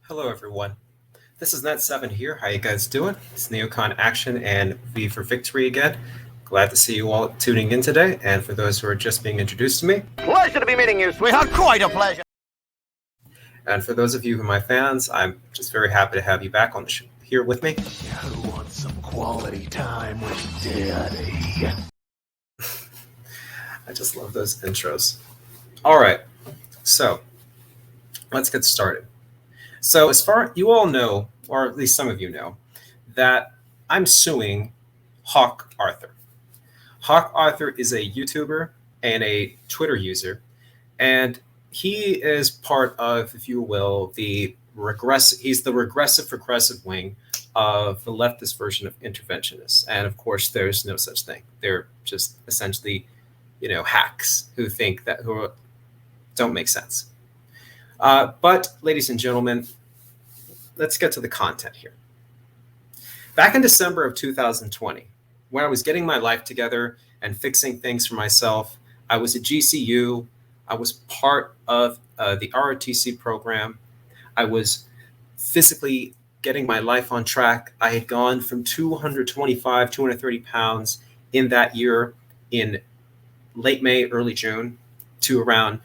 Hello, everyone. This is Net7 here. How you guys doing? It's Neocon Action and V for Victory again. Glad to see you all tuning in today. And for those who are just being introduced to me, Pleasure to be meeting you, sweetheart. Quite a pleasure. and for those of you who are my fans, I'm just very happy to have you back on the show here with me. Who wants some quality time with Daddy? I just love those intros. All right, so let's get started. So, as far you all know, or at least some of you know, that I'm suing Hawk Arthur. Hawk Arthur is a YouTuber and a Twitter user, and he is part of, if you will, the regressive. He's the regressive progressive wing of the leftist version of interventionists, and of course, there's no such thing. They're just essentially, hacks who don't make sense. But, ladies and gentlemen, let's get to the content here. Back in December of 2020, when I was getting my life together and fixing things for myself, I was at GCU. I was part of the ROTC program. I was physically getting my life on track. I had gone from 225, 230 pounds in that year in late May, early June, to around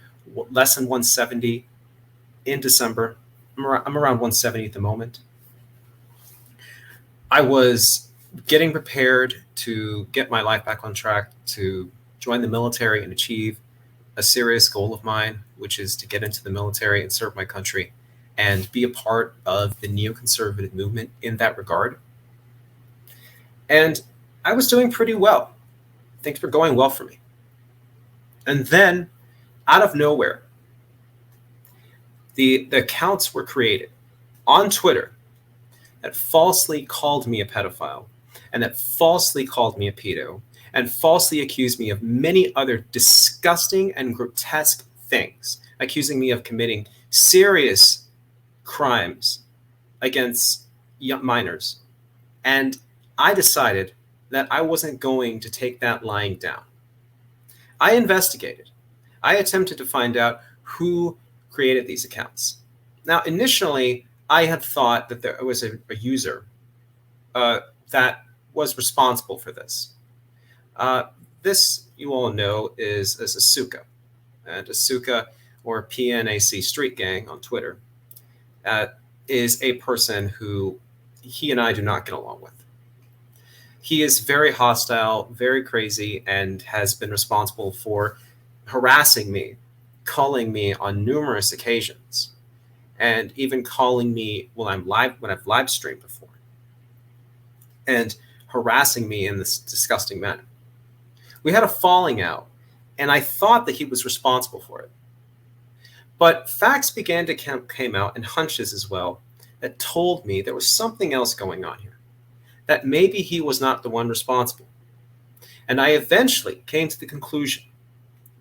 less than 170 in December. I'm around 170 at the moment. I was getting prepared to get my life back on track to join the military and achieve a serious goal of mine, which is to get into the military and serve my country and be a part of the neoconservative movement in that regard. And I was doing pretty well. Things were going well for me. And then, out of nowhere, the accounts were created on Twitter that falsely called me a pedophile and that falsely called me a pedo and falsely accused me of many other disgusting and grotesque things, accusing me of committing serious crimes against young minors. And I decided that I wasn't going to take that lying down. I investigated. I attempted to find out who created these accounts. Now, initially, I had thought that there was a user that was responsible for this. This, you all know, is Asuka. And Asuka, or PNAC Street Gang on Twitter, is a person who he and I do not get along with. He is very hostile, very crazy, and has been responsible for harassing me, calling me on numerous occasions, and even calling me when I've live streamed before, and harassing me in this disgusting manner. We had a falling out, and I thought that he was responsible for it. But facts began to came out, and hunches as well, that told me there was something else going on here, that maybe he was not the one responsible. And I eventually came to the conclusion,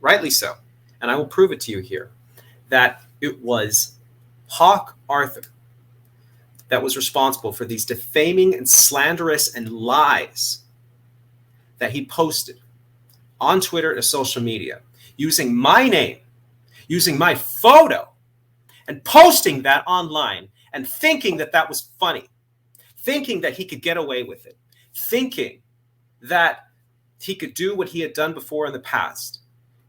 rightly so, and I will prove it to you here, that it was Hawk Arthur that was responsible for these defaming and slanderous and lies that he posted on Twitter and social media, using my name, using my photo, and posting that online and thinking that that was funny, thinking that he could get away with it, thinking that he could do what he had done before in the past,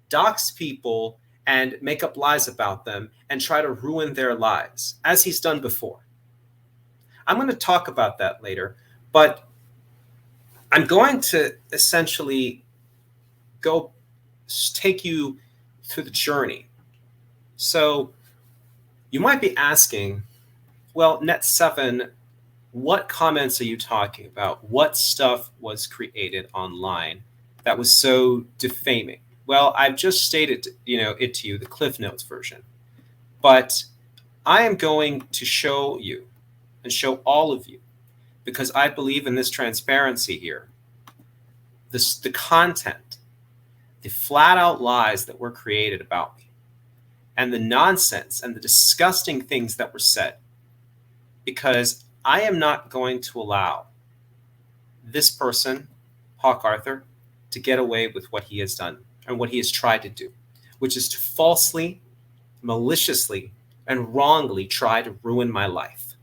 dox people and make up lies about them and try to ruin their lives, as he's done before. I'm going to talk about that later, but I'm going to essentially take you through the journey. So you might be asking, well, Net7, what comments are you talking about? What stuff was created online that was so defaming? Well, I've just stated, it to you, the Cliff Notes version. But I am going to show you and show all of you, because I believe in this transparency here, the content, the flat out lies that were created about me, and the nonsense and the disgusting things that were said, because I am not going to allow this person, Hawk Arthur, to get away with what he has done and what he has tried to do, which is to falsely, maliciously and wrongly try to ruin my life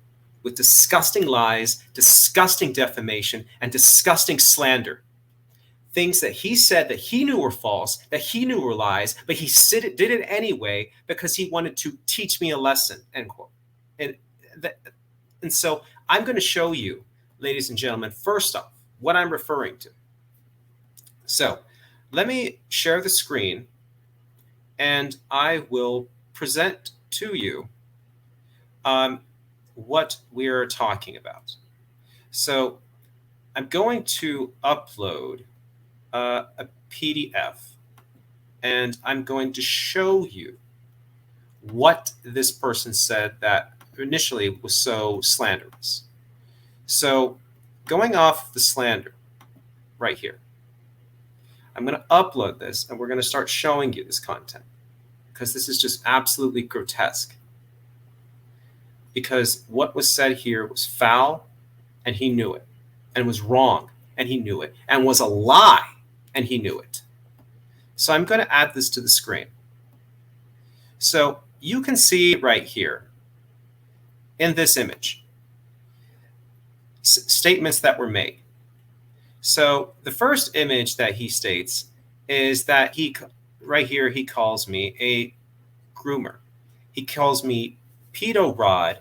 with disgusting lies, disgusting defamation, and disgusting slander. Things that he said that he knew were false, that he knew were lies, but he did it anyway because he wanted to teach me a lesson, end quote. And so I'm going to show you, ladies and gentlemen, first off, what I'm referring to. So let me share the screen, and I will present to you what we're talking about. So I'm going to upload a PDF, and I'm going to show you what this person said that initially was so slanderous. So going off the slander right here, I'm going to upload this, and we're going to start showing you this content because this is just absolutely grotesque. Because what was said here was foul, and he knew it, and was wrong, and he knew it, and was a lie, and he knew it. So I'm going to add this to the screen. So you can see right here in this image statements that were made. So the first image that he states is that right here, he calls me a groomer. He calls me pedo Rod,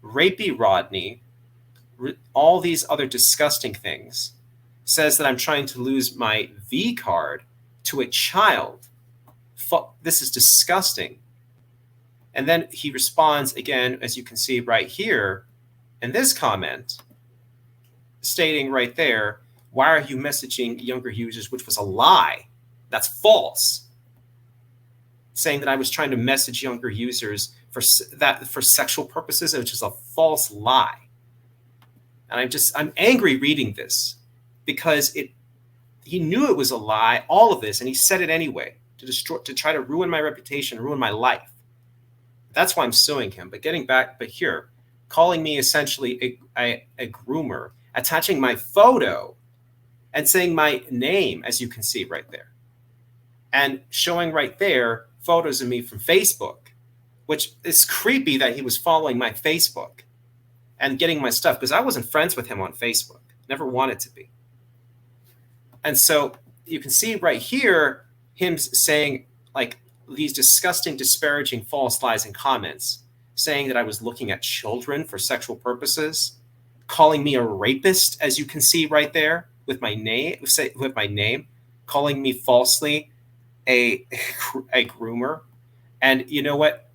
rapey Rodney, all these other disgusting things. Says that I'm trying to lose my V card to a child. This is disgusting. And then he responds again, as you can see right here in this comment, stating right there, why are you messaging younger users, which was a lie? That's false. Saying that I was trying to message younger users for sexual purposes, which is a false lie. And I'm angry reading this because he knew it was a lie, all of this, and he said it anyway to try to ruin my reputation, ruin my life. That's why I'm suing him. But here, calling me essentially a groomer, attaching my photo and saying my name, as you can see right there, and showing right there photos of me from Facebook, which is creepy that he was following my Facebook and getting my stuff, because I wasn't friends with him on Facebook, never wanted to be. And so you can see right here him saying like these disgusting, disparaging, false lies and comments, saying that I was looking at children for sexual purposes, calling me a rapist, as you can see right there with my name, calling me falsely a groomer. And you know what?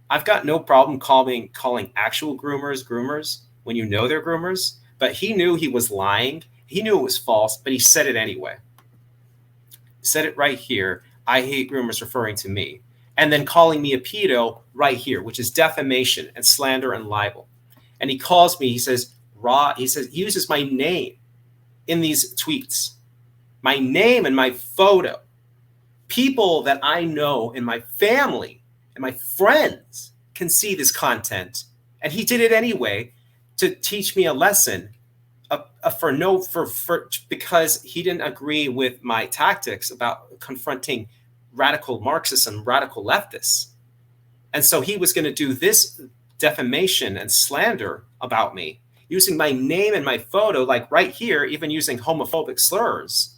I've got no problem calling actual groomers when you know they're groomers, but he knew he was lying. He knew it was false, but he said it anyway. Said it right here. I hate groomers, referring to me. And then calling me a pedo right here, which is defamation and slander and libel. And he calls me, he says, he uses my name in these tweets. My name and my photo. People that I know in my family and my friends can see this content. And he did it anyway to teach me a lesson because he didn't agree with my tactics about confronting radical Marxists and radical leftists. And so he was going to do this defamation and slander about me, using my name and my photo, like right here, even using homophobic slurs.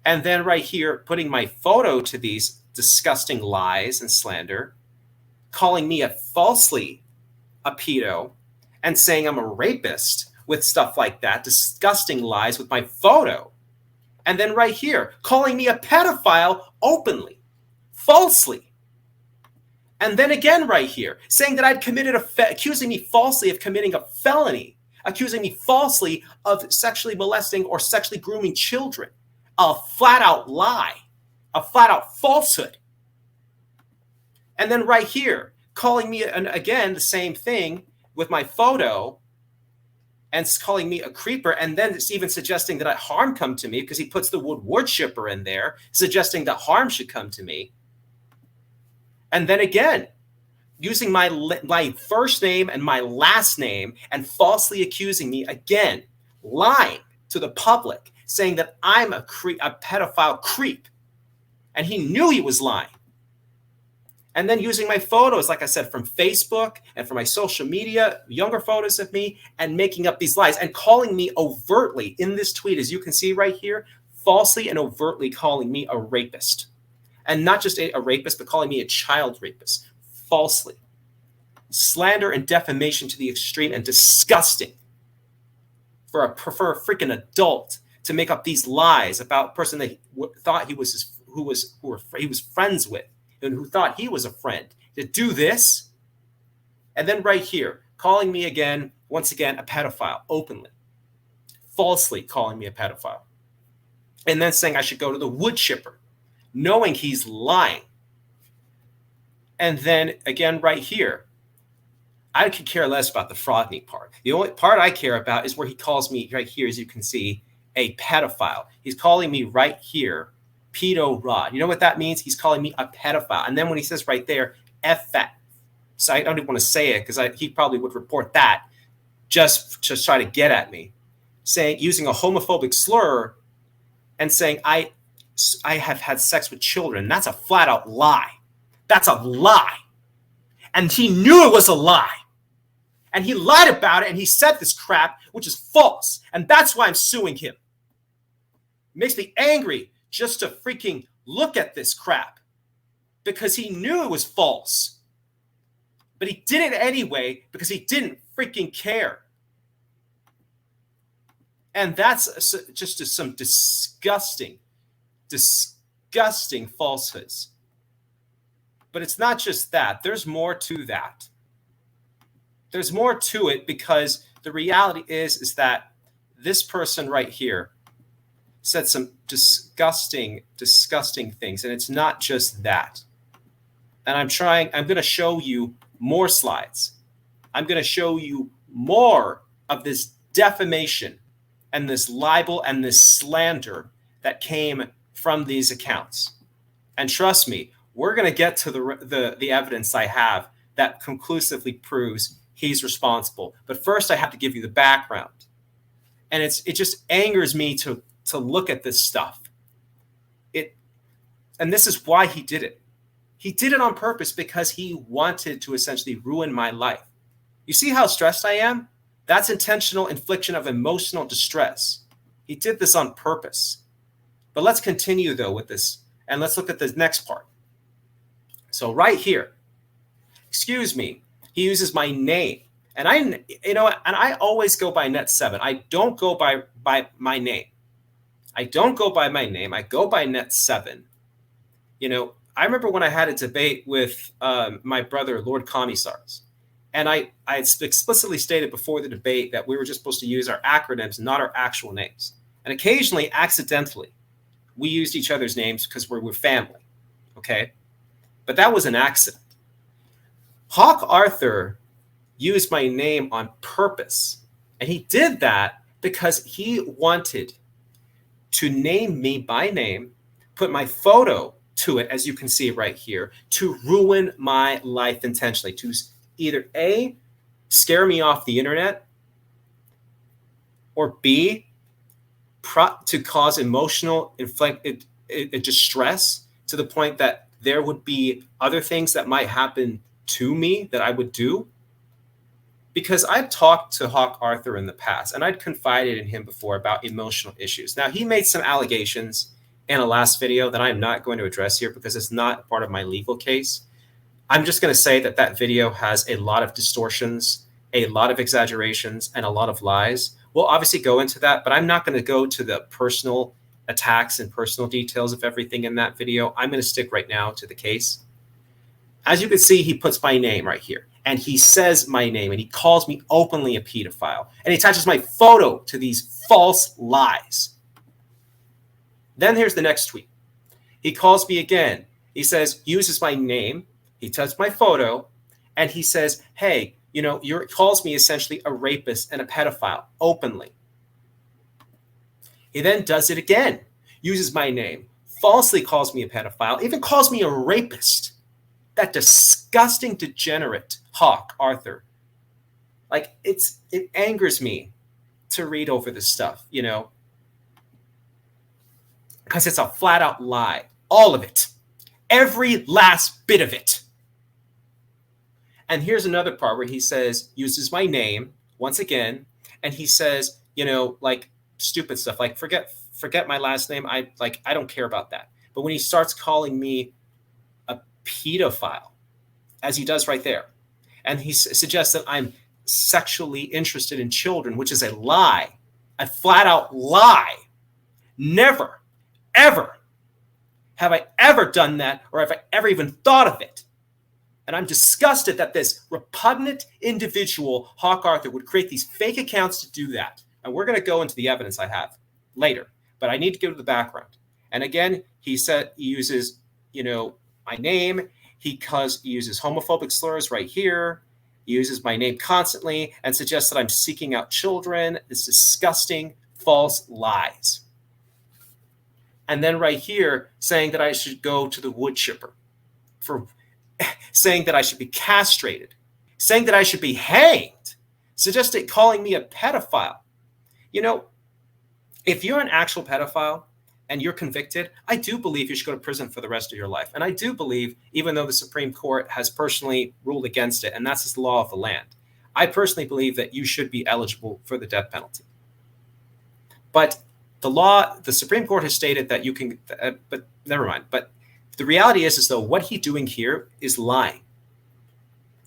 And then right here, putting my photo to these disgusting lies and slander, calling me falsely a pedo, and saying I'm a rapist with stuff like that, disgusting lies with my photo. And then right here, calling me a pedophile openly, falsely. And then again right here, saying that I'd committed accusing me falsely of committing a felony, accusing me falsely of sexually molesting or sexually grooming children. A flat-out lie, a flat-out falsehood. And then right here, calling me, again, the same thing with my photo, and calling me a creeper, and then it's even suggesting that harm come to me because he puts the word woodchipper in there, suggesting that harm should come to me. And then again, using my first name and my last name and falsely accusing me again, lying to the public, saying that I'm a pedophile creep. And he knew he was lying. And then using my photos, like I said, from Facebook and from my social media, younger photos of me, and making up these lies and calling me overtly in this tweet, as you can see right here, falsely and overtly calling me a rapist. And not just a rapist, but calling me a child rapist, falsely. Slander and defamation to the extreme, and disgusting for a freaking adult to make up these lies about a person that he thought he was who he was friends with, and who thought he was a friend, to do this. And then right here, calling me again, once again, a pedophile, openly, falsely calling me a pedophile. And then saying I should go to the wood chipper, knowing he's lying. And then again, right here, I could care less about the Frodney part. The only part I care about is where he calls me right here, as you can see, a pedophile. He's calling me right here, pedo rod. You know what that means? He's calling me a pedophile. And then when he says right there, F that. So I don't even want to say it because he probably would report that just to try to get at me, saying, using a homophobic slur and saying I have had sex with children. That's a flat out lie. That's a lie. And he knew it was a lie. And he lied about it, and he said this crap, which is false. And that's why I'm suing him. It makes me angry just to freaking look at this crap, because he knew it was false. But he did it anyway because he didn't freaking care. And that's just some disgusting, disgusting falsehoods. But it's not just that. There's more to that. There's more to it, because the reality is that this person right here said some disgusting, disgusting things. And it's not just that. And I'm going to show you more slides. I'm going to show you more of this defamation and this libel and this slander that came from these accounts. And trust me, we're going to get to the evidence I have that conclusively proves he's responsible. But first, I have to give you the background. And it just angers me to look at this stuff. And this is why he did it. He did it on purpose because he wanted to essentially ruin my life. You see how stressed I am? That's intentional infliction of emotional distress. He did this on purpose. But let's continue, though, with this. And let's look at the next part. So right here, excuse me, he uses my name. And I always go by Net7. I don't go by my name. I don't go by my name. I go by Net7. I remember when I had a debate with my brother, Lord Commissars. And I explicitly stated before the debate that we were just supposed to use our acronyms, not our actual names. And occasionally, accidentally, we used each other's names because we're family. Okay? But that was an accident. Hawk Arthur used my name on purpose. And he did that because he wanted to name me by name, put my photo to it, as you can see right here, to ruin my life intentionally, to either A, scare me off the internet, or B, to cause emotional distress to the point that there would be other things that might happen to me that I would do. Because I've talked to Hawk Arthur in the past, and I'd confided in him before about emotional issues. Now, he made some allegations in a last video that I'm not going to address here because it's not part of my legal case. I'm just going to say that video has a lot of distortions, a lot of exaggerations, and a lot of lies. We'll obviously go into that, but I'm not going to go to the personal attacks and personal details of everything in that video. I'm going to stick right now to the case. As you can see, he puts my name right here, and he says my name, and he calls me openly a pedophile, and he attaches my photo to these false lies. Then here's the next tweet. He calls me again. He says, uses my name. He touched my photo, and he says, hey, calls me essentially a rapist and a pedophile openly. He then does it again, uses my name, falsely calls me a pedophile, even calls me a rapist. That disgusting degenerate Hawk Arthur. Like, it angers me to read over this stuff, because it's a flat out lie. All of it. Every last bit of it. And here's another part where he says, uses my name once again, and he says, like stupid stuff, like forget my last name. I don't care about that. But when he starts calling me a pedophile, as he does right there, and he suggests that I'm sexually interested in children, which is a lie, a flat out lie. Never, ever have I ever done that, or have I ever even thought of it. And I'm disgusted that this repugnant individual, Hawk Arthur, would create these fake accounts to do that. And we're going to go into the evidence I have later, but I need to go to the background. And again, he said he uses, my name. He uses homophobic slurs right here. He uses my name constantly and suggests that I'm seeking out children. It's disgusting, false lies. And then right here, saying that I should go to the wood chipper, for saying that I should be castrated, saying that I should be hanged, calling me a pedophile. If you're an actual pedophile and you're convicted, I do believe you should go to prison for the rest of your life. And I do believe, even though the Supreme Court has personally ruled against it, and that's just the law of the land, I personally believe that you should be eligible for the death penalty. But the Supreme Court has stated that you can, but never mind. But the reality is though, what he's doing here is lying.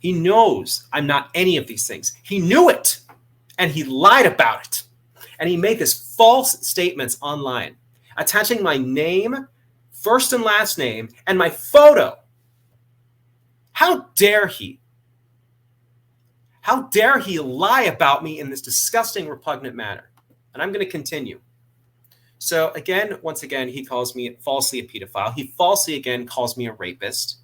He knows I'm not any of these things. He knew it, and he lied about it. And he made this false statements online, attaching my name, first and last name, and my photo. How dare he? How dare he lie about me in this disgusting, repugnant manner? And I'm going to continue. So again, once again, he calls me falsely a pedophile. He falsely again calls me a rapist.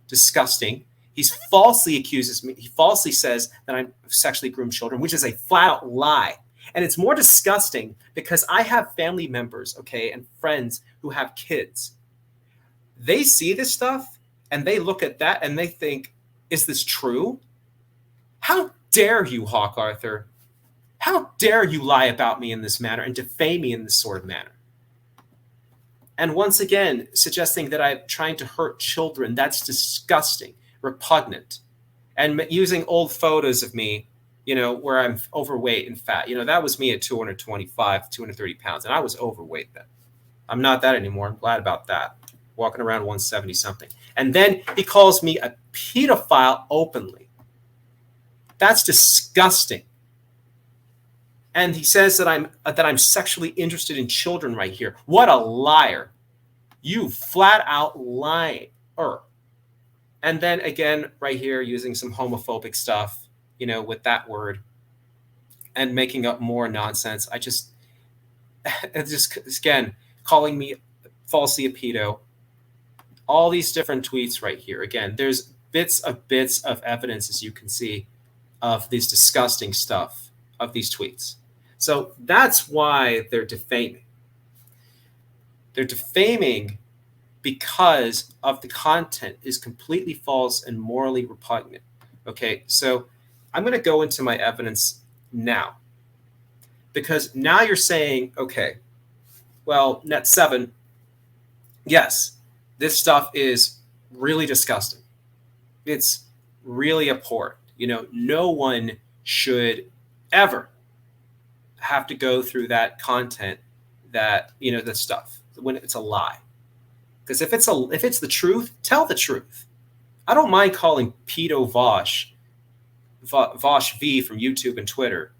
Disgusting. He falsely accuses me. He falsely says that I'm sexually groomed children, which is a flat out lie. And it's more disgusting because I have family members, okay, and friends who have kids. They see this stuff and they look at that and they think, is this true? How dare you, Hawk Arthur? How dare you lie about me in this manner and defame me in this sort of manner? And once again, suggesting that I'm trying to hurt children, that's disgusting, repugnant. And using old photos of me, where I'm overweight and fat. That was me at 225, 230 pounds, and I was overweight then. I'm not that anymore. I'm glad about that. Walking around 170 something. And then he calls me a pedophile openly. That's disgusting. And he says that I'm sexually interested in children right here. What a liar. You flat out lying. And then again, right here, using some homophobic stuff, with that word and making up more nonsense. Again, calling me falsely a pedo. All these different tweets right here. Again, there's bits of evidence, as you can see, of this disgusting stuff, of these tweets. So that's why they're defaming. They're defaming because of the content is completely false and morally repugnant. Okay, so I'm going to go into my evidence now, because now you're saying, okay, well, Net7, yes, this stuff is really disgusting. It's really abhorrent. No one should ever have to go through that content, that, this stuff, when it's a lie. Because if it's the truth, tell the truth. I don't mind calling pedo Vosh V from YouTube and Twitter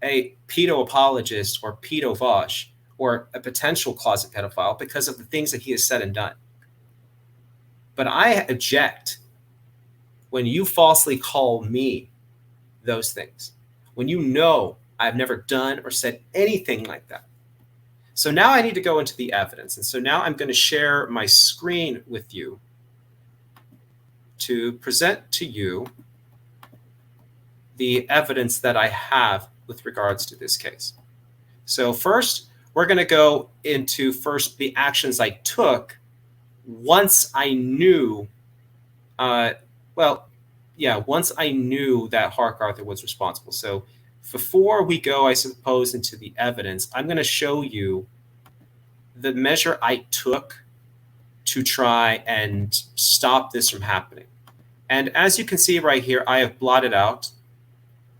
a pedo apologist or pedo Vosh or a potential closet pedophile because of the things that he has said and done. But I object when you falsely call me those things, when I've never done or said anything like that. So now I need to go into the evidence. And so now I'm going to share my screen with you to present to you the evidence that I have with regards to this case. So first, we're going to go into the actions I took once I knew, once I knew that Hawk Arthur was responsible. So before we go, I suppose, into the evidence, I'm going to show you the measure I took to try and stop this from happening. And as you can see right here, I have blotted out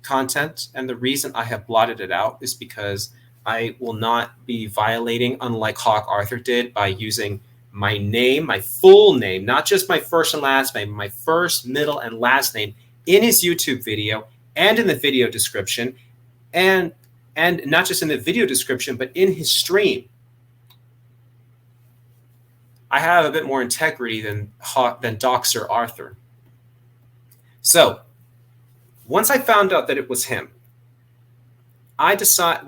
content. And the reason I have blotted it out is because I will not be violating, unlike Hawk Arthur did, by using my name, my full name, not just my first and last name, my first, middle, and last name in his YouTube video and in the video description, and not just in the video description, but in his stream. I have a bit more integrity than Doxer Arthur. So once I found out that it was him, I decided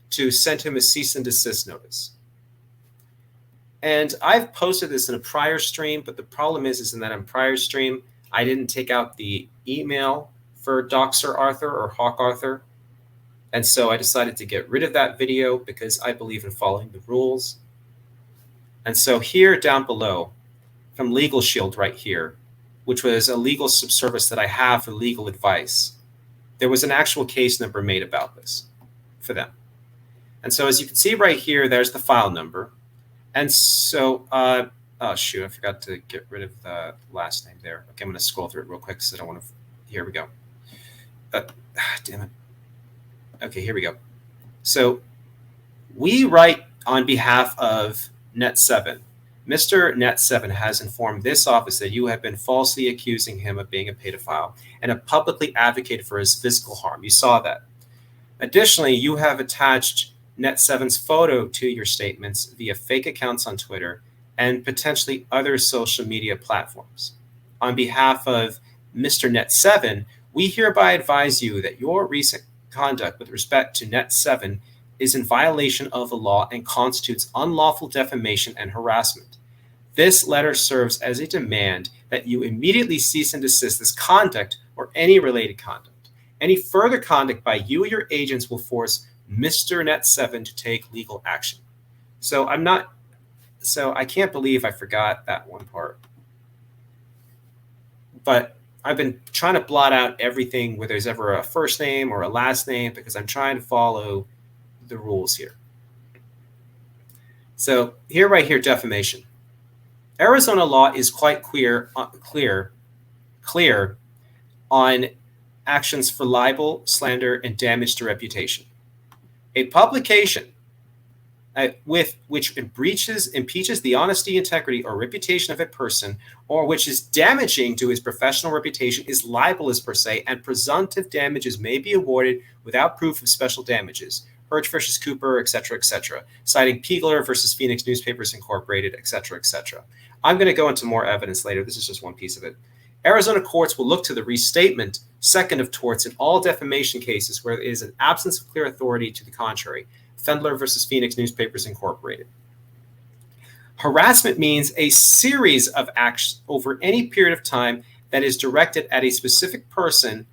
to send him a cease and desist notice. And I've posted this in a prior stream, but the problem is in that in prior stream, I didn't take out the email for Doxer Arthur or Hawk Arthur. And so I decided to get rid of that video because I believe in following the rules. And so here down below, from Legal Shield right here, which was a legal subservice that I have for legal advice, there was an actual case number made about this for them. And so as you can see right here, there's the file number. And so, oh shoot, I forgot to get rid of the last name there. Okay, I'm going to scroll through it real quick because I don't want to. Here we go. Damn it. Okay, here we go. So we write on behalf of Net7. Mr. Net7 has informed this office that you have been falsely accusing him of being a pedophile and have publicly advocated for his physical harm. You saw that. Additionally, you have attached Net7's photo to your statements via fake accounts on Twitter and potentially other social media platforms. On behalf of Mr. Net7, we hereby advise you that your recent conduct with respect to Net7 is in violation of the law and constitutes unlawful defamation and harassment. This letter serves as a demand that you immediately cease and desist this conduct or any related conduct. Any further conduct by you or your agents will force Mr. Net7 to take legal action. So I can't believe I forgot that one part. But I've been trying to blot out everything where there's ever a first name or a last name because I'm trying to follow the rules here. So here, right here, defamation. Arizona law is quite clear on actions for libel, slander, and damage to reputation. A publication which impeaches the honesty, integrity, or reputation of a person, or which is damaging to his professional reputation, is libelous per se, and presumptive damages may be awarded without proof of special damages. Birch versus Cooper, et cetera, citing Piegler versus Phoenix Newspapers Incorporated, et cetera. I'm going to go into more evidence later. This is just one piece of it. Arizona courts will look to the restatement second of torts in all defamation cases where there is an absence of clear authority to the contrary. Fendler versus Phoenix Newspapers Incorporated. Harassment means a series of acts over any period of time that is directed at a specific person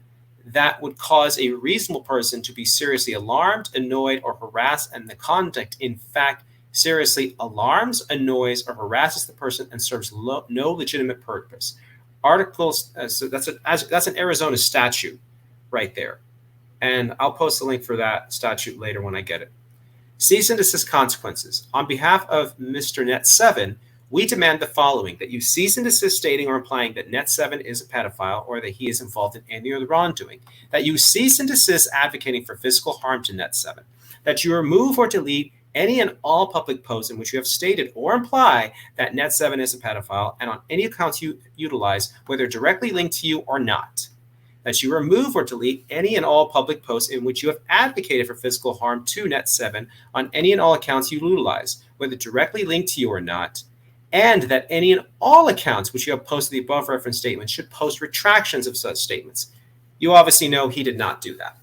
that would cause a reasonable person to be seriously alarmed, annoyed, or harassed, and the conduct, in fact, seriously alarms, annoys, or harasses the person and serves no legitimate purpose. Articles, so that's an Arizona statute right there. And I'll post a link for that statute later when I get it. Cease and desist consequences. On behalf of Mr. Net7, we demand the following: that you cease and desist stating or implying that Net7 is a pedophile or that he is involved in any other wrongdoing. That you cease and desist advocating for physical harm to Net7. That you remove or delete any and all public posts in which you have stated or imply that Net7 is a pedophile and on any accounts you utilize, whether directly linked to you or not. That you remove or delete any and all public posts in which you have advocated for physical harm to Net7 on any and all accounts you utilize, whether directly linked to you or not. And that any and all accounts which you have posted the above referenced statements should post retractions of such statements. You obviously know he did not do that.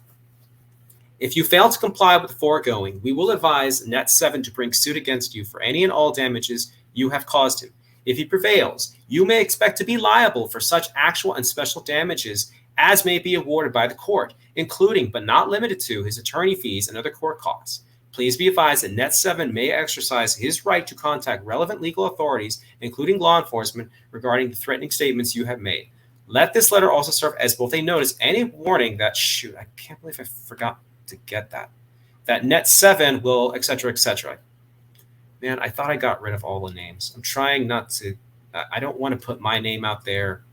If you fail to comply with the foregoing, we will advise Net7 to bring suit against you for any and all damages you have caused him. If he prevails, you may expect to be liable for such actual and special damages as may be awarded by the court, including but not limited to his attorney fees and other court costs. Please be advised that Net7 may exercise his right to contact relevant legal authorities, including law enforcement, regarding the threatening statements you have made. Let this letter also serve as both a notice and a warning that, shoot, I can't believe I forgot to get that Net7 will, et cetera, et cetera. Man, I thought I got rid of all the names. I'm trying not to I don't want to put my name out there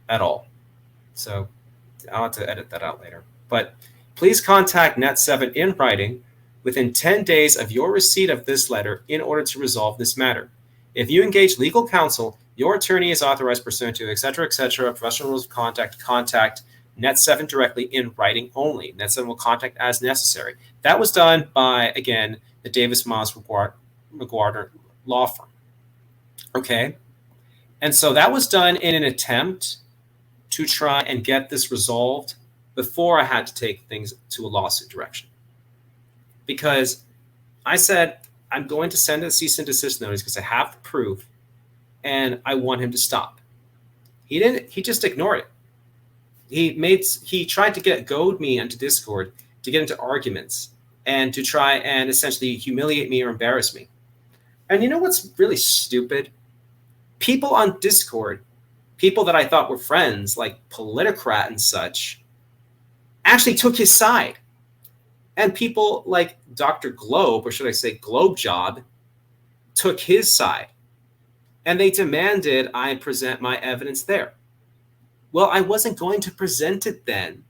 at all. So I'll have to edit that out later. But please contact Net7 in writing within 10 days of your receipt of this letter in order to resolve this matter. If you engage legal counsel, your attorney is authorized pursuant to, etc., professional rules of contact Net7 directly in writing only. Net7 will contact as necessary. That was done by, again, the Davis Moss McGuarter law firm. Okay? And so that was done in an attempt to try and get this resolved before I had to take things to a lawsuit direction. Because I said, I'm going to send a cease and desist notice because I have the proof and I want him to stop. He didn't, he just ignored it. He tried to goad me into Discord to get into arguments and to try and essentially humiliate me or embarrass me. And you know what's really stupid? People on Discord, people that I thought were friends, like Politicrat and such, actually took his side. And people like Dr. Globe, or should I say Globe Job, took his side. And they demanded I present my evidence there. Well, I wasn't going to present it then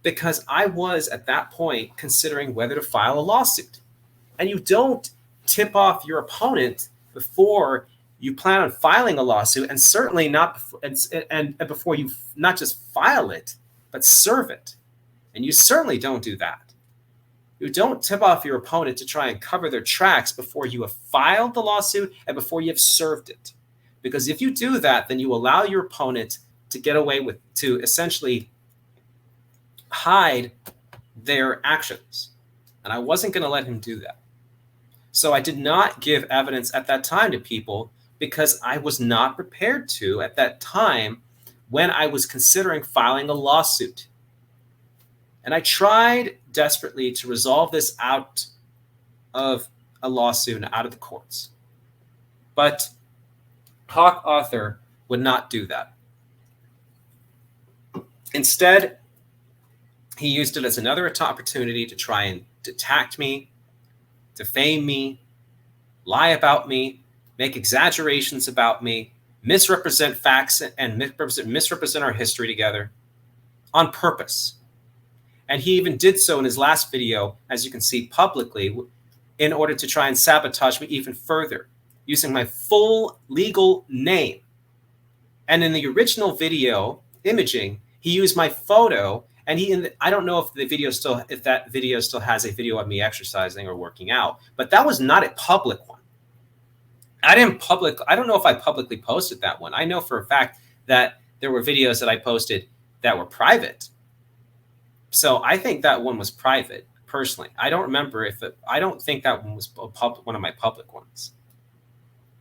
because I was at that point considering whether to file a lawsuit. And you don't tip off your opponent before you plan on filing a lawsuit, and certainly not before, and before you not just file it, but serve it. And you certainly don't do that. You don't tip off your opponent to try and cover their tracks before you have filed the lawsuit and before you have served it. Because if you do that, then you allow your opponent to get away with, to essentially hide their actions. And I wasn't going to let him do that. So I did not give evidence at that time to people because I was not prepared to at that time when I was considering filing a lawsuit. And I tried desperately to resolve this out of a lawsuit and out of the courts. But Hawk Arthur would not do that. Instead, he used it as another opportunity to try and attack me, defame me, lie about me, make exaggerations about me, misrepresent facts and misrepresent our history together on purpose. And he even did so in his last video, as you can see publicly, in order to try and sabotage me even further, using my full legal name. And in the original video imaging, he used my photo, and I don't know if that video still has a video of me exercising or working out, but that was not a public one. I don't know if I publicly posted that one. I know for a fact that there were videos that I posted that were private. So I think that one was private, personally. I don't remember I don't think that one was one of my public ones.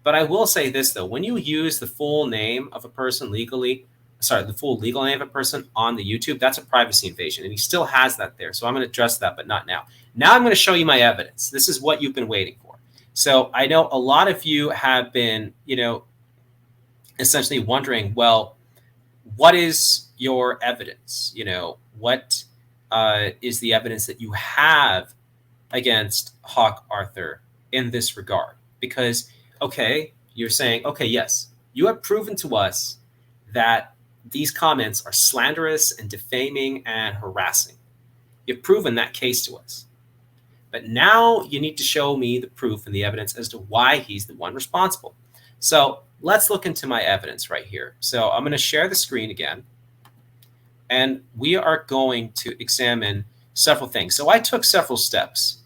But I will say this, though. When you use the full name of a person the full legal name of a person on the YouTube, that's a privacy invasion. And he still has that there. So I'm going to address that, but not now. Now I'm going to show you my evidence. This is what you've been waiting for. So I know a lot of you have been, essentially wondering, well, what is your evidence? What is the evidence that you have against Hawk Arthur in this regard? Because, okay, you're saying, okay, yes, you have proven to us that these comments are slanderous and defaming and harassing. You've proven that case to us. But now you need to show me the proof and the evidence as to why he's the one responsible. So let's look into my evidence right here. So I'm going to share the screen again. And we are going to examine several things. So I took several steps.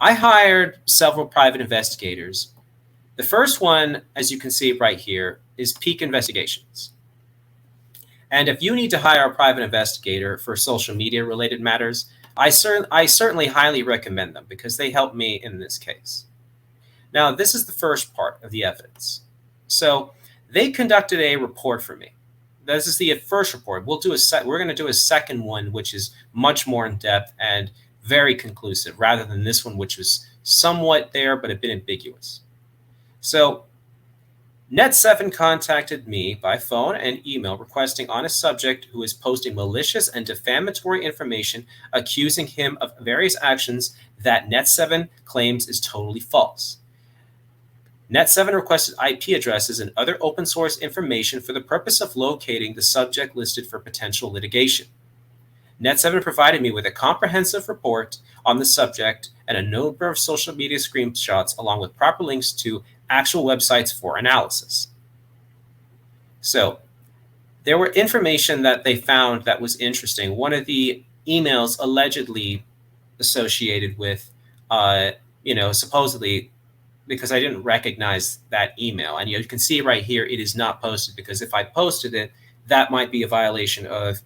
I hired several private investigators. The first one, as you can see right here, is Peak Investigations. And if you need to hire a private investigator for social media related matters, I certainly highly recommend them because they helped me in this case. Now, this is the first part of the evidence. So they conducted a report for me. This is the first report. We're going to do a second one, which is much more in depth and very conclusive, rather than this one, which was somewhat there but a bit ambiguous. So Net7 contacted me by phone and email requesting on a subject who is posting malicious and defamatory information accusing him of various actions that Net7 claims is totally false. Net7 requested IP addresses and other open source information for the purpose of locating the subject listed for potential litigation. Net7 provided me with a comprehensive report on the subject and a number of social media screenshots along with proper links to actual websites for analysis. So there were information that they found that was interesting. One of the emails allegedly associated with, supposedly, because I didn't recognize that email. And you can see right here, it is not posted, because if I posted it, that might be a violation of,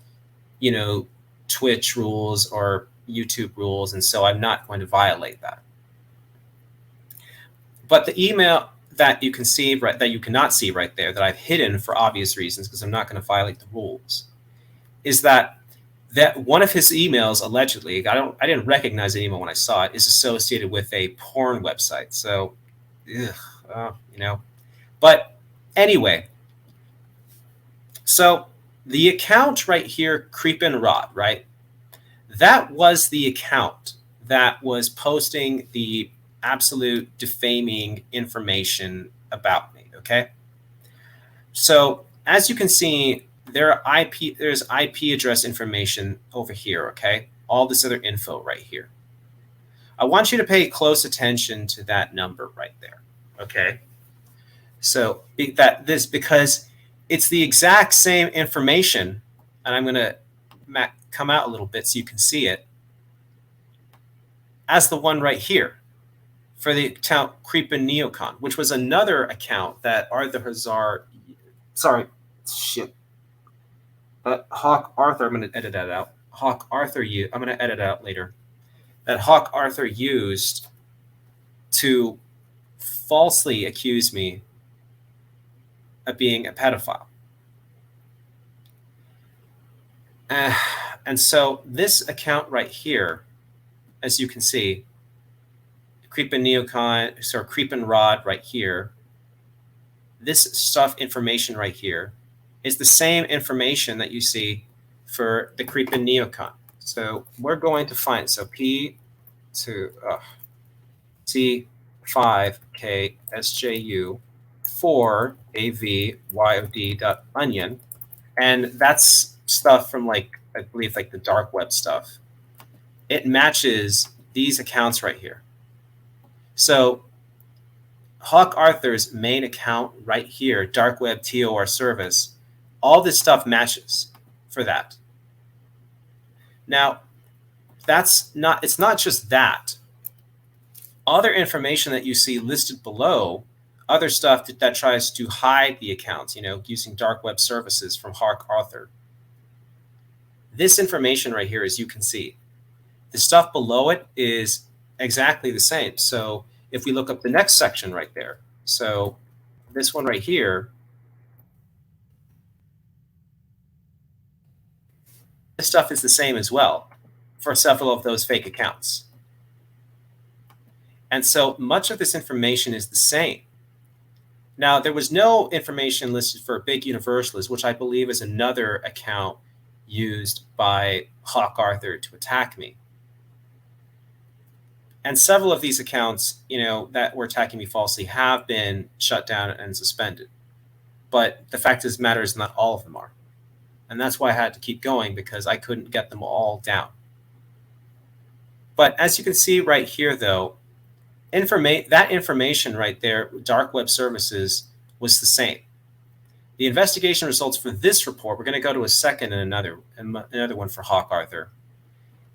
Twitch rules or YouTube rules. And so I'm not going to violate that. But the email that you can see, that you cannot see right there, that I've hidden for obvious reasons, because I'm not going to violate the rules, is that one of his emails, allegedly, I didn't recognize the email when I saw it, is associated with a porn website. So, But anyway, so the account right here, Creepin' Rod, right? That was the account that was posting the absolute defaming information about me, okay? So as you can see, there's IP address information over here, okay? All this other info right here. I want you to pay close attention to that number right there, okay? So because it's the exact same information, and I'm going to come out a little bit so you can see it, as the one right here for the account Creepin' Neocon, which was another account that Hawk Arthur, I'm going to edit that out. I'm going to edit it out later. That Hawk Arthur used to falsely accuse me of being a pedophile. And so this account right here, as you can see, Creepin' Rod right here, this information right here is the same information that you see for the Creepin' Neocon. So we're going to find, so C5KSJU 4AVYOD.onion. And that's stuff from I believe the dark web stuff. It matches these accounts right here. So Hawk Arthur's main account right here, dark web TOR service, all this stuff matches for that. Now, it's not just that. Other information that you see listed below, other stuff that tries to hide the accounts, using dark web services from Hawk Arthur. This information right here, as you can see, the stuff below it is exactly the same. So if we look up the next section right there, so this one right here, this stuff is the same as well for several of those fake accounts. And so much of this information is the same. Now, there was no information listed for Big Universalist, which I believe is another account used by Hawk Arthur to attack me. And several of these accounts, that were attacking me falsely have been shut down and suspended. But the fact of the matter is not all of them are. And that's why I had to keep going, because I couldn't get them all down. But as you can see right here, though, that information right there, dark web services, was the same. The investigation results for this report, we're going to go to a second and another one for Hawk Arthur.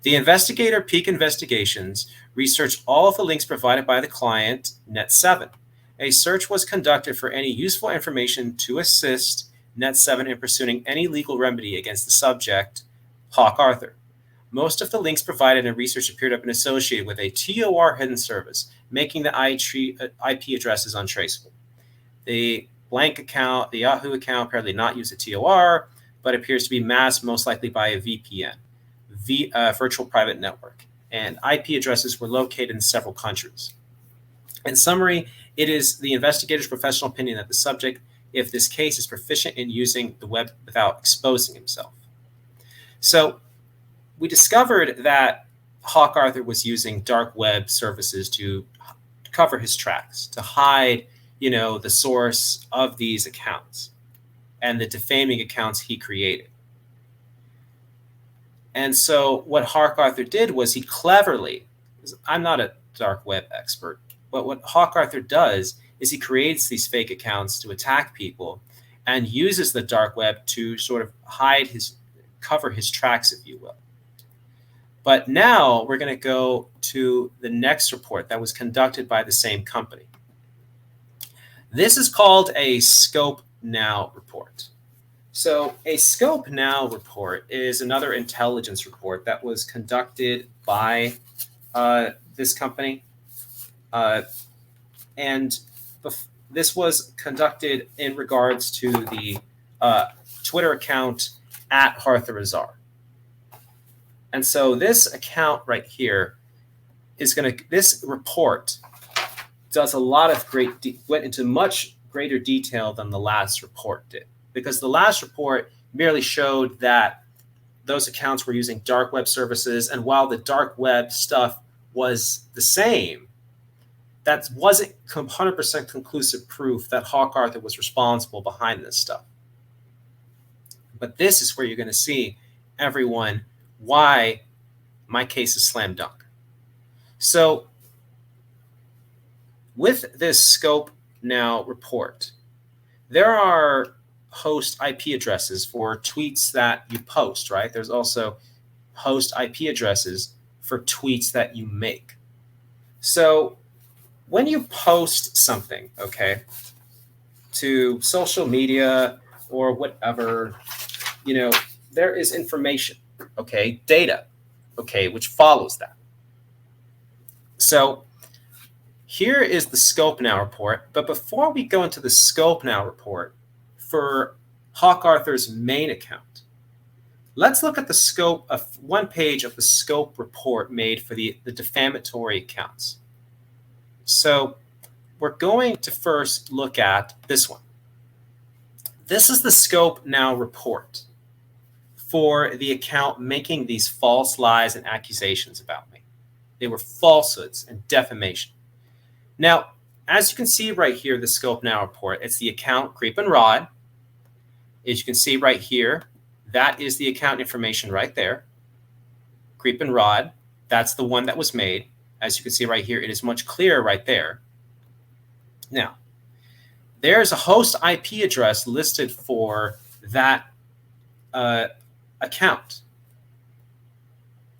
The investigator, Peak Investigations, researched all of the links provided by the client, Net7. A search was conducted for any useful information to assist Net7 in pursuing any legal remedy against the subject, Hawk Arthur. Most of the links provided in research appeared to have been associated with a TOR hidden service, making the IP addresses untraceable. The blank account, the Yahoo account, apparently not use a TOR, but appears to be masked most likely by a VPN, virtual private network, and IP addresses were located in several countries. In summary, it is the investigator's professional opinion that the subject, if this case, is proficient in using the web without exposing himself. So we discovered that Hawk Arthur was using dark web services to cover his tracks, to hide the source of these accounts and the defaming accounts he created. And so what Hawk Arthur did was he cleverly, I'm not a dark web expert, but what Hawk Arthur does is he creates these fake accounts to attack people and uses the dark web to sort of cover his tracks, if you will. But now we're going to go to the next report that was conducted by the same company. This is called a Scope Now report. So a Scope Now report is another intelligence report that was conducted by this company. And this was conducted in regards to the Twitter account at @ArthurAzar. And so this account right here this report does a lot of went into much greater detail than the last report did. Because the last report merely showed that those accounts were using dark web services. And while the dark web stuff was the same, that wasn't 100% conclusive proof that Hawk Arthur was responsible behind this stuff. But this is where you're going to see, everyone, why my case is slam dunk. So with this Scope Now report, there are host IP addresses for tweets that you post, right? There's also host IP addresses for tweets that you make. So when you post something, okay, to social media or whatever, there is information, okay, data, okay, which follows that. So here is the Scope Now report. But before we go into the Scope Now report for Hawk Arthur's main account, let's look at the scope of one page of the scope report made for the defamatory accounts. So we're going to first look at this one. This is the Scope Now report for the account making these false lies and accusations about me. They were falsehoods and defamation. Now, as you can see right here, the Scope Now report, it's the account Creep and Rod. As you can see right here, that is the account information right there. Creep and Rod, that's the one that was made. As you can see right here, it is much clearer right there. Now, there's a host IP address listed for that account.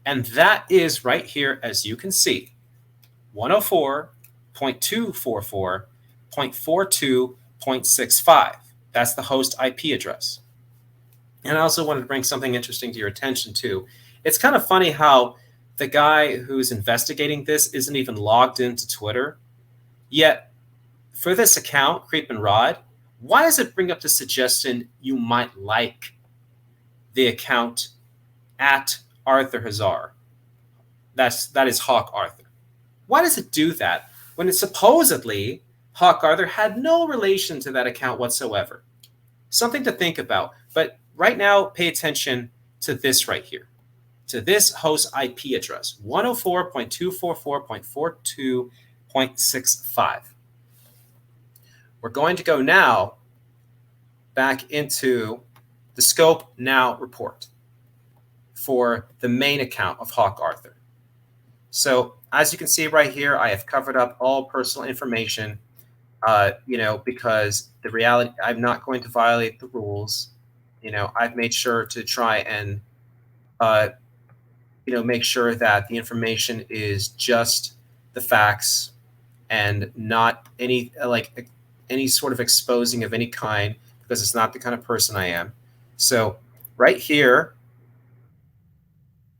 And that is right here, as you can see, 104.244.42.65. That's the host IP address. And I also wanted to bring something interesting to your attention, too. It's kind of funny how the guy who's investigating this isn't even logged into Twitter. Yet, for this account, Creep and Rod, why does it bring up the suggestion you might like the account at @ArthurAzar? That is Hawk Arthur. Why does it do that when it supposedly Hawk Arthur had no relation to that account whatsoever? Something to think about. But right now, pay attention to this right here, to this host IP address, 104.244.42.65. We're going to go now back into the Scope Now report for the main account of Hawk Arthur. So as you can see right here, I have covered up all personal information, because the reality, I'm not going to violate the rules. I've made sure to try and, make sure that the information is just the facts and not any sort of exposing of any kind, because it's not the kind of person I am. So right here,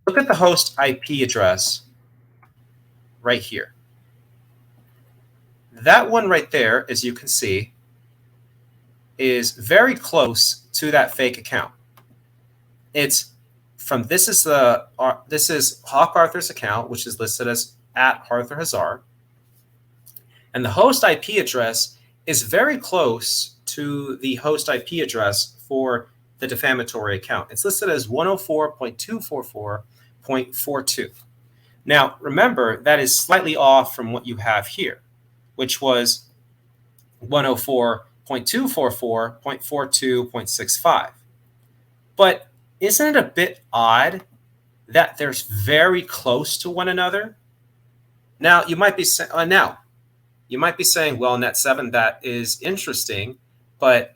look at the host IP address right here. That one right there, as you can see, is very close to that fake account. This is Hawk Arthur's account, which is listed as @ArthurAzar. And the host IP address is very close to the host IP address for the defamatory account. It's listed as 104.244.42. Now, remember, that is slightly off from what you have here, which was 104.244.42.65. But isn't it a bit odd that they're very close to one another? Now you might be saying, well, Net7, that is interesting, but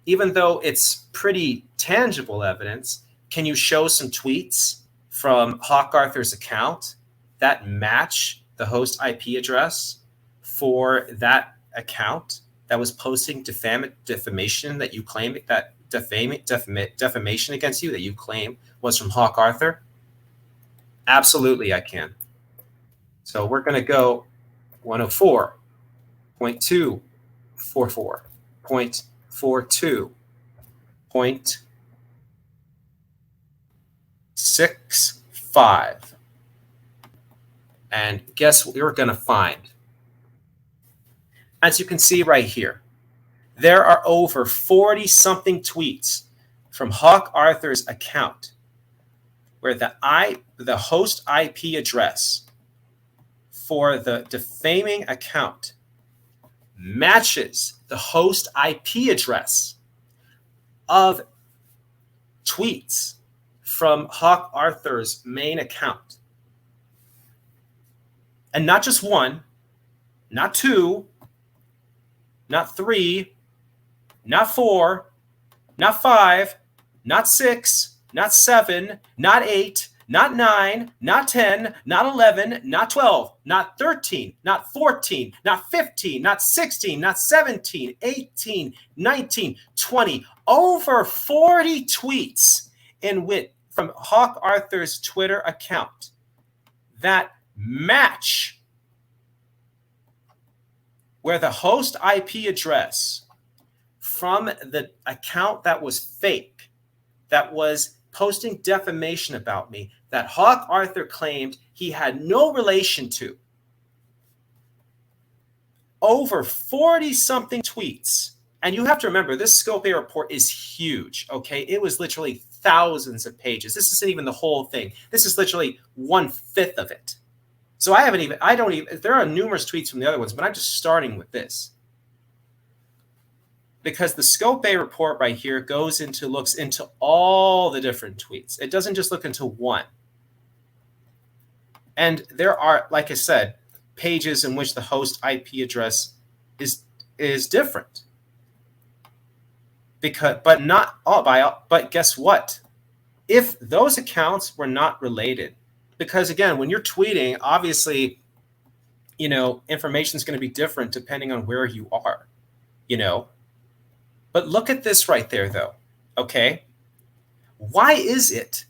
even though it's pretty tangible evidence, can you show some tweets from Hawk Arthur's account that match the host IP address for that account that was posting defamation that you claim, that defamation against you that you claim was from Hawk Arthur? Absolutely, I can. So we're going to go 104.244.42.65. And guess what we're going to find? As you can see right here, there are over 40-something tweets from Hawk Arthur's account where the host IP address for the defaming account matches the host IP address of tweets from Hawk Arthur's main account. And not just one, not two, not three, not four, not five, not six, not seven, not eight, not 9, not 10, not 11, not 12, not 13, not 14, not 15, not 16, not 17, 18, 19, 20, over 40 tweets from Hawk Arthur's Twitter account that match where the host IP address from the account that was fake, that was posting defamation about me, that Hawk Arthur claimed he had no relation to. Over 40-something tweets. And you have to remember, this Scope A report is huge, okay? It was literally thousands of pages. This isn't even the whole thing. This is literally 1/5 of it. So there are numerous tweets from the other ones, but I'm just starting with this. Because the Scope A report right here looks into all the different tweets. It doesn't just look into one. And there are, like I said, pages in which the host IP address is different. But guess what? If those accounts were not related, because again, when you're tweeting, obviously, information is going to be different depending on where you are, But look at this right there, though, okay? Why is it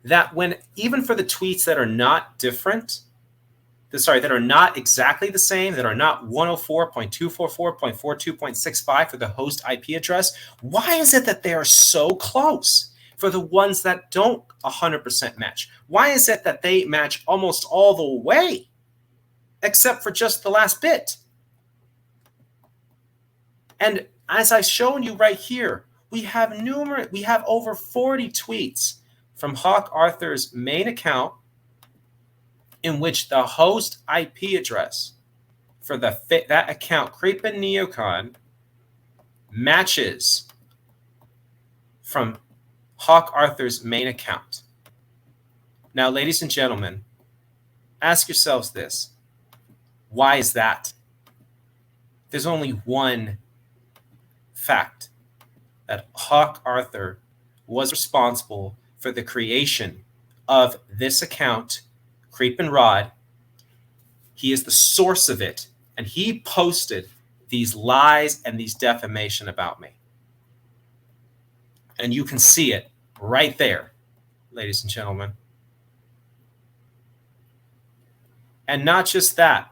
that even for the tweets that are not different, that are not exactly the same, that are not 104.244.42.65 for the host IP address, why is it that they are so close for the ones that don't 100% match? Why is it that they match almost all the way, except for just the last bit? And as I've shown you right here, we have over 40 tweets from Hawk Arthur's main account in which the host IP address for that account, Creepin' Neocon, matches from Hawk Arthur's main account. Now, ladies and gentlemen, ask yourselves this. Why is that? There's only one fact: that Hawk Arthur was responsible for the creation of this account, Creepin' Rod. He is the source of it, and he posted these lies and these defamation about me. And you can see it right there, ladies and gentlemen. And not just that.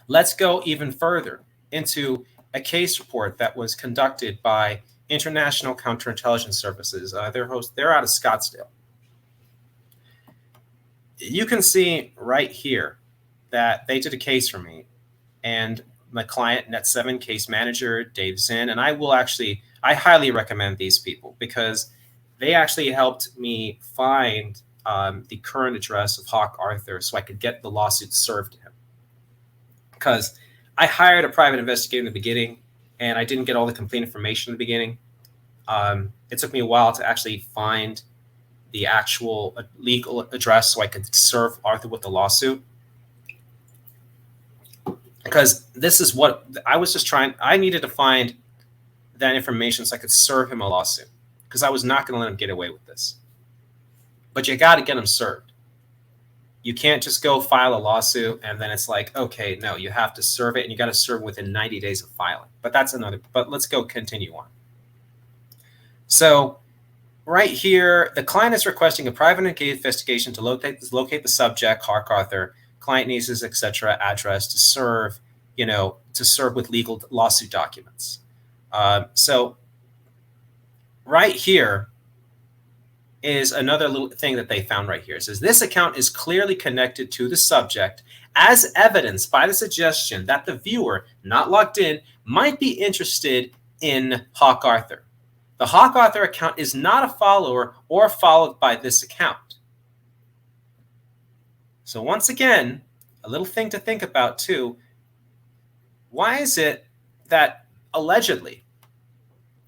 Let's go even further into a case report that was conducted by International Counterintelligence Services. They're out of Scottsdale. You can see right here that they did a case for me, and my client, Net7 case manager, Dave Zinn, and I highly recommend these people because they actually helped me find the current address of Hawk Arthur so I could get the lawsuit served to him. Because I hired a private investigator in the beginning, and I didn't get all the complete information in the beginning. It took me a while to actually find the actual legal address so I could serve Arthur with the lawsuit. Because this is what I was just trying. I needed to find that information so I could serve him a lawsuit, because I was not going to let him get away with this. But you got to get him served. You can't just go file a lawsuit and then it's like, okay, no, you have to serve it, and you got to serve within 90 days of filing. But that's another. But let's go continue on. So right here, the client is requesting a private investigation to locate the subject, Hawk Arthur, client nieces, etc., address to serve, to serve with legal lawsuit documents. So right here is another little thing that they found right here. It says this account is clearly connected to the subject, as evidenced by the suggestion that the viewer, not logged in, might be interested in Hawk Arthur. The Hawk Arthur account is not a follower or followed by this account. So once again, a little thing to think about too. Why is it that allegedly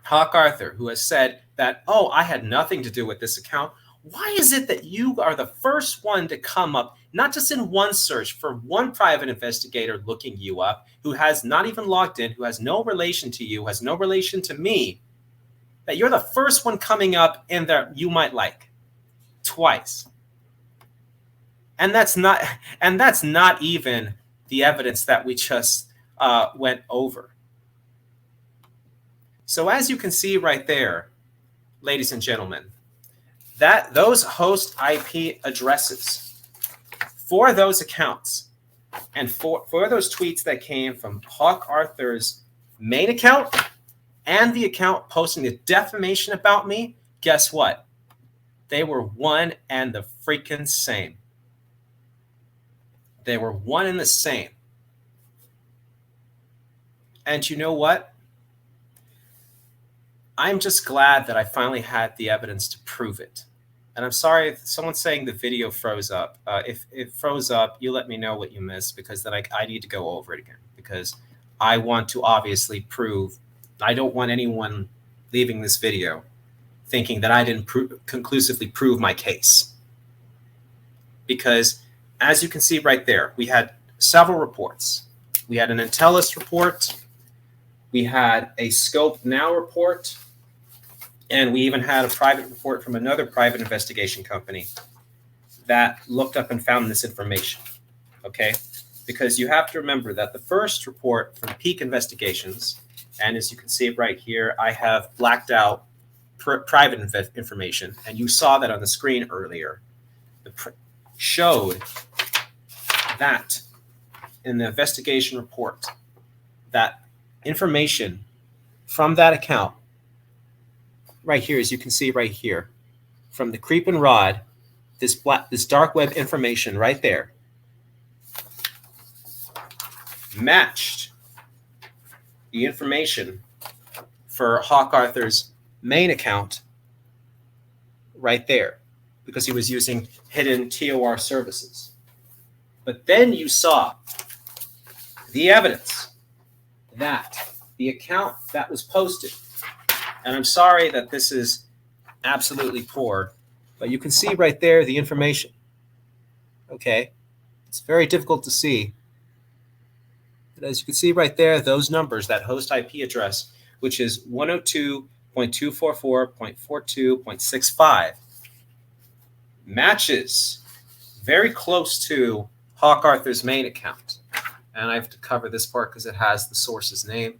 Hawk Arthur, who has said that, oh, I had nothing to do with this account, why is it that you are the first one to come up, not just in one search for one private investigator looking you up, who has not even logged in, who has no relation to you, has no relation to me, that you're the first one coming up in there you might like twice. And that's not even the evidence that we just went over. So as you can see right there, ladies and gentlemen, that those host IP addresses for those accounts and for those tweets that came from Hawk Arthur's main account and the account posting the defamation about me, guess what? They were one and the freaking same. They were one and the same. And you know what? I'm just glad that I finally had the evidence to prove it. And I'm sorry if someone's saying the video froze up. If it froze up, you let me know what you missed, because then I need to go over it again, because I want to obviously prove. I don't want anyone leaving this video thinking that I didn't conclusively prove my case. Because as you can see right there, we had several reports. We had an Intellis report. We had a Scope Now report. And we even had a private report from another private investigation company that looked up and found this information. Okay? Because you have to remember that the first report from Peak Investigations, and as you can see right here, I have blacked out private information, and you saw that on the screen earlier. Showed that in the investigation report, that information from that account right here, as you can see right here, from the Creep and Rod, this dark web information right there, matched the information for Hawk Arthur's main account right there, because he was using hidden TOR services. But then you saw the evidence that the account that was posted, and I'm sorry that this is absolutely poor, but you can see right there the information. Okay, it's very difficult to see. But as you can see right there, those numbers, that host IP address, which is 102.244.42.65, matches very close to Hawk Arthur's main account. And I have to cover this part because it has the source's name.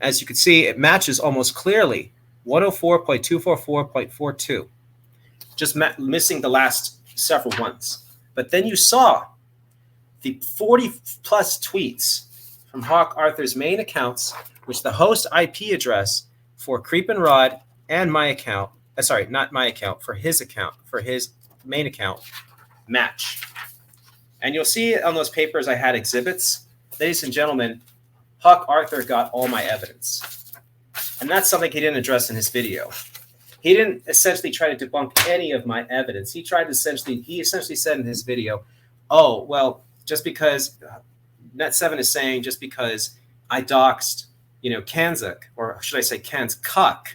As you can see, it matches almost clearly 104.244.42, just missing the last several ones. But then you saw the 40 plus tweets from Hawk Arthur's main accounts, which the host IP address for Creep and Rod and my account, sorry, not my account, for his main account, match. And you'll see on those papers I had exhibits. Ladies and gentlemen, Hawk Arthur got all my evidence. And that's something he didn't address in his video. He didn't essentially try to debunk any of my evidence. He essentially said in his video, oh, well, just because Net7 is saying just because I doxed, Kanzuk, or should I say Kanzkuk,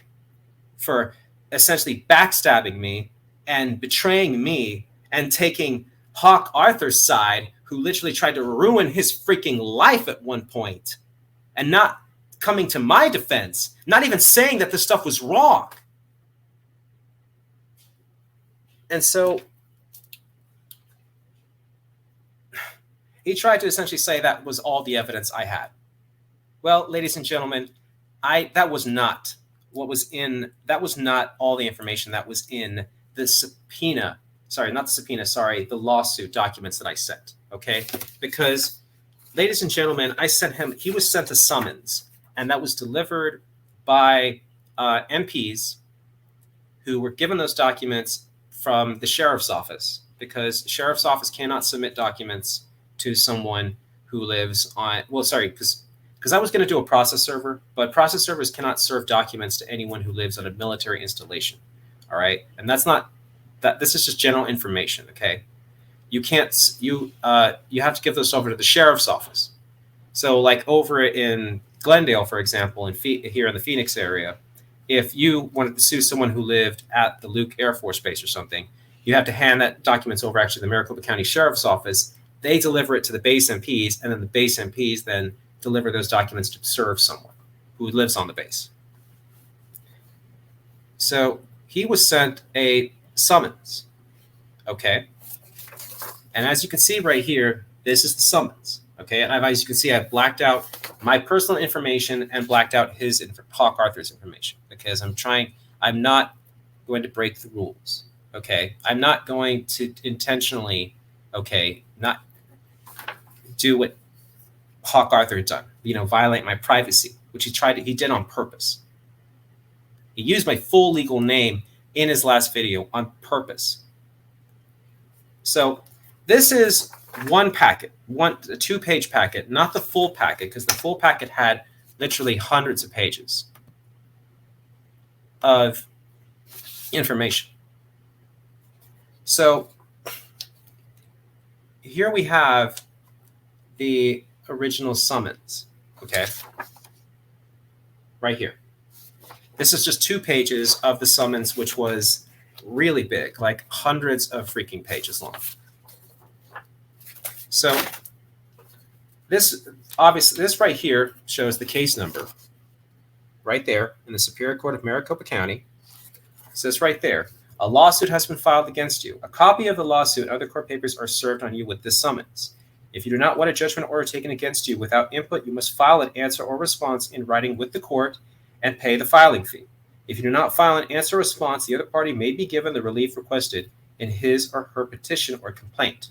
for essentially backstabbing me and betraying me and taking Hawk Arthur's side, who literally tried to ruin his freaking life at one point, and not coming to my defense, not even saying that this stuff was wrong. And so he tried to essentially say that was all the evidence I had. Well, ladies and gentlemen, that was not all the information that was in the subpoena. Sorry, not the subpoena, sorry, the lawsuit documents that I sent, okay? Because, ladies and gentlemen, he was sent a summons, and that was delivered by MPs who were given those documents from the sheriff's office, because sheriff's office cannot submit documents to someone who lives on, well, sorry, because I was going to do a process server, but process servers cannot serve documents to anyone who lives on a military installation, all right? And that's not, this is just general information, okay? You can't, you have to give this over to the sheriff's office. So like over in Glendale, for example, here in the Phoenix area, if you wanted to sue someone who lived at the Luke Air Force Base or something, you have to hand that documents over actually to the Maricopa County Sheriff's Office. They deliver it to the base MPs, and then the base MPs then deliver those documents to serve someone who lives on the base. So he was sent a summons, okay? And as you can see right here, this is the summons, okay? And as you can see, I've blacked out my personal information and blacked out Hawk Arthur's information, because I'm not going to break the rules, okay? I'm not going to intentionally, okay, not do what Hawk Arthur had done, violate my privacy, which he did on purpose. He used my full legal name in his last video on purpose. So this is one packet, a 2-page packet, not the full packet, because the full packet had literally hundreds of pages of information. So here we have the original summons, okay? Right here. This is just 2 pages of the summons, which was really big, like hundreds of freaking pages long. So this right here shows the case number right there in the Superior Court of Maricopa County. It says right there, a lawsuit has been filed against you. A copy of the lawsuit and other court papers are served on you with this summons. If you do not want a judgment order taken against you without input, you must file an answer or response in writing with the court and pay the filing fee. If you do not file an answer or response, the other party may be given the relief requested in his or her petition or complaint.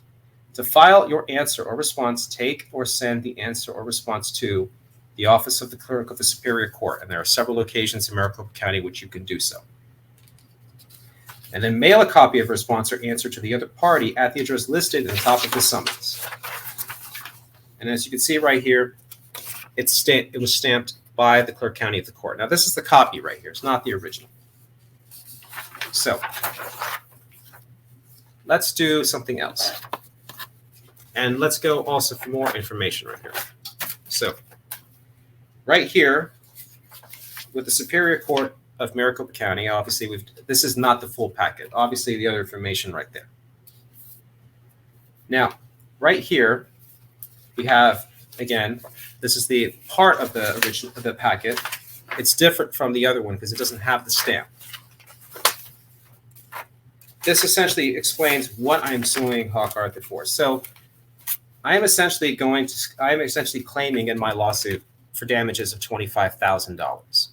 To file your answer or response, take or send the answer or response to the Office of the Clerk of the Superior Court, and there are several locations in Maricopa County which you can do so. And then mail a copy of the response or answer to the other party at the address listed at the top of the summons. And as you can see right here, it was stamped by the Clerk County of the court. Now, this is the copy right here. It's not the original. So let's do something else. And let's go also for more information right here. So right here with the Superior Court of Maricopa County, obviously this is not the full packet. Obviously the other information right there. Now, right here, we have, again, this is the part of the original of the packet. It's different from the other one because it doesn't have the stamp. This essentially explains what I'm suing Hawk Arthur for. So I am essentially claiming in my lawsuit for damages of $25,000.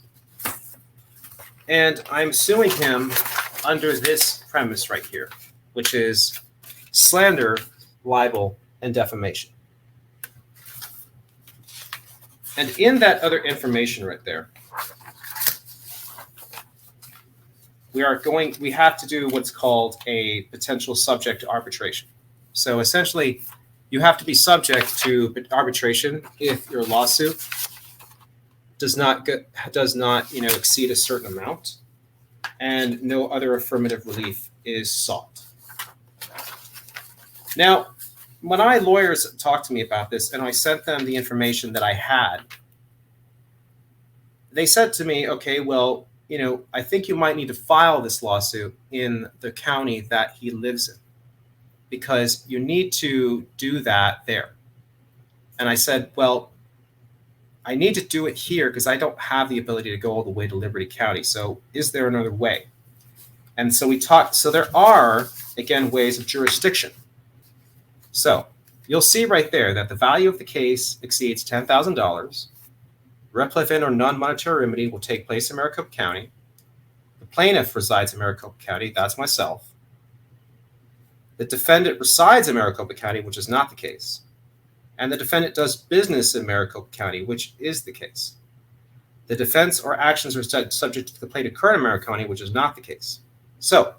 And I'm suing him under this premise right here, which is slander, libel, and defamation. And in that other information right there, we have to do what's called a potential subject to arbitration. So essentially, you have to be subject to arbitration if your lawsuit does not exceed a certain amount, and no other affirmative relief is sought. Now, when my lawyers talked to me about this and I sent them the information that I had, they said to me, okay, well, I think you might need to file this lawsuit in the county that he lives in because you need to do that there. And I said, well, I need to do it here because I don't have the ability to go all the way to Liberty County. So is there another way? And so we talked. So there are, again, ways of jurisdiction. So you'll see right there that the value of the case exceeds $10,000. Replevin or non-monetary remedy will take place in Maricopa County. The plaintiff resides in Maricopa County. That's myself. The defendant resides in Maricopa County, which is not the case. And the defendant does business in Maricopa County, which is the case. The defense or actions are subject to the complaint occurring in Maricopa County, which is not the case. So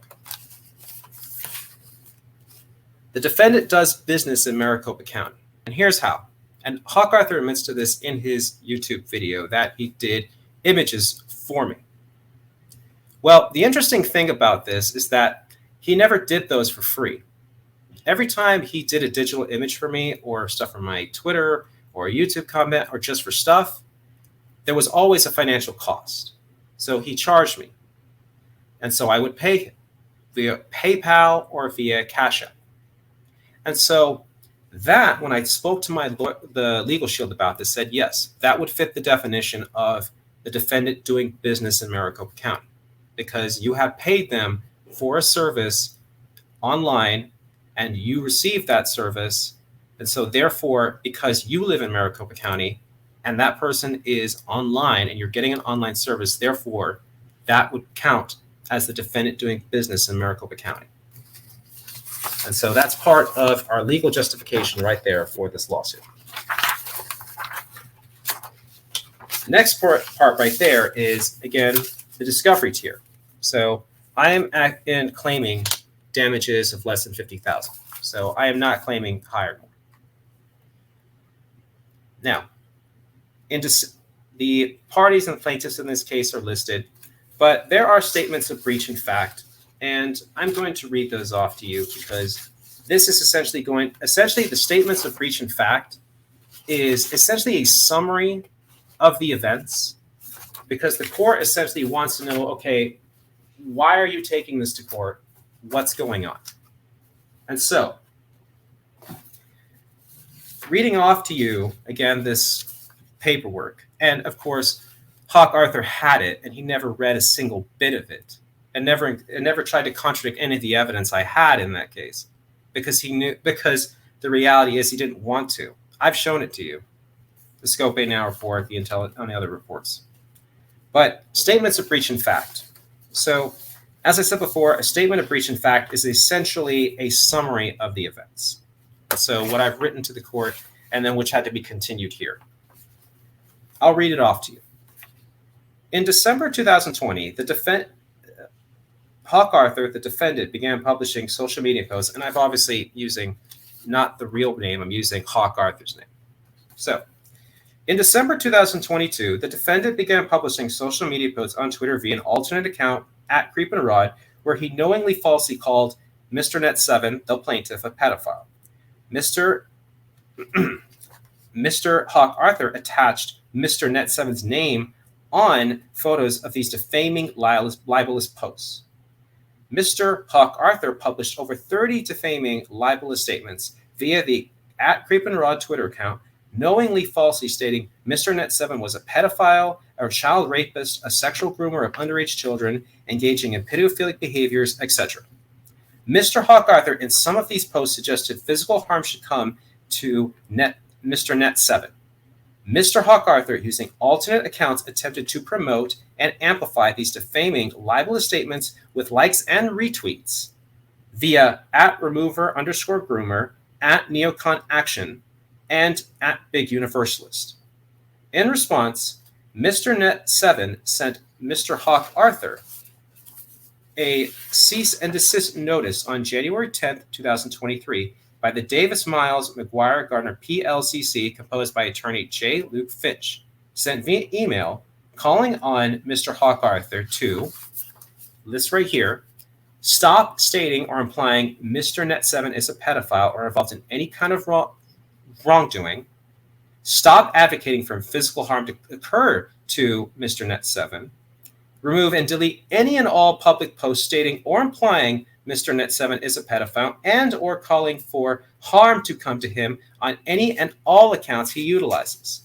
the defendant does business in Maricopa County. And here's how. And Hawk Arthur admits to this in his YouTube video that he did images for me. Well, the interesting thing about this is that he never did those for free. Every time he did a digital image for me or stuff from my Twitter or a YouTube comment or just for stuff, there was always a financial cost. So he charged me. And so I would pay him via PayPal or via Cash App. And so that, when I spoke to the Legal Shield about this, said, yes, that would fit the definition of the defendant doing business in Maricopa County because you have paid them for a service online and you received that service. And so therefore, because you live in Maricopa County and that person is online and you're getting an online service, therefore, that would count as the defendant doing business in Maricopa County. And so that's part of our legal justification right there for this lawsuit. Next part right there is, again, the discovery tier. So I am claiming damages of less than $50,000. So I am not claiming higher. Now, the parties and plaintiffs in this case are listed, but there are statements of breach in fact, and I'm going to read those off to you because this is essentially the statements of breach in fact is essentially a summary of the events because the court essentially wants to know, okay, why are you taking this to court? What's going on? And so, reading off to you, again, this paperwork, and of course, Hawk Arthur had it, and he never read a single bit of it, and never tried to contradict any of the evidence I had in that case, because the reality is he didn't want to. I've shown it to you, the Scope 8 Now report, the Intel, on the other reports. But statements of breach in fact. So, as I said before, a statement of breach in fact is essentially a summary of the events. So what I've written to the court, and then which had to be continued here. I'll read it off to you. In December 2020, Hawk Arthur, the defendant, began publishing social media posts, and I'm obviously using not the real name, I'm using Hawk Arthur's name. So, in December 2022, the defendant began publishing social media posts on Twitter via an alternate account at Creep and Rod, where he knowingly falsely called Mr. Net7, the plaintiff, a pedophile. Mr. Hawk Arthur attached Mr. Net7's name on photos of these defaming, libelous posts. Mr. Hawk Arthur published over 30 defaming, libelous statements via the at Creep and Rod Twitter account, knowingly falsely stating Mr. Net7 was a pedophile, a child rapist, a sexual groomer of underage children, engaging in pedophilic behaviors, etc. Mr. Hawk Arthur, in some of these posts, suggested physical harm should come to Mr. Net7. Mr. Hawk Arthur, using alternate accounts, attempted to promote and amplify these defaming, libelous statements with likes and retweets via at remover_groomer, at neocon action, and at Big Universalist. In response, Mr. Net7 sent Mr. Hawk Arthur a cease and desist notice on January 10th, 2023 by the Davis Miles McGuire Gardner PLCC, composed by attorney J. Luke Finch, sent via email calling on Mr. Hawk Arthur to, list right here, Stop stating or implying Mr. Net7 is a pedophile or involved in any kind of wrongdoing. Stop advocating for physical harm to occur to Mr. Net7. Remove and delete any and all public posts stating or implying Mr. Net7 is a pedophile and or calling for harm to come to him on any and all accounts he utilizes.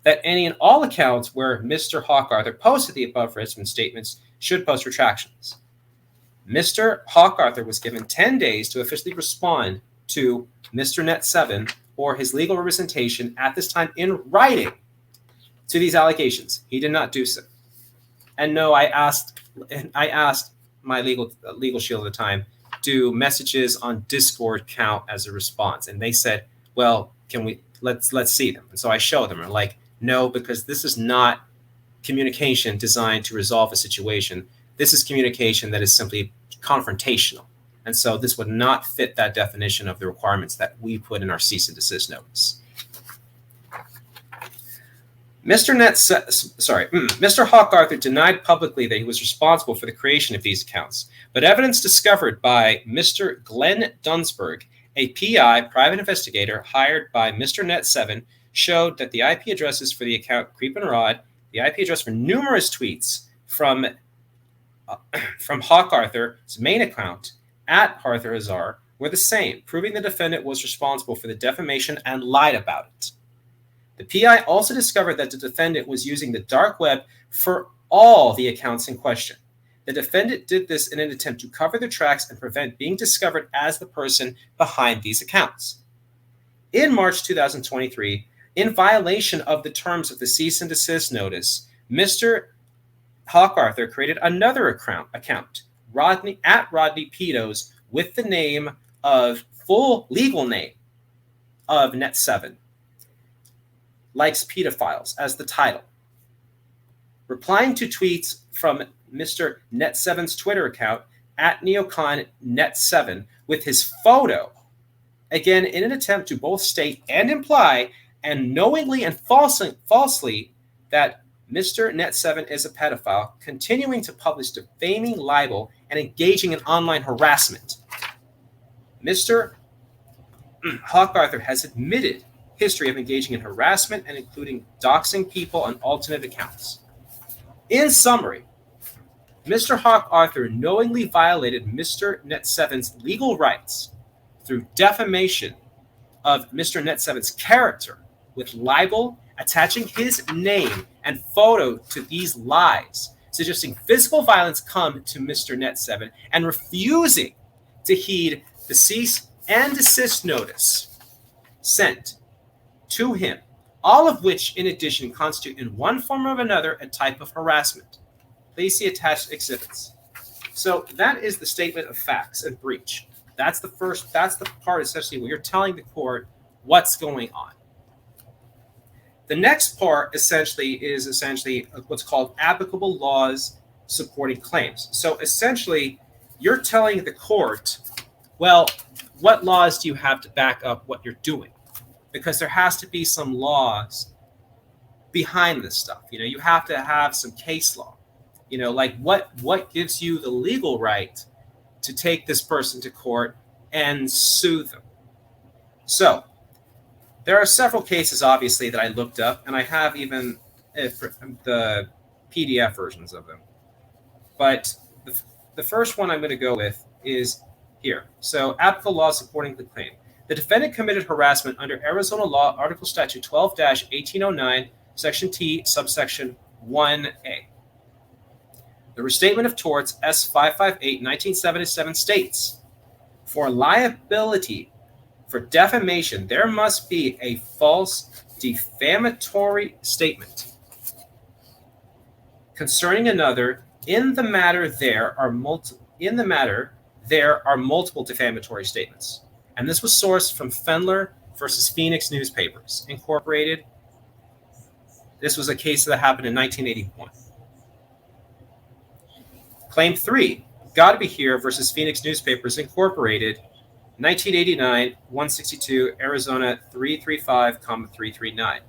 That any and all accounts where Mr. Hawk Arthur posted the above written statements should post retractions. Mr. Hawk Arthur was given 10 days to officially respond to Mr. Net7 or his legal representation at this time in writing to these allegations. He did not do so. And no, I asked my legal shield at the time, do messages on Discord count as a response? And they said, well, let's see them. And so I showed them. I'm like, no, because this is not communication designed to resolve a situation. This is communication that is simply confrontational. And so this would not fit that definition of the requirements that we put in our cease and desist notice. Mr. Hawk Arthur denied publicly that he was responsible for the creation of these accounts, but evidence discovered by Mr. Glenn Dunsberg, a PI, private investigator hired by Mr. Net7, showed that the IP addresses for the account Creepin' Rod, the IP address for numerous tweets from Hawk Arthur's main account at Arthur Azar were the same, proving the defendant was responsible for the defamation and lied about it. The PI also discovered that the defendant was using the dark web for all the accounts in question. The defendant did this in an attempt to cover the tracks and prevent being discovered as the person behind these accounts. In March 2023, in violation of the terms of the cease and desist notice, Mr. Hawk Arthur created another account, Rodney Pedos, with the name of full legal name of Net7. Likes pedophiles as the title. Replying to tweets from Mr. Net7's Twitter account at NeoconNet7 with his photo, again in an attempt to both state and imply and knowingly and falsely that Mr. Net7 is a pedophile, continuing to publish defaming libel and engaging in online harassment. Mr. Hawk Arthur has admitted history of engaging in harassment and including doxing people on alternate accounts. In summary, Mr. Hawk Arthur knowingly violated Mr. Net7's legal rights through defamation of Mr. Net7's character with libel, attaching his name and photo to these lies, suggesting physical violence come to Mr. Net7 and refusing to heed the cease and desist notice sent to him, all of which in addition constitute in one form or another a type of harassment. Please see attached exhibits. So that is the statement of facts and breach. That's the part essentially where you're telling the court what's going on. The next part is what's called applicable laws supporting claims. So essentially, you're telling the court, well, what laws do you have to back up what you're doing? Because there has to be some laws behind this stuff. You have to have some case law. Like what gives you the legal right to take this person to court and sue them? So there are several cases, obviously, that I looked up, and I have even the PDF versions of them. But the first one I'm going to go with is here. So applicable laws supporting the claim. The defendant committed harassment under Arizona law, Article Statute 12-1809, Section T, subsection 1A. The Restatement of Torts, S-558, 1977 states, for liability for defamation, there must be a false defamatory statement concerning another. In the matter, there are multiple defamatory statements. And this was sourced from Fendler versus Phoenix Newspapers, Incorporated. This was a case that happened in 1981. Claim 3, Gotta Be Here versus Phoenix Newspapers, Incorporated, 1989, 162, Arizona 335,339.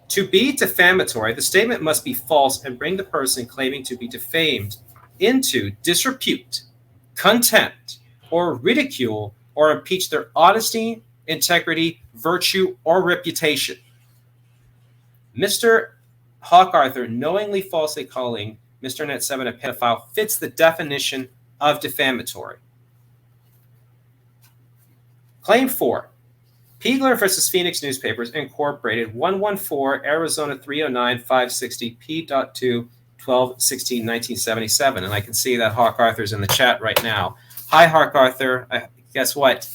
To be defamatory, the statement must be false and bring the person claiming to be defamed into disrepute, contempt, or ridicule, or impeach their honesty, integrity, virtue, or reputation. Mr. Hawk Arthur knowingly falsely calling Mr. Net7 a pedophile fits the definition of defamatory. Claim 4. Piegler versus Phoenix Newspapers Incorporated, 114 Arizona 309 560 P.2 12/16/1977. And I can see that Hawk Arthur's in the chat right now. Hi, Hawk Arthur. Guess what?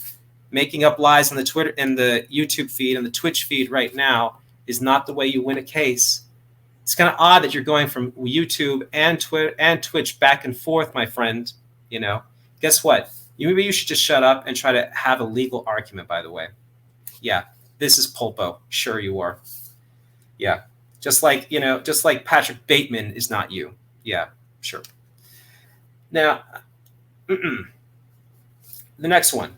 Making up lies on the Twitter and the YouTube feed and the Twitch feed right now is not the way you win a case. It's kind of odd that you're going from YouTube and Twitter and Twitch back and forth, my friend. You know, guess what? Maybe you should just shut up and try to have a legal argument, by the way. Yeah, this is Pulpo. Sure you are. Yeah. Just like Patrick Bateman is not you. Yeah, sure. Now, the next one.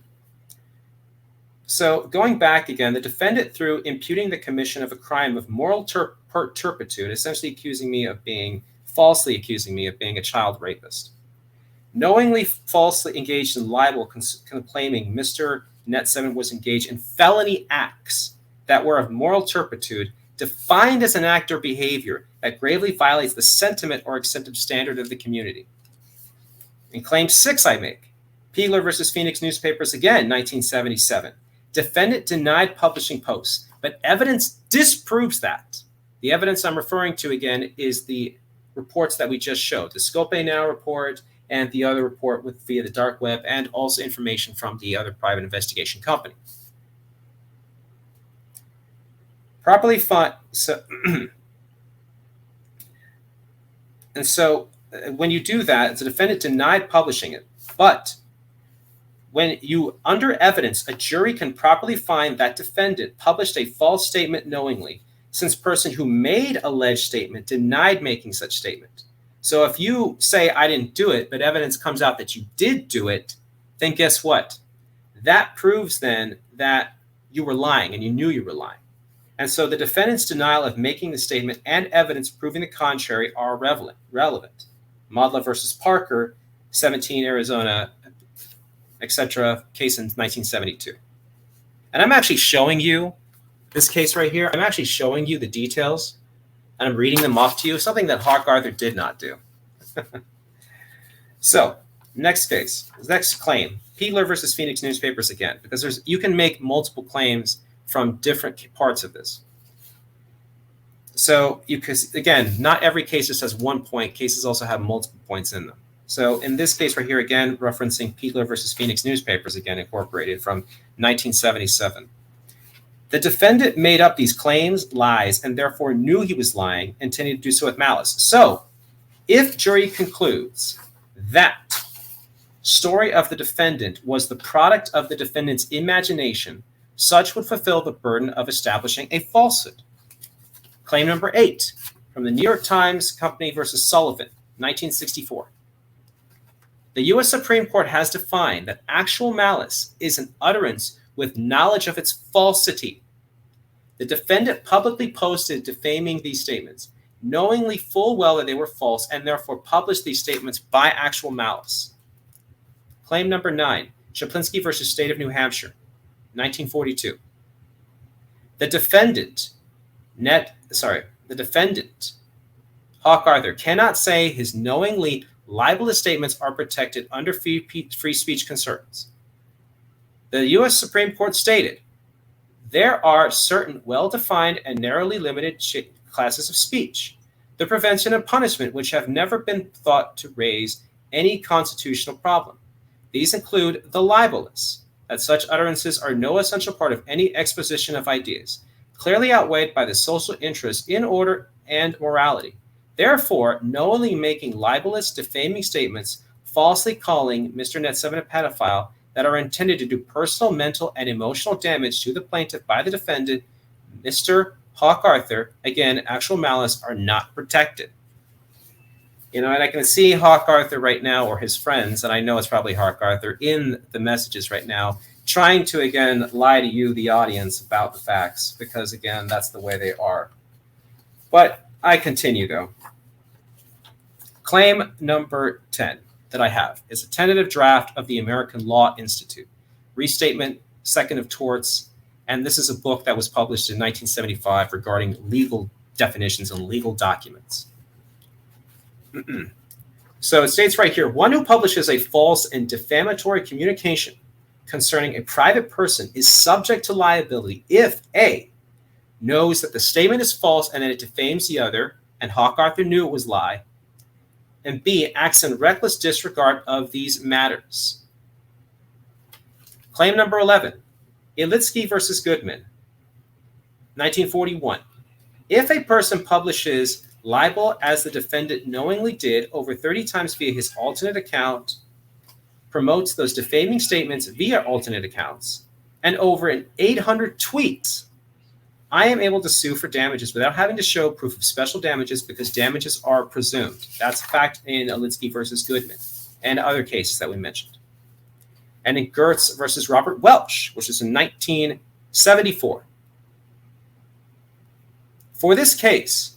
So going back again, the defendant, through imputing the commission of a crime of moral turpitude, essentially falsely accusing me of being a child rapist, knowingly falsely engaged in libel, claiming Mr. Net7 was engaged in felony acts that were of moral turpitude, defined as an act or behavior that gravely violates the sentiment or accepted standard of the community. In Claim 6 I make, Piegler versus Phoenix Newspapers, again, 1977. Defendant denied publishing posts, but evidence disproves that. The evidence I'm referring to, again, is the reports that we just showed, the Scope Now report and the other report via the dark web, and also information from the other private investigation company. Properly fought. So, and so when you do that, the defendant denied publishing it. But when you, under evidence, a jury can properly find that defendant published a false statement knowingly, since person who made alleged statement denied making such statement. So if you say, I didn't do it, but evidence comes out that you did do it, then guess what? That proves then that you were lying and you knew you were lying. And so the defendant's denial of making the statement and evidence proving the contrary are relevant. Modla versus Parker, 17 Arizona, etc., case in 1972. And I'm actually showing you this case right here. I'm actually showing you the details, and I'm reading them off to you, something that Hawk Arthur did not do. So, next case, next claim, Piegler versus Phoenix Newspapers again, because you can make multiple claims from different parts of this. So, again, not every case just has one point. Cases also have multiple points in them. So, in this case right here, again, referencing Piegler versus Phoenix Newspapers, again, incorporated from 1977. The defendant made up these claims, lies, and therefore knew he was lying, intending to do so with malice. So, if jury concludes that story of the defendant was the product of the defendant's imagination, such would fulfill the burden of establishing a falsehood. Claim number 8, from the New York Times Company versus Sullivan, 1964. The U.S. Supreme Court has defined that actual malice is an utterance with knowledge of its falsity. The defendant publicly posted defaming these statements, knowingly full well that they were false, and therefore published these statements by actual malice. Claim number 9, Chaplinsky versus State of New Hampshire, 1942. The defendant, Hawk Arthur, cannot say his knowingly libelous statements are protected under free speech concerns. The U.S. Supreme Court stated, there are certain well-defined and narrowly limited classes of speech, the prevention and punishment, which have never been thought to raise any constitutional problem. These include the libelous, that such utterances are no essential part of any exposition of ideas, clearly outweighed by the social interest in order and morality. Therefore, knowingly making libelous, defaming statements, falsely calling Mr. Net7 a pedophile, that are intended to do personal, mental, and emotional damage to the plaintiff by the defendant, Mr. Hawk Arthur, again, actual malice, are not protected. You know, and I can see Hawk Arthur right now, or his friends, and I know it's probably Hawk Arthur, in the messages right now, trying to, again, lie to you, the audience, about the facts, because, again, that's the way they are. But I continue, though. Claim number 10 that I have is a tentative draft of the American Law Institute, Restatement, Second of Torts, and this is a book that was published in 1975 regarding legal definitions and legal documents. So it states right here, one who publishes a false and defamatory communication concerning a private person is subject to liability if A, knows that the statement is false and that it defames the other, and Hawk Arthur knew it was lie, and B, acts in reckless disregard of these matters. Claim number 11, Ilitsky versus Goodman, 1941. If a person publishes libel as the defendant knowingly did over 30 times via his alternate account, promotes those defaming statements via alternate accounts, and over an 800 tweets, I am able to sue for damages without having to show proof of special damages because damages are presumed. That's a fact in Ilitsky versus Goodman and other cases that we mentioned. And in Gertz versus Robert Welch, which is in 1974. For this case,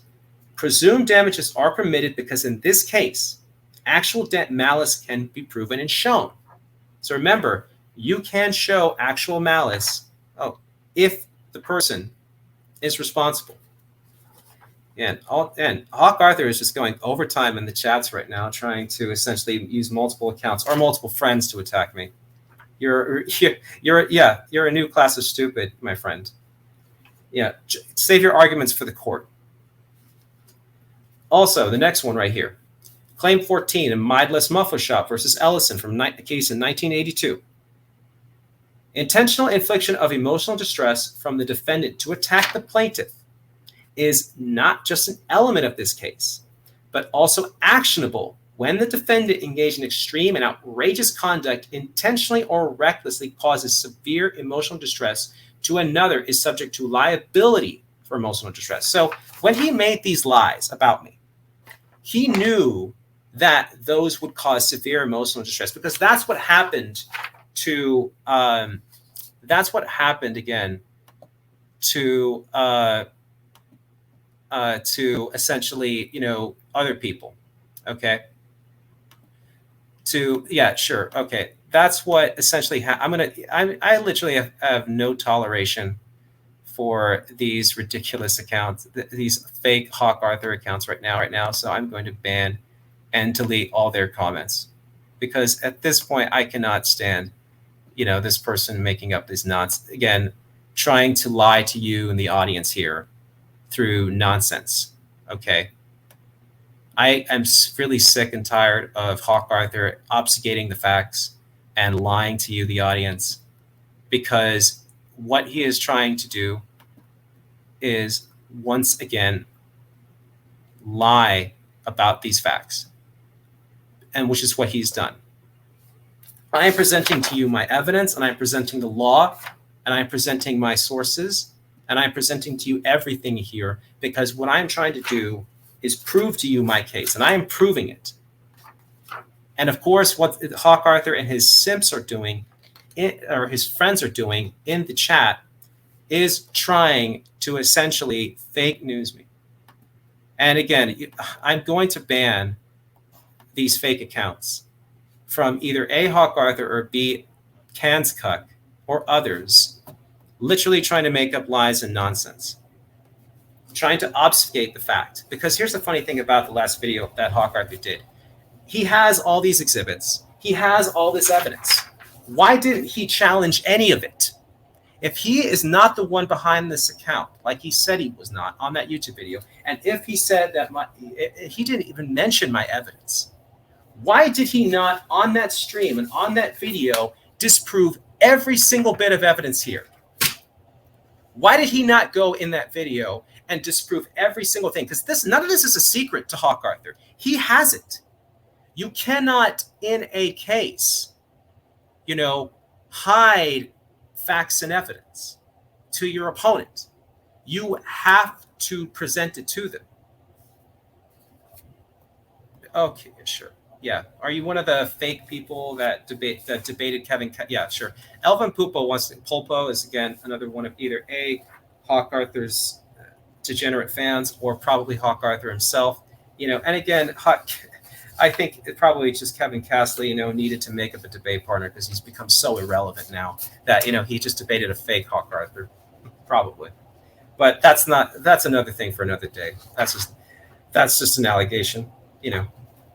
presumed damages are permitted because in this case, actual malice can be proven and shown. So remember, you can show actual malice if the person is responsible. And Hawk Arthur is just going overtime in the chats right now, trying to essentially use multiple accounts or multiple friends to attack me. You're a new class of stupid, my friend. Yeah, save your arguments for the court. Also, the next one right here. Claim 14 in Mindless Muffler Shop versus Ellison from a case in 1982. Intentional infliction of emotional distress from the defendant to attack the plaintiff is not just an element of this case, but also actionable when the defendant engaged in extreme and outrageous conduct intentionally or recklessly causes severe emotional distress to another is subject to liability for emotional distress. So when he made these lies about me, he knew that those would cause severe emotional distress because that's what happened to essentially, other people. Okay. Okay. That's what essentially I literally have no toleration for these ridiculous accounts, these fake Hawk Arthur accounts right now. So I'm going to ban and delete all their comments because at this point I cannot stand, this person making up this nonsense again, trying to lie to you and the audience here through nonsense. Okay. I am really sick and tired of Hawk Arthur obfuscating the facts and lying to you, the audience, because what he is trying to do is once again lie about these facts, and which is what he's done. I am presenting to you my evidence, and I'm presenting the law, and I'm presenting my sources, and I'm presenting to you everything here because what I'm trying to do is prove to you my case, and I am proving it. And of course, what Hawk Arthur and his simps are doing, or his friends are doing in the chat, is trying to essentially fake news me. And again, I'm going to ban these fake accounts from either A, Hawk Arthur, or B, Kanskuk, or others, literally trying to make up lies and nonsense, trying to obfuscate the fact. Because here's the funny thing about the last video that Hawk Arthur did. He has all these exhibits. He has all this evidence. Why didn't he challenge any of it? If he is not the one behind this account, like he said he was not on that YouTube video, and if he said that he didn't even mention my evidence, why did he not on that stream and on that video disprove every single bit of evidence here? Why did he not go in that video and disprove every single thing? Because none of this is a secret to Hawk Arthur. He has it. You cannot, in a case, hide facts and evidence to your opponent. You have to present it to them. Okay, sure. Yeah. Are you one of the fake people that debated Kevin? Yeah, sure. Elvin Pulpo is again another one of either A, Hawk Arthur's degenerate fans, or probably Hawk Arthur himself. And again, I think it probably just Kevin Castley, needed to make up a debate partner because he's become so irrelevant now that, he just debated a fake Hawk Arthur, probably. But that's another thing for another day. That's just an allegation,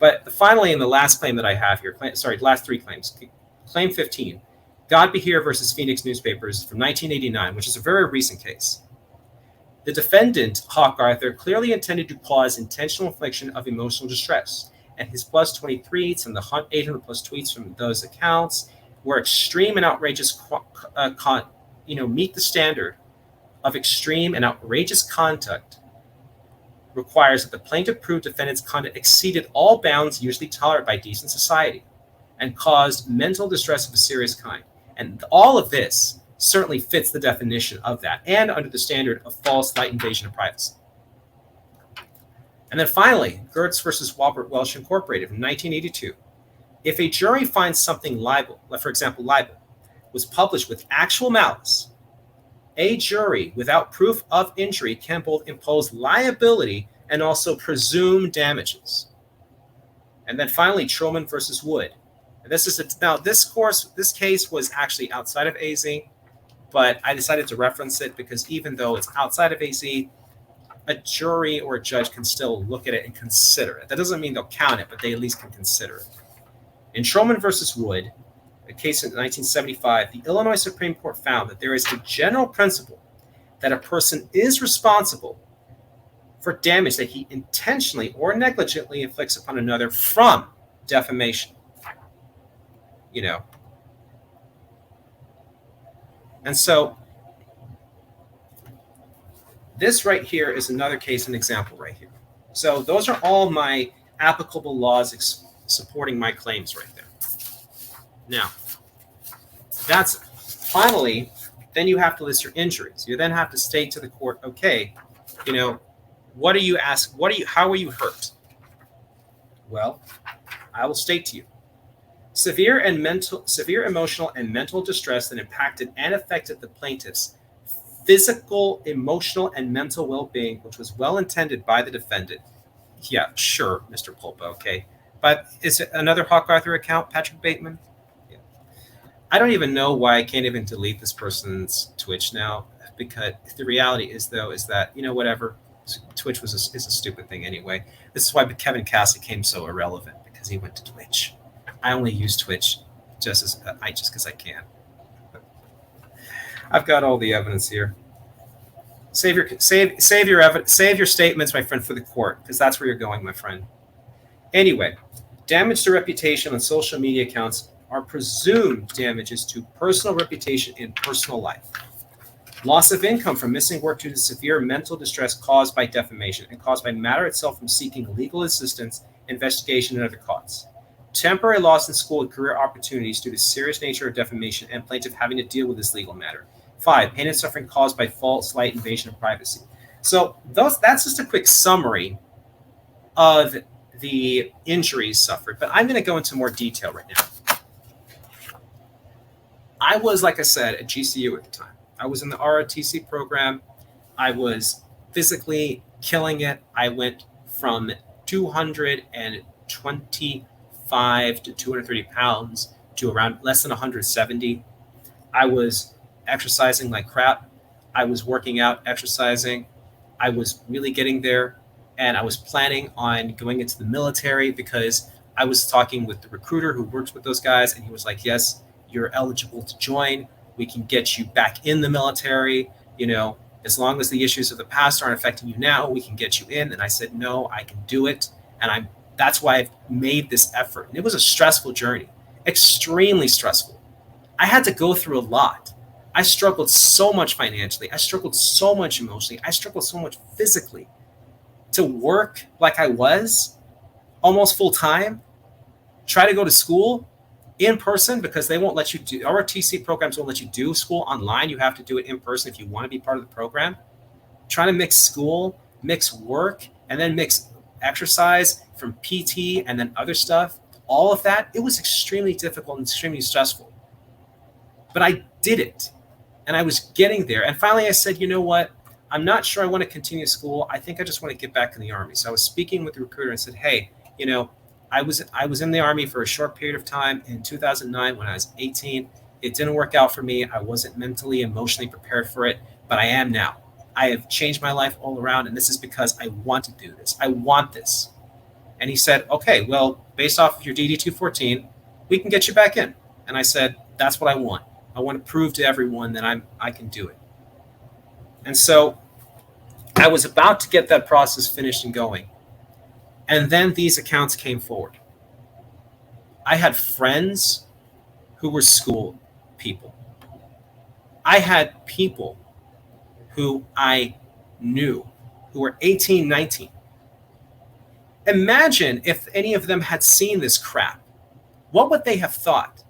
But finally, in the last claim that I have here, last three claims. Claim 15, God Be Here versus Phoenix Newspapers from 1989, which is a very recent case. The defendant, Hawk Arthur, clearly intended to cause intentional infliction of emotional distress, and his plus 20 tweets and the 800 plus tweets from those accounts were extreme and outrageous, meet the standard of extreme and outrageous conduct requires that the plaintiff prove defendant's conduct exceeded all bounds usually tolerated by decent society and caused mental distress of a serious kind. And all of this certainly fits the definition of that and under the standard of false light invasion of privacy. And then finally, Gertz versus Walbert Welsh Incorporated from 1982. If a jury finds something libel, for example, libel, was published with actual malice, a jury without proof of injury can both impose liability and also presume damages. And then finally, Truman versus Wood. And this case was actually outside of AZ, but I decided to reference it because even though it's outside of AZ, a jury or a judge can still look at it and consider it. That doesn't mean they'll count it, but they at least can consider it. In Truman versus Wood, a case in 1975, the Illinois Supreme Court found that there is a general principle that a person is responsible for damage that he intentionally or negligently inflicts upon another from defamation. And so this right here is another case, an example right here. So those are all my applicable laws supporting my claims right there. Now, that's finally, then you have to list your injuries. You then have to state to the court, okay, how are you hurt? Well, I will state to you, severe emotional and mental distress that impacted and affected the plaintiff's physical, emotional, and mental well-being, which was well intended by the defendant. Yeah, sure, Mr. Pulpa, okay. But is it another Hawk Arthur account, Patrick Bateman? Yeah. I don't even know why I can't even delete this person's Twitch now, because the reality is that, whatever, Twitch is a stupid thing anyway. This is why Kevin Cassie became so irrelevant, because he went to Twitch. I only use Twitch just because I can. I've got all the evidence here. Save your statements, my friend, for the court, because that's where you're going, my friend. Anyway, damage to reputation on social media accounts are presumed damages to personal reputation in personal life. Loss of income from missing work due to severe mental distress caused by defamation and caused by matter itself from seeking legal assistance, investigation, and other causes. Temporary loss in school and career opportunities due to serious nature of defamation and plaintiff having to deal with this legal matter. 5, pain and suffering caused by false light invasion of privacy. So that's just a quick summary of the injuries suffered, but I'm going to go into more detail right now. I was, like I said, at GCU at the time. I was in the ROTC program. I was physically killing it. I went from 225 to 230 pounds to around less than 170. I was exercising like crap. I was working out, exercising. I was really getting there. And I was planning on going into the military because I was talking with the recruiter who works with those guys. And he was like, yes, you're eligible to join. We can get you back in the military. As long as the issues of the past aren't affecting you now, we can get you in. And I said, no, I can do it. And that's why I've made this effort. And it was a stressful journey, extremely stressful. I had to go through a lot. I struggled so much financially. I struggled so much emotionally. I struggled so much physically to work like I was almost full time, try to go to school in person because they won't let you do, ROTC programs won't let you do school online. You have to do it in person if you want to be part of the program. Trying to mix school, mix work, and then mix exercise from PT and then other stuff. All of that, it was extremely difficult and extremely stressful. But I did it. And I was getting there. And finally I said, you know what? I'm not sure I want to continue school. I think I just want to get back in the Army. So I was speaking with the recruiter and said, hey, I was in the Army for a short period of time in 2009 when I was 18. It didn't work out for me. I wasn't mentally, emotionally prepared for it, but I am now. I have changed my life all around, and this is because I want to do this. I want this. And he said, okay, well, based off of your DD 214, we can get you back in. And I said, that's what I want. I want to prove to everyone that I can do it. And so I was about to get that process finished and going. And then these accounts came forward. I had friends who were school people. I had people who I knew who were 18, 19. Imagine if any of them had seen this crap. What would they have thought?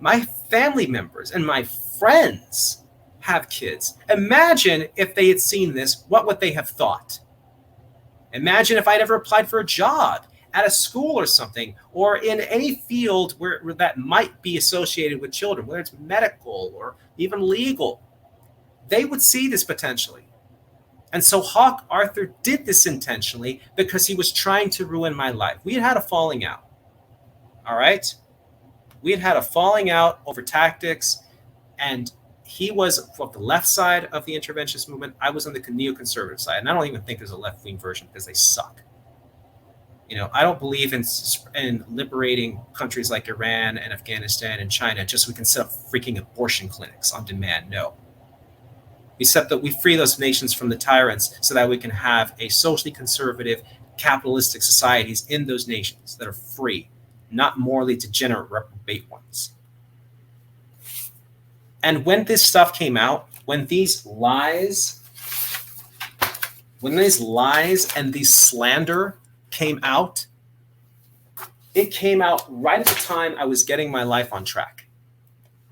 My family members and my friends have kids. Imagine if they had seen this, what would they have thought? Imagine if I'd ever applied for a job at a school or something, or in any field where that might be associated with children, whether it's medical or even legal. They would see this potentially. And so Hawk Arthur did this intentionally because he was trying to ruin my life. We had a falling out. All right? We had a falling out over tactics, and he was on the left side of the interventionist movement. I was on the neoconservative side, and I don't even think there's a left-wing version because they suck. I don't believe in liberating countries like Iran and Afghanistan and China just so we can set up freaking abortion clinics on demand. No. We free those nations from the tyrants so that we can have a socially conservative, capitalistic societies in those nations that are free, not morally degenerate, reprobate ones. And when this stuff came out, when these lies and these slander came out, it came out right at the time I was getting my life on track,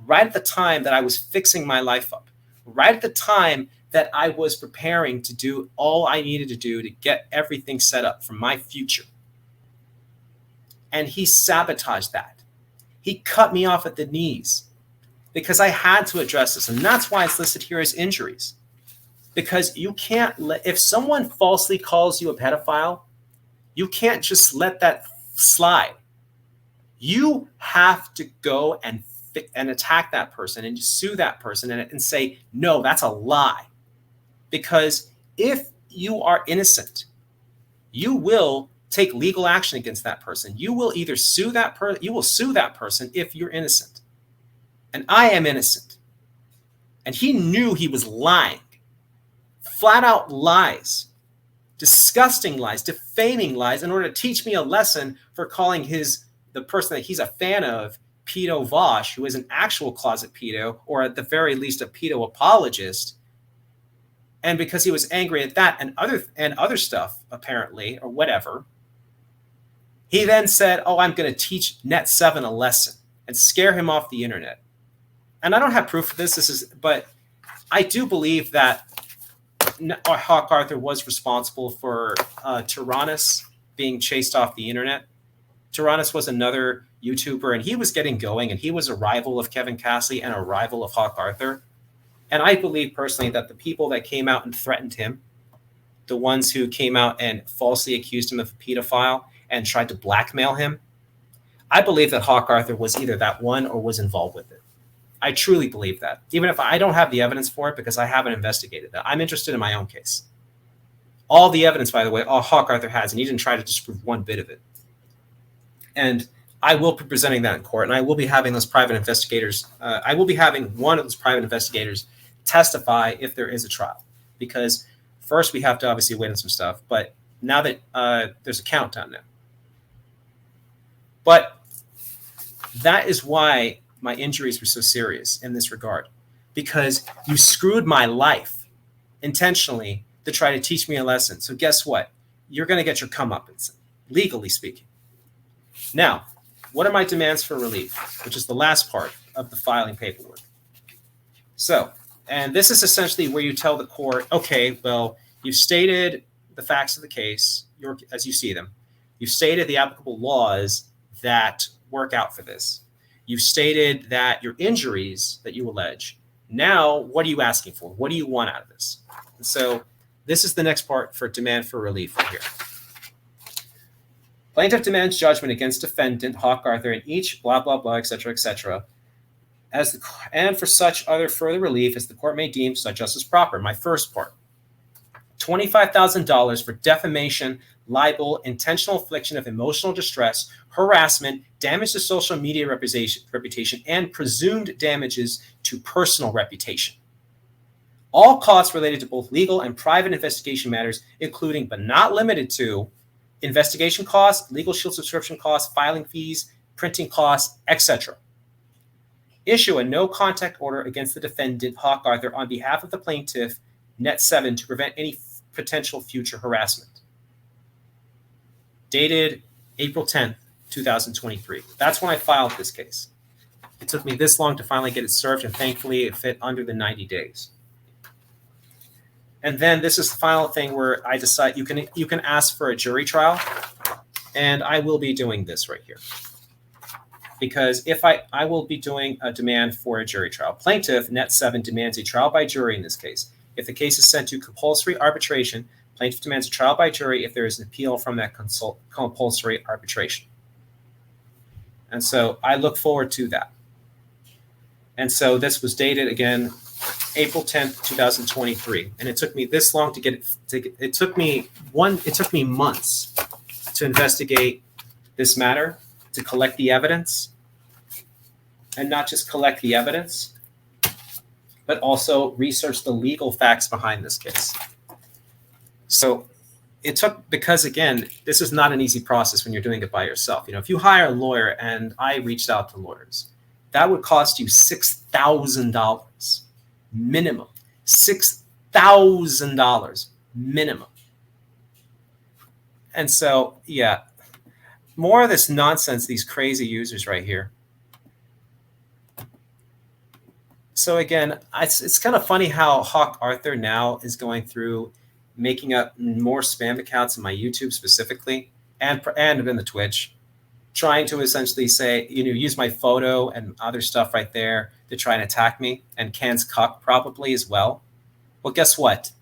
right at the time that I was fixing my life up, right at the time that I was preparing to do all I needed to do to get everything set up for my future. And he sabotaged that. He cut me off at the knees because I had to address this. And that's why it's listed here as injuries. Because you can't if someone falsely calls you a pedophile, you can't just let that slide. You have to go and attack that person and sue that person and say, no, that's a lie. Because if you are innocent, you will take legal action against that person. You will either sue that person, you will sue that person if you're innocent. And I am innocent. And he knew he was lying. Flat out lies. Disgusting lies, defaming lies in order to teach me a lesson for calling the person that he's a fan of pedo Vosh, who is an actual closet pedo, or at the very least a pedo apologist. And because he was angry at that and other stuff, apparently, or whatever, he then said, oh, I'm going to teach Net7 a lesson and scare him off the internet. And I don't have proof of this, but I do believe that Hawk Arthur was responsible for Tyrannus being chased off the internet. Tyrannus was another YouTuber, and he was getting going, and he was a rival of Kevin Cassie and a rival of Hawk Arthur. And I believe personally that the people that came out and threatened him, the ones who came out and falsely accused him of a pedophile and tried to blackmail him, I believe that Hawk Arthur was either that one or was involved with it. I truly believe that, even if I don't have the evidence for it because I haven't investigated that. I'm interested in my own case. All the evidence, by the way, all Hawk Arthur has, and he didn't try to disprove one bit of it. And I will be presenting that in court, and I will be having those private investigators. I will be having one of those private investigators testify if there is a trial, because first we have to obviously wait on some stuff. But now that there's a countdown now, but that is why my injuries were so serious in this regard, because you screwed my life intentionally to try to teach me a lesson. So guess what? You're going to get your comeuppance, legally speaking. Now, what are my demands for relief, which is the last part of the filing paperwork? So, and this is essentially where you tell the court, okay, well, you've stated the facts of the case, as you see them. You've stated the applicable laws that work out for this. You've stated that your injuries that you allege. Now, what are you asking for? What do you want out of this? And so this is the next part for demand for relief right here. Plaintiff demands judgment against defendant Hawk Arthur in each blah, blah, blah, etc., and for such other further relief as the court may deem such justice proper. My first part, $25,000 for defamation, libel, intentional infliction of emotional distress, harassment, damage to social media reputation, and presumed damages to personal reputation. All costs related to both legal and private investigation matters, including but not limited to investigation costs, legal shield subscription costs, filing fees, printing costs, etc. Issue a no-contact order against the defendant, Hawk Arthur, on behalf of the plaintiff, Net7, to prevent any potential future harassment. Dated April 10th, 2023. That's when I filed this case. It took me this long to finally get it served, and thankfully it fit under the 90 days. And then this is the final thing where I decide you can ask for a jury trial, and I will be doing this right here. Because if I will be doing a demand for a jury trial. Plaintiff, Net7, demands a trial by jury in this case. If the case is sent to compulsory arbitration, plaintiff demands a trial by jury if there is an appeal from that compulsory arbitration. And so I look forward to that. And so this was dated, again, April 10th, 2023. And it took me this long to get it. It took me months to investigate this matter, to collect the evidence, and not just collect the evidence, but also research the legal facts behind this case. So it took, because again, this is not an easy process when you're doing it by yourself. If you hire a lawyer, and I reached out to lawyers, that would cost you $6,000 minimum. $6,000 minimum. And so, yeah, more of this nonsense, these crazy users right here. So again, it's kind of funny how Hawk Arthur now is going through making up more spam accounts in my YouTube specifically, and in the Twitch, trying to essentially say, use my photo and other stuff right there to try and attack me, and cans cuck probably as well. Well, guess what?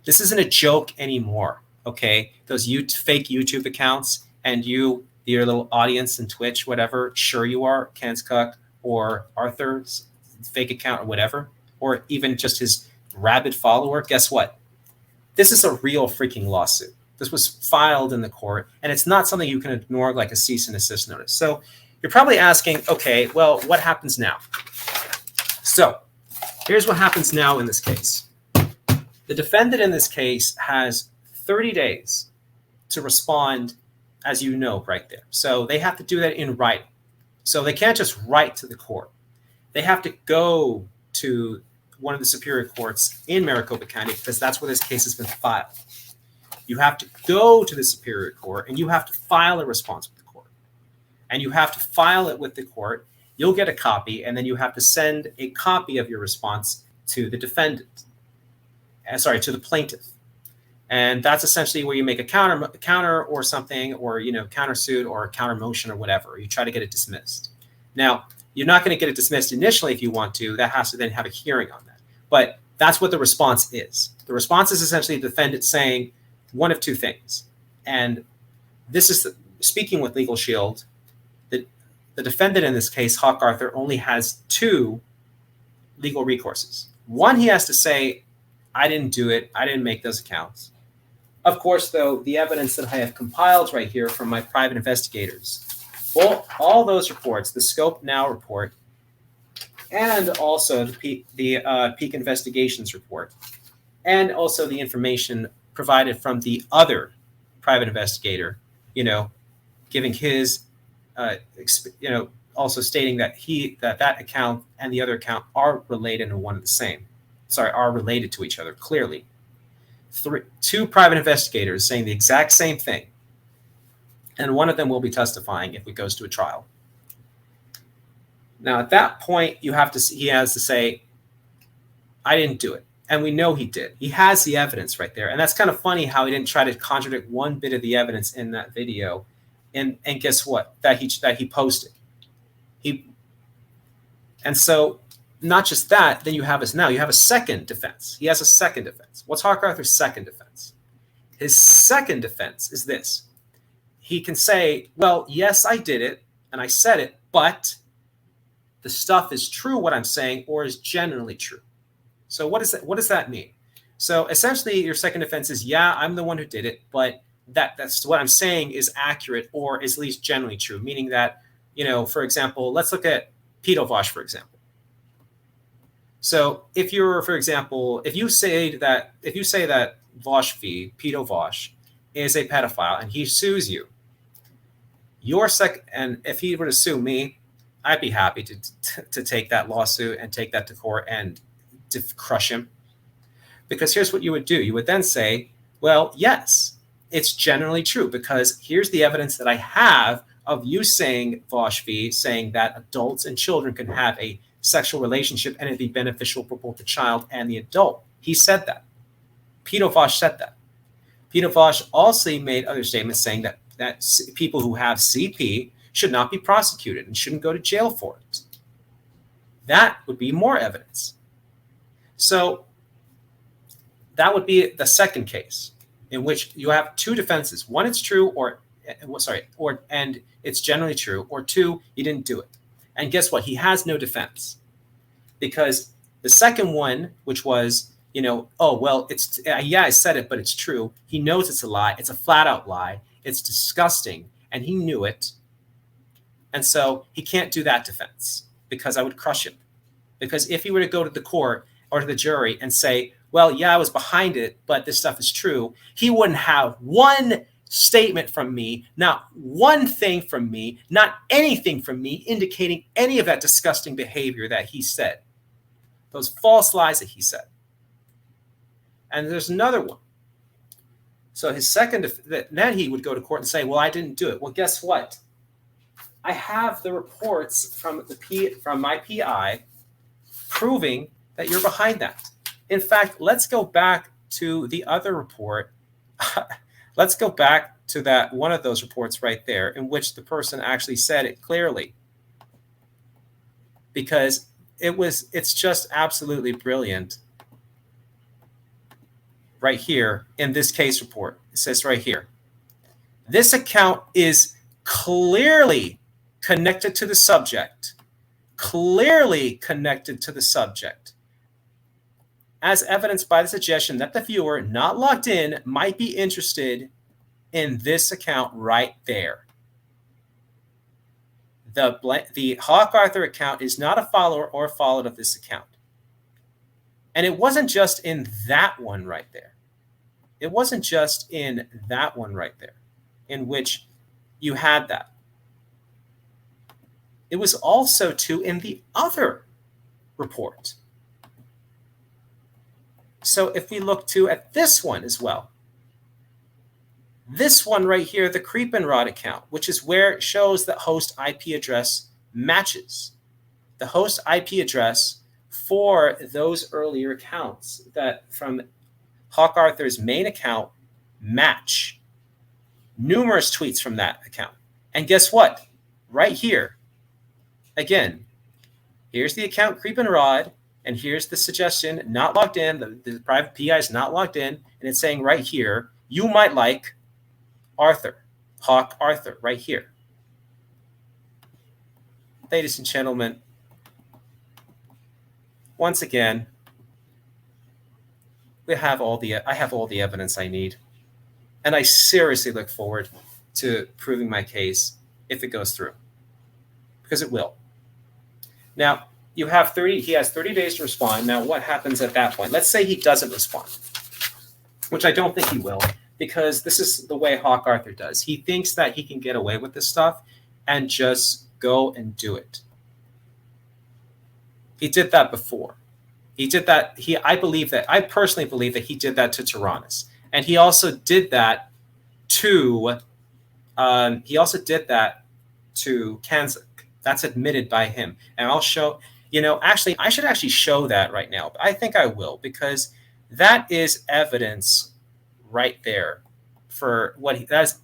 This isn't a joke anymore, okay? Those fake YouTube accounts, and your little audience in Twitch, whatever, sure you are, cans cuck, or Arthur's fake account or whatever, or even just his rabid follower, guess what? This is a real freaking lawsuit. This was filed in the court, and it's not something you can ignore like a cease and desist notice. So you're probably asking, okay, well, what happens now? So here's what happens now in this case. The defendant in this case has 30 days to respond, as you know, right there. So they have to do that in writing. So they can't just write to the court. They have to go to one of the superior courts in Maricopa County, because that's where this case has been filed. You have to go to the superior court, and you have to file a response with the court. And you have to file it with the court. You'll get a copy, and then you have to send a copy of your response to the defendant. To the plaintiff. And that's essentially where you make a counter or something, or countersuit or a counter motion or whatever. You try to get it dismissed. Now, you're not going to get it dismissed initially if you want to. That has to then have a hearing on that. But that's what the response is. The response is essentially the defendant saying one of two things. And this is speaking with Legal Shield. The defendant in this case, Hawk Arthur, only has two legal recourses. One, he has to say, I didn't do it. I didn't make those accounts. Of course, though, the evidence that I have compiled right here from my private investigators, all those reports, the Scope Now report, and also the Peak Investigations report, and also the information provided from the other private investigator, giving his, also stating that that account and the other account are related and one and the same. Are related to each other clearly. Two private investigators saying the exact same thing. And one of them will be testifying if it goes to a trial. Now, at that point, he has to say, I didn't do it. And we know he did. He has the evidence right there. And that's kind of funny how he didn't try to contradict one bit of the evidence in that video. And guess what? That he posted. And so, not just that, then you have a second defense. He has a second defense. What's Hawk Arthur's second defense? His second defense is this. he can say, well, yes, I did it and I said it, but the stuff is true, what I'm saying, or is generally true. So what does that mean? So essentially your second defense is, yeah, I'm the one who did it, but that's what I'm saying is accurate or is at least generally true, meaning that, for example, let's look at pedovosh, for example. So if you're, for example, if you say that Vosh Pedo Vosh, is a pedophile and he sues you, and if he were to sue me, I'd be happy to take that lawsuit and take that to court and to crush him. Because here's what you would do. You would then say, well, yes, it's generally true because here's the evidence that I have of you saying, Vosh V, saying that adults and children can have a sexual relationship and it'd be beneficial for both the child and the adult. He said that. Pedo Vosh said that. Pedo Vosh also made other statements saying that people who have CP should not be prosecuted and shouldn't go to jail for it. That would be more evidence. So that would be the second case in which you have two defenses. One, it's true, and it's generally true, or two, you didn't do it. And guess what? He has no defense because the second one, which was, oh, well, I said it, but it's true. He knows it's a lie. It's a flat out lie. It's disgusting. And he knew it. And so he can't do that defense because I would crush him. Because if he were to go to the court or to the jury and say, well, yeah, I was behind it, but this stuff is true, he wouldn't have one statement from me, not one thing from me, not anything from me indicating any of that disgusting behavior that he said, those false lies that he said. And there's another one. So his second, then he would go to court and say, well, I didn't do it. Well, guess what? I have the reports from my PI proving that you're behind that. In fact, let's go back to the other report. Let's go back to that one of those reports right there in which the person actually said it clearly. Because it's just absolutely brilliant. Right here in this case report, it says right here, this account is clearly connected to the subject, as evidenced by the suggestion that the viewer not logged in might be interested in this account right there. The Hawk Arthur account is not a follower or followed of this account. And it wasn't just in that one right there. It wasn't just in that one right there in which you had that. It was also too in the other report. So if we look too at this one as well, this one right here, the Creep and Rod account, which is where it shows that host IP address matches. The host IP address for those earlier accounts that from Hawk Arthur's main account match. Numerous tweets from that account. And guess what? Right here, again, here's the account Creep and Rod, and here's the suggestion, not logged in, the private PI is not logged in, and it's saying right here, you might like Arthur, Hawk Arthur, right here. Ladies and gentlemen, once again, I have all the evidence I need. And I seriously look forward to proving my case if it goes through. Because it will. Now, he has 30 days to respond. Now, what happens at that point? Let's say he doesn't respond, which I don't think he will, because this is the way Hawk Arthur does. He thinks that he can get away with this stuff and just go and do it. He did that before. He did that. I personally believe that he did that to Tyrannus. And he also did that to Kanzik. That's admitted by him. And I'll show, I should actually show that right now. But I think I will, because that is evidence right there for that's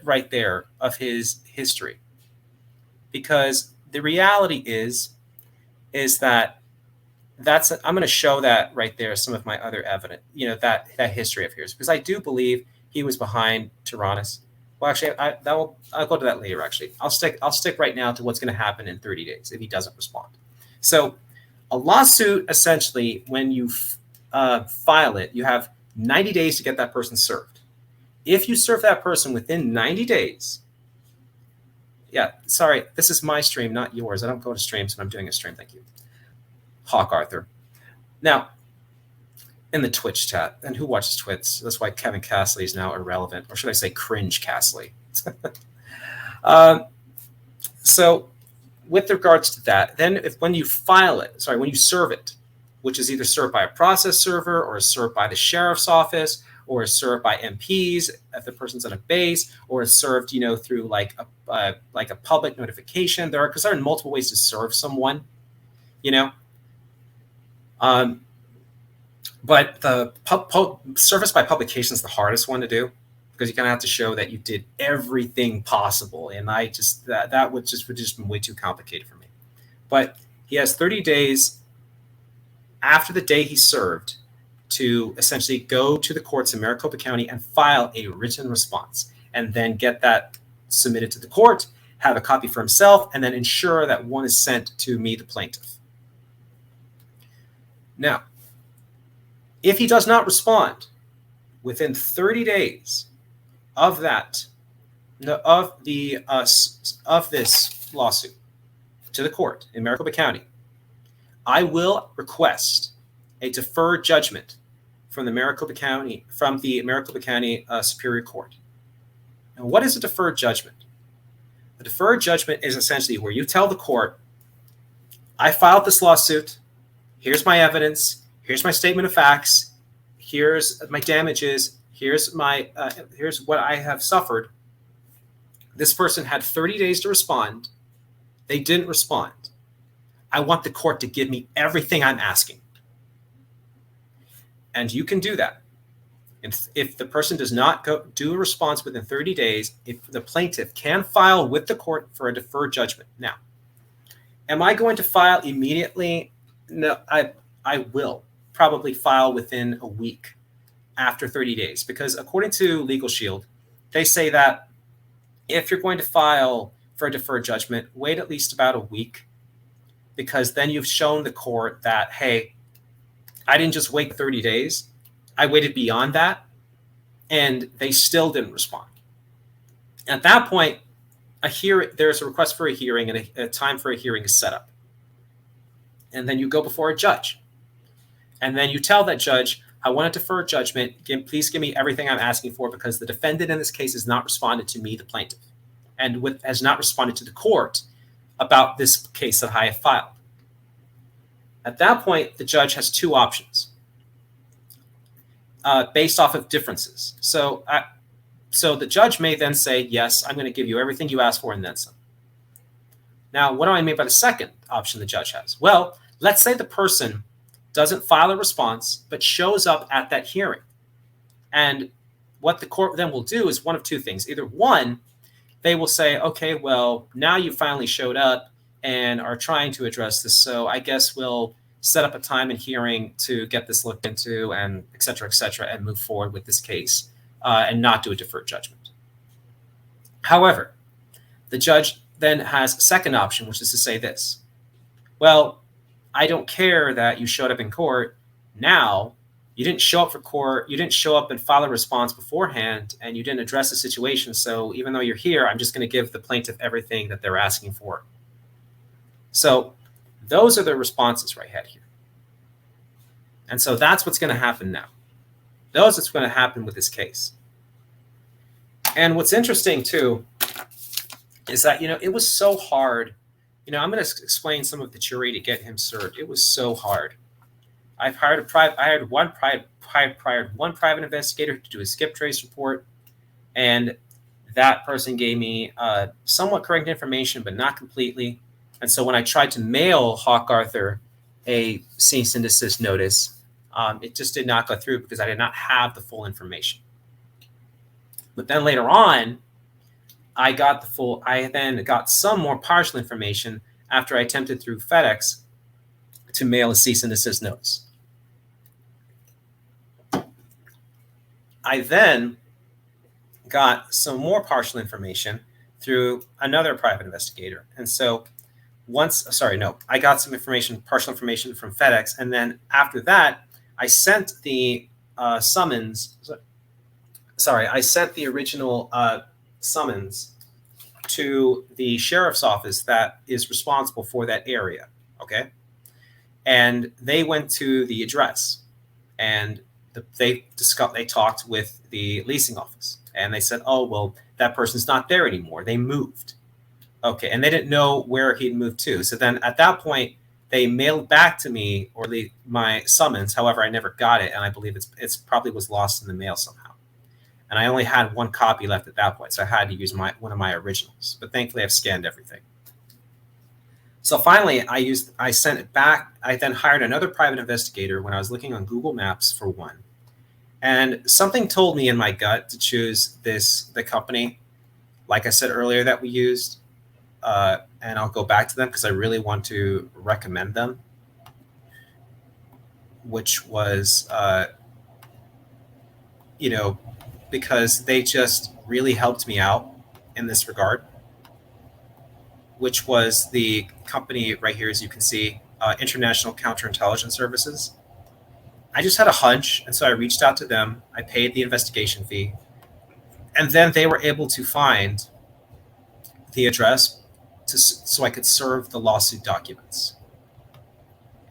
right there of his history. Because the reality is that I'm going to show that right there, some of my other evidence, that history of his, because I do believe he was behind Tyrannus. Well, actually, I'll go to that later. Actually, I'll stick right now to what's going to happen in 30 days if he doesn't respond. So, a lawsuit essentially, when you file it, you have 90 days to get that person served. If you serve that person within 90 days, yeah, sorry, this is my stream, not yours. I don't go to streams when I'm doing a stream. Thank you, Hawk Arthur. Now, in the Twitch chat, and who watches Twitch? That's why Kevin Castley is now irrelevant, or should I say cringe Castley. So with regards to that, then when you serve it, which is either served by a process server or is served by the sheriff's office or is served by MPs if the person's on a base, or is served, through like a public notification. There are multiple ways to serve someone, But the service by publication is the hardest one to do, because you kind of have to show that you did everything possible, and that would just been way too complicated for me. But he has 30 days after the day he served to essentially go to the courts in Maricopa County and file a written response, and then get that submitted to the court, have a copy for himself, and then ensure that one is sent to me, the plaintiff. Now, if he does not respond within 30 days of this lawsuit to the court in Maricopa County, I will request a deferred judgment from the Maricopa County Superior Court. Now, what is a deferred judgment? A deferred judgment is essentially where you tell the court, I filed this lawsuit, here's my evidence, here's my statement of facts, here's my damages, here's what I have suffered. This person had 30 days to respond. They didn't respond. I want the court to give me everything I'm asking. And you can do that. If the person does not do a response within 30 days, if the plaintiff can file with the court for a deferred judgment. Now, am I going to file immediately? No, I will probably file within a week after 30 days, because according to Legal Shield, they say that if you're going to file for a deferred judgment, wait at least about a week, because then you've shown the court that, hey, I didn't just wait 30 days. I waited beyond that, and they still didn't respond. At that point, there's a request for a hearing, and a time for a hearing is set up. And then you go before a judge. And then you tell that judge, I want to defer judgment. Please give me everything I'm asking for, because the defendant in this case has not responded to me, the plaintiff, and has not responded to the court about this case that I have filed. At that point, the judge has two options based off of differences. So the judge may then say, yes, I'm going to give you everything you asked for and then some. Now, what do I mean by the second option the judge has? Well, let's say the person doesn't file a response, but shows up at that hearing. And what the court then will do is one of two things. Either one, they will say, okay, well, now you finally showed up and are trying to address this, so I guess we'll set up a time and hearing to get this looked into, and et cetera, and move forward with this case and not do a deferred judgment. However, the judge then has a second option, which is to say this. Well, I don't care that you showed up in court. Now, you didn't show up for court. You didn't show up and file a response beforehand, and you didn't address the situation. So even though you're here, I'm just going to give the plaintiff everything that they're asking for. So those are the responses right here. And so that's what's going to happen now. Those what's going to happen with this case. And what's interesting, too, is that, it was so hard. I'm going to explain some of the jury to get him served. It was so hard. I hired one private investigator to do a skip trace report, and that person gave me somewhat correct information, but not completely. And so when I tried to mail Hawk Arthur a cease and desist notice, it just did not go through because I did not have the full information. But then later on, I then got some more partial information after I attempted through FedEx to mail a cease and desist notice. I then got some more partial information through another private investigator. And so I got some partial information from FedEx. And then after that, I sent the summons. I sent the original summons to the sheriff's office that is responsible for that area. Okay. And they went to the address, and they talked with the leasing office, and they said, oh, well, that person's not there anymore. They moved. Okay. And they didn't know where he'd moved to. So then at that point, they mailed back to me my summons. However, I never got it. And I believe it's probably was lost in the mail somehow. And I only had one copy left at that point. So I had to use one of my originals, but thankfully I've scanned everything. So finally I sent it back. I then hired another private investigator when I was looking on Google Maps for one. And something told me in my gut to choose the company, like I said earlier, that we used. And I'll go back to them because I really want to recommend them, which was, because they just really helped me out in this regard, which was the company right here, as you can see, International Counterintelligence Services. I just had a hunch, and so I reached out to them. I paid the investigation fee, and then they were able to find the address so I could serve the lawsuit documents.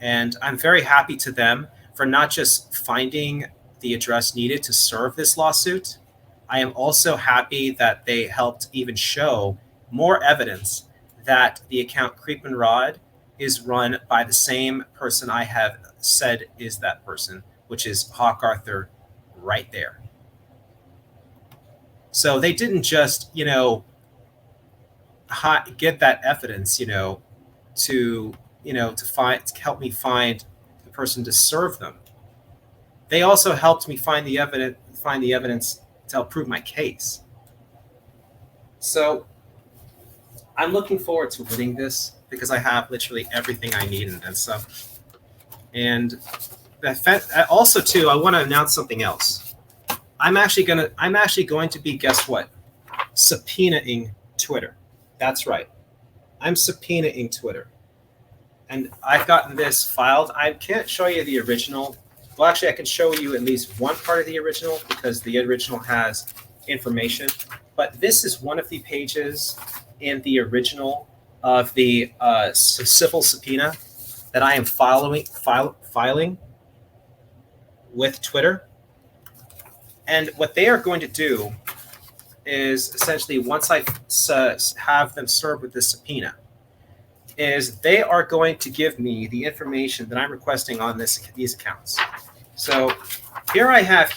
And I'm very happy to them for not just finding the address needed to serve this lawsuit. I am also happy that they helped even show more evidence that the account Creep and Rod is run by the same person I have said is that person, which is Hawk Arthur right there. So they didn't just, get that evidence, to help me find the person to serve them. They also helped me find the evidence to help prove my case. So I'm looking forward to winning this because I have literally everything I need and then some. And also too, I want to announce something else. I'm actually going to be, guess what? Subpoenaing Twitter. That's right. I'm subpoenaing Twitter. And I've gotten this filed. I can't show you the original. Well, actually, I can show you at least one part of the original because the original has information. But this is one of the pages in the original of the civil subpoena that I am filing with Twitter. And what they are going to do is essentially, once I have them served with this subpoena, is they are going to give me the information that I'm requesting on these accounts. So here I have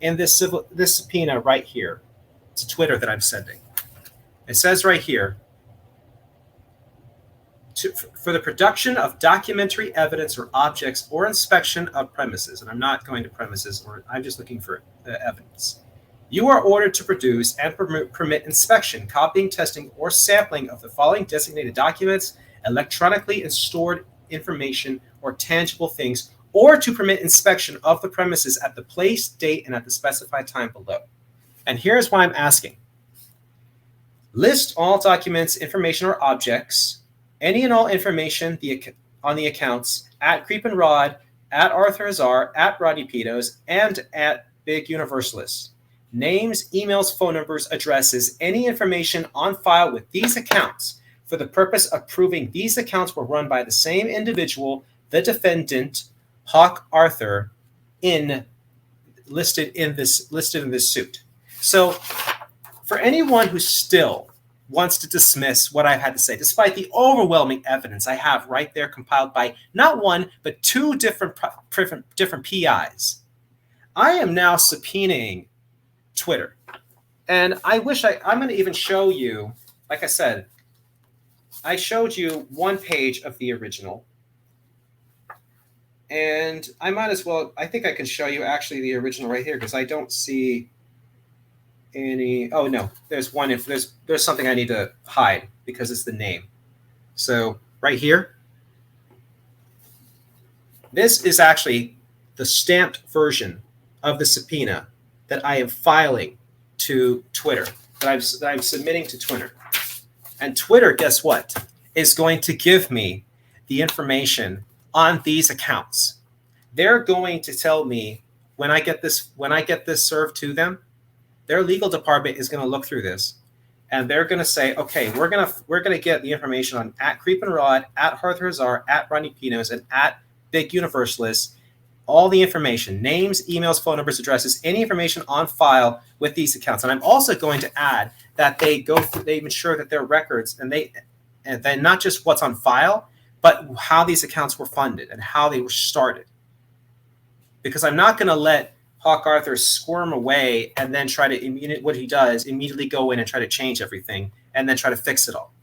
in this subpoena right here, it's Twitter that I'm sending. It says right here, for the production of documentary evidence or objects or inspection of premises, and I'm not going to premises, or I'm just looking for evidence. You are ordered to produce and permit inspection, copying, testing, or sampling of the following designated documents, electronically and stored information, or tangible things, or to permit inspection of the premises at the place, date, and at the specified time below. And here's why I'm asking. List all documents, information, or objects, any and all information on the accounts at Creep and Rod, at Arthur Azar, at Rodney Pitos, and at Big Universalist. Names, emails, phone numbers, addresses, any information on file with these accounts for the purpose of proving these accounts were run by the same individual, the defendant, Hawk Arthur, listed in this suit. So for anyone who still wants to dismiss what I've had to say, despite the overwhelming evidence I have right there compiled by not one, but two different PIs, I am now subpoenaing Twitter. And I wish I'm going to even show you, like I said, I showed you one page of the original. And I might as well, I think I can show you actually the original right here because I don't see any, oh no, there's one, there's something I need to hide because it's the name. So right here, this is actually the stamped version of the subpoena that I am filing to Twitter, that I'm submitting to Twitter. And Twitter, guess what, is going to give me the information on these accounts. They're going to tell me when I get this served to them, their legal department is going to look through this, and they're going to say, okay, we're gonna get the information on at Creep and Rod, at Arthur Hazar, at Rodney Pinos, and at Big Universalist, all the information, names, emails, phone numbers, addresses, any information on file with these accounts. And I'm also going to add that they ensure that their records, and then not just what's on file, but how these accounts were funded and how they were started. Because I'm not going to let Hawk Arthur squirm away and then try to, what he does, immediately go in and try to change everything and then try to fix it all.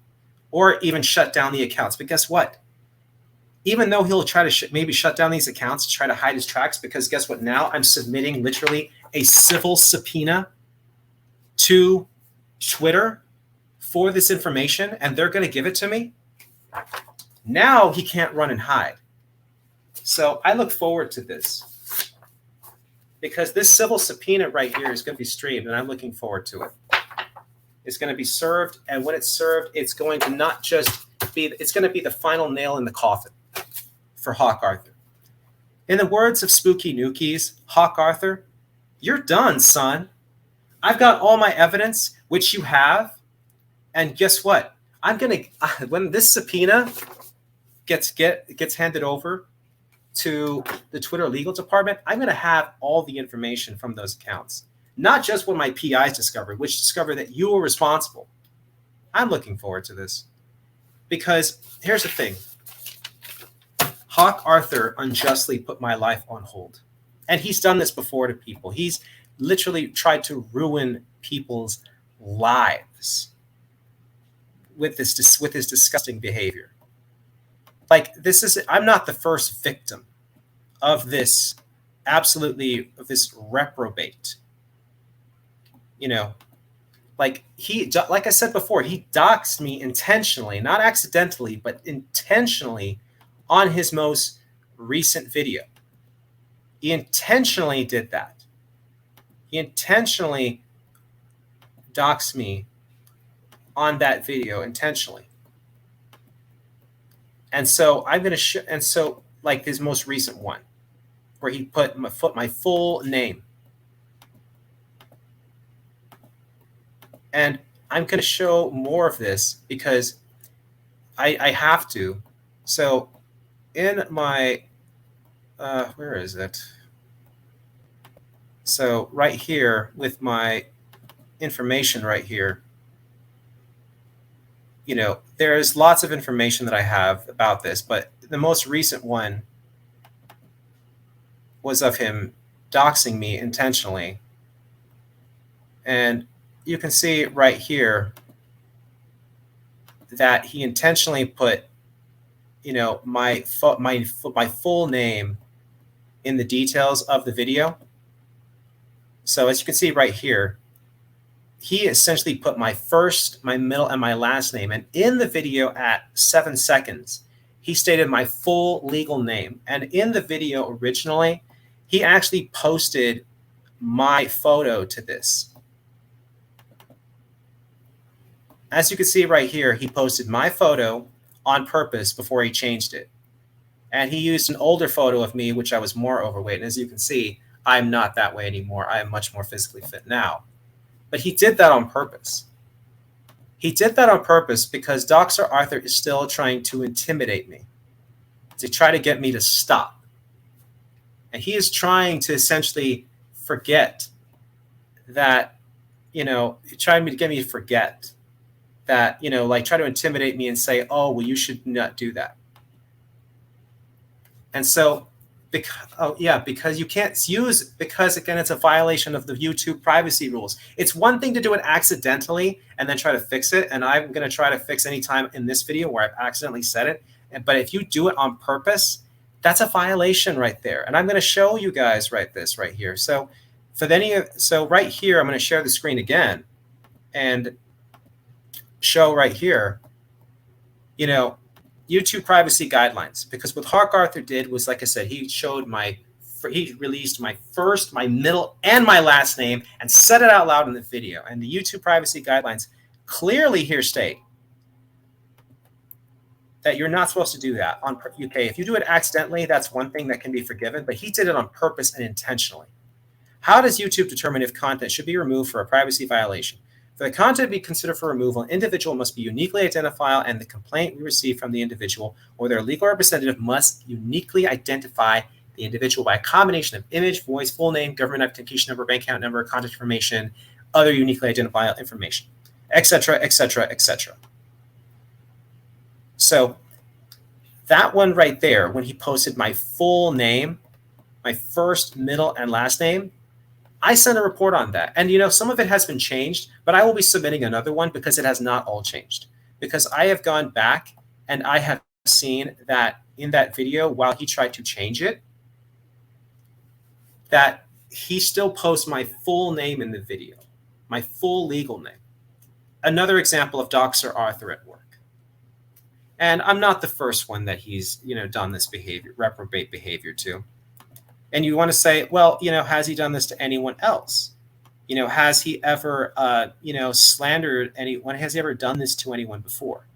Or even shut down the accounts. But guess what? Even though he'll try to maybe shut down these accounts to try to hide his tracks, because guess what? Now I'm submitting literally a civil subpoena to Twitter for this information, and they're going to give it to me. Now he can't run and hide. So I look forward to this, because this civil subpoena right here is going to be streamed, and I'm looking forward to it. It's going to be served, and when it's served, it's going to not just be, it's going to be the final nail in the coffin for Hawk Arthur. In the words of Spooky Nookies, Hawk Arthur, you're done, son. I've got all my evidence, which you have, and guess what? I'm going to, when this subpoena gets handed over to the Twitter legal department, I'm going to have all the information from those accounts. Not just what my PIs discovered, which discovered that you were responsible. I'm looking forward to this. Because here's the thing. Hawk Arthur unjustly put my life on hold. And he's done this before to people. He's literally tried to ruin people's lives with his disgusting behavior. Like, I'm not the first victim of this reprobate. Like I said before, he doxed me intentionally, not accidentally, but intentionally on his most recent video. He intentionally did that. He intentionally doxed me on that video intentionally. And so I'm going to like his most recent one, where he put my full name. And I'm going to show more of this because I have to. So in my, where is it? So right here with my information right here, there's lots of information that I have about this, but the most recent one was of him doxing me intentionally. And you can see right here that he intentionally put, my full name in the details of the video. So as you can see right here, he essentially put my first, my middle, and my last name. And in the video at 7 seconds, he stated my full legal name. And in the video originally, he actually posted my photo to this. As you can see right here, he posted my photo on purpose before he changed it. And he used an older photo of me, which I was more overweight. And as you can see, I'm not that way anymore. I am much more physically fit now. But he did that on purpose. He did that on purpose because Dr. Arthur is still trying to intimidate me, to try to get me to stop. And he is trying to essentially forget that, trying to get me to forget that, like try to intimidate me and say, oh, well, you should not do that. And so, because you can't use, because again, it's a violation of the YouTube privacy rules. It's one thing to do it accidentally and then try to fix it. And I'm going to try to fix any time in this video where I've accidentally said it. But if you do it on purpose, that's a violation right there. And I'm going to show you guys right here. So right here, I'm going to share the screen again and show right here, YouTube privacy guidelines, because what Hawk Arthur did was, like I said, he showed my he released my first, my middle, and my last name and said it out loud in the video. And the YouTube privacy guidelines clearly here state that you're not supposed to do that on UK. If you do it accidentally, that's one thing that can be forgiven, but he did it on purpose and intentionally. How does YouTube determine if content should be removed for a privacy violation? For the content to be considered for removal, an individual must be uniquely identifiable, and the complaint we receive from the individual or their legal representative must uniquely identify the individual by a combination of image, voice, full name, government identification number, bank account number, contact information, other uniquely identifiable information, etc., etc., etc. So that one right there, when he posted my full name, my first, middle, and last name, I sent a report on that. And, some of it has been changed, but I will be submitting another one because it has not all changed. Because I have gone back and I have seen that in that video, while he tried to change it, that he still posts my full name in the video, my full legal name. Another example of Doxer Arthur at work. And I'm not the first one that he's, done this behavior, reprobate behavior to. And you want to say, well, has he done this to anyone else? Has he ever, slandered anyone? Has he ever done this to anyone before?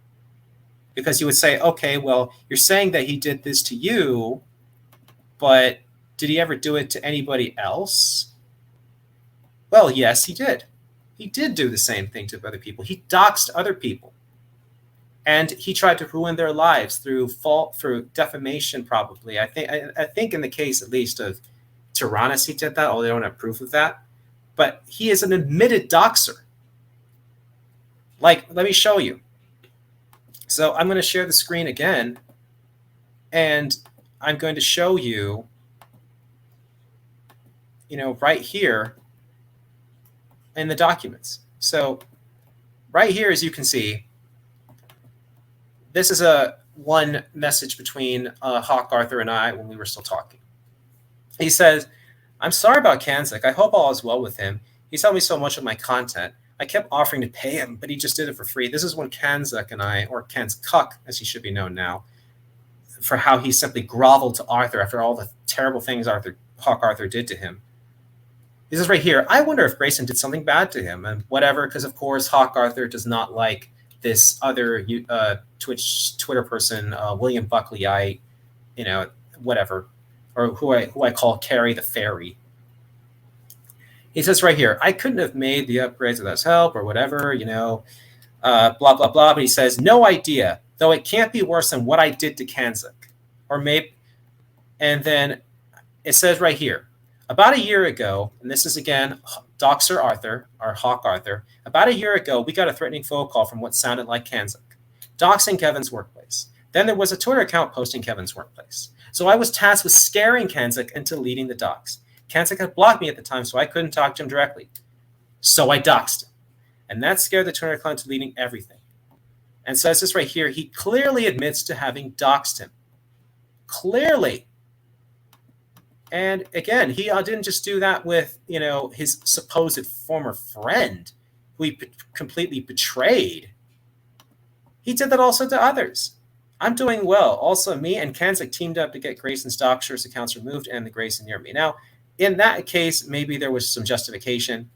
Because you would say, okay, well, you're saying that he did this to you, but did he ever do it to anybody else? Well, yes, he did. He did do the same thing to other people. He doxed other people. And he tried to ruin their lives through defamation, probably. I think in the case, at least, of Tyrannus, he did that, although they don't have proof of that. But he is an admitted doxer. Like, let me show you. So I'm going to share the screen again, and I'm going to show you, right here in the documents. So right here, as you can see, this is one message between Hawk Arthur and I when we were still talking. He says, "I'm sorry about Kanzik. I hope all is well with him. He's helped me so much with my content. I kept offering to pay him, but he just did it for free." This is when Kanzik and I, or Kanzkuk, as he should be known now, for how he simply groveled to Arthur after all the terrible things Hawk Arthur did to him. He says right here, "I wonder if Grayson did something bad to him," and whatever, because of course Hawk Arthur does not like this other Twitter person, William Buckley, whatever, or who I call Carrie the Fairy. He says right here, "I couldn't have made the upgrades without his help," or whatever, blah, blah, blah. But he says, "No idea, though it can't be worse than what I did to Kanzik." Or maybe, and then it says right here, "About a year ago," and this is again Doxer Arthur, or Hawk Arthur, "about a year ago, we got a threatening phone call from what sounded like Kanzik, doxing Kevin's workplace. Then there was a Twitter account posting Kevin's workplace. So I was tasked with scaring Kanzik into leading the dox. Kanzik had blocked me at the time, so I couldn't talk to him directly. So I doxed him. And that scared the Twitter account to leading everything." And says this right here, he clearly admits to having doxed him. Clearly. And again, he didn't just do that with, his supposed former friend who he completely betrayed. He did that also to others. "I'm doing well. Also, me and Kanzik teamed up to get Grayson's doxers accounts removed and the Grayson near me." Now, in that case, maybe there was some justification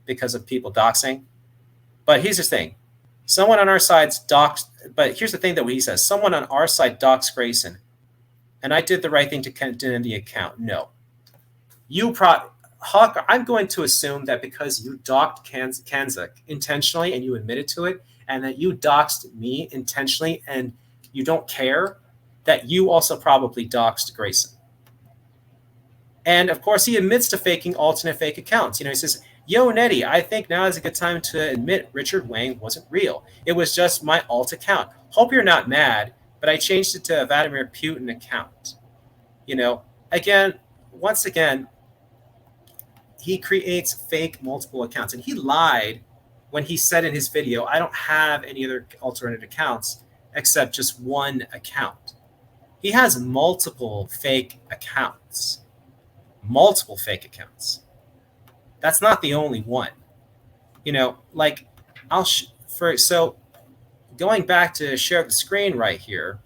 because of people doxing. But here's the thing. Someone on our side's doxed, but here's the thing that he says. Someone on our side doxed Grayson, and I did the right thing to condemn the account. No. Hawk, I'm going to assume that because you doxed Kanzik intentionally and you admitted to it, and that you doxed me intentionally and you don't care, that you also probably doxed Grayson. And of course, he admits to faking alternate fake accounts. He says, "Yo, Nettie, I think now is a good time to admit Richard Wang wasn't real. It was just my alt account. Hope you're not mad, but I changed it to a Vladimir Putin account." Once again, he creates fake multiple accounts. And he lied when he said in his video, "I don't have any other alternate accounts except just one account." He has multiple fake accounts. Multiple fake accounts. That's not the only one. So going back to share the screen right here,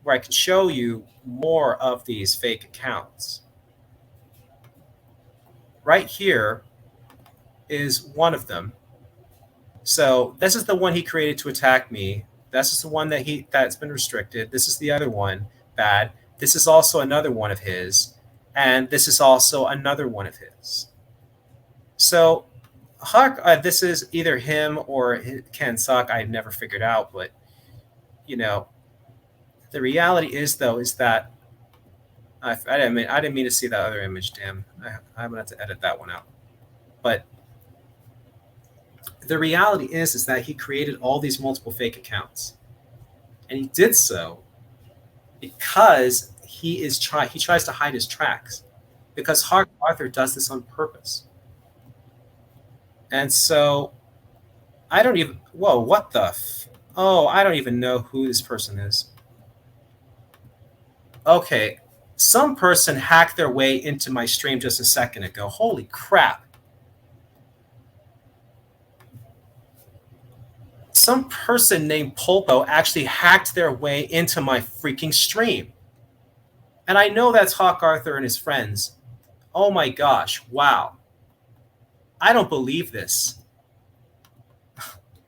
where I can show you more of these fake accounts. Right here is one of them. So this is the one he created to attack me. This is the one that's been restricted. This is the other one, bad. This is also another one of his, and this is also another one of his. So this is either him or Ken Suck. I've never figured out, but the reality is that I didn't mean to see that other image. Damn, I'm gonna have to edit that one out. But the reality is that he created all these multiple fake accounts, and he did so because he tries to hide his tracks, because Hawk Arthur does this on purpose. And so I don't even what the I don't even know who this person is. Okay, some person hacked their way into my stream just a second ago. Holy crap. Some person named Pulpo actually hacked their way into my freaking stream. And I know that's Hawk Arthur and his friends. Oh my gosh, wow. I don't believe this.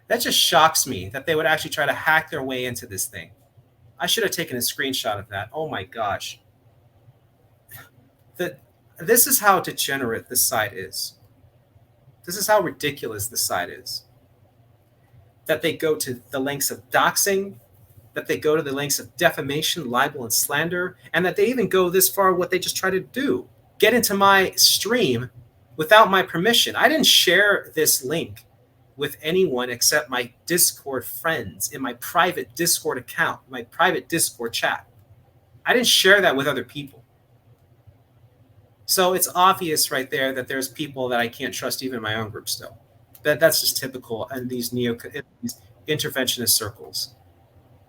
That just shocks me that they would actually try to hack their way into this thing. I should have taken a screenshot of that. Oh my gosh. This is how degenerate this site is. This is how ridiculous this site is. That they go to the lengths of doxing, that they go to the lengths of defamation, libel, and slander, and that they even go this far what they just try to do. Get into my stream without my permission. I didn't share this link with anyone except my Discord friends in my private Discord account, my private Discord chat. I didn't share that with other people. So it's obvious right there that there's people that I can't trust even in my own group still. That's just typical in these interventionist circles.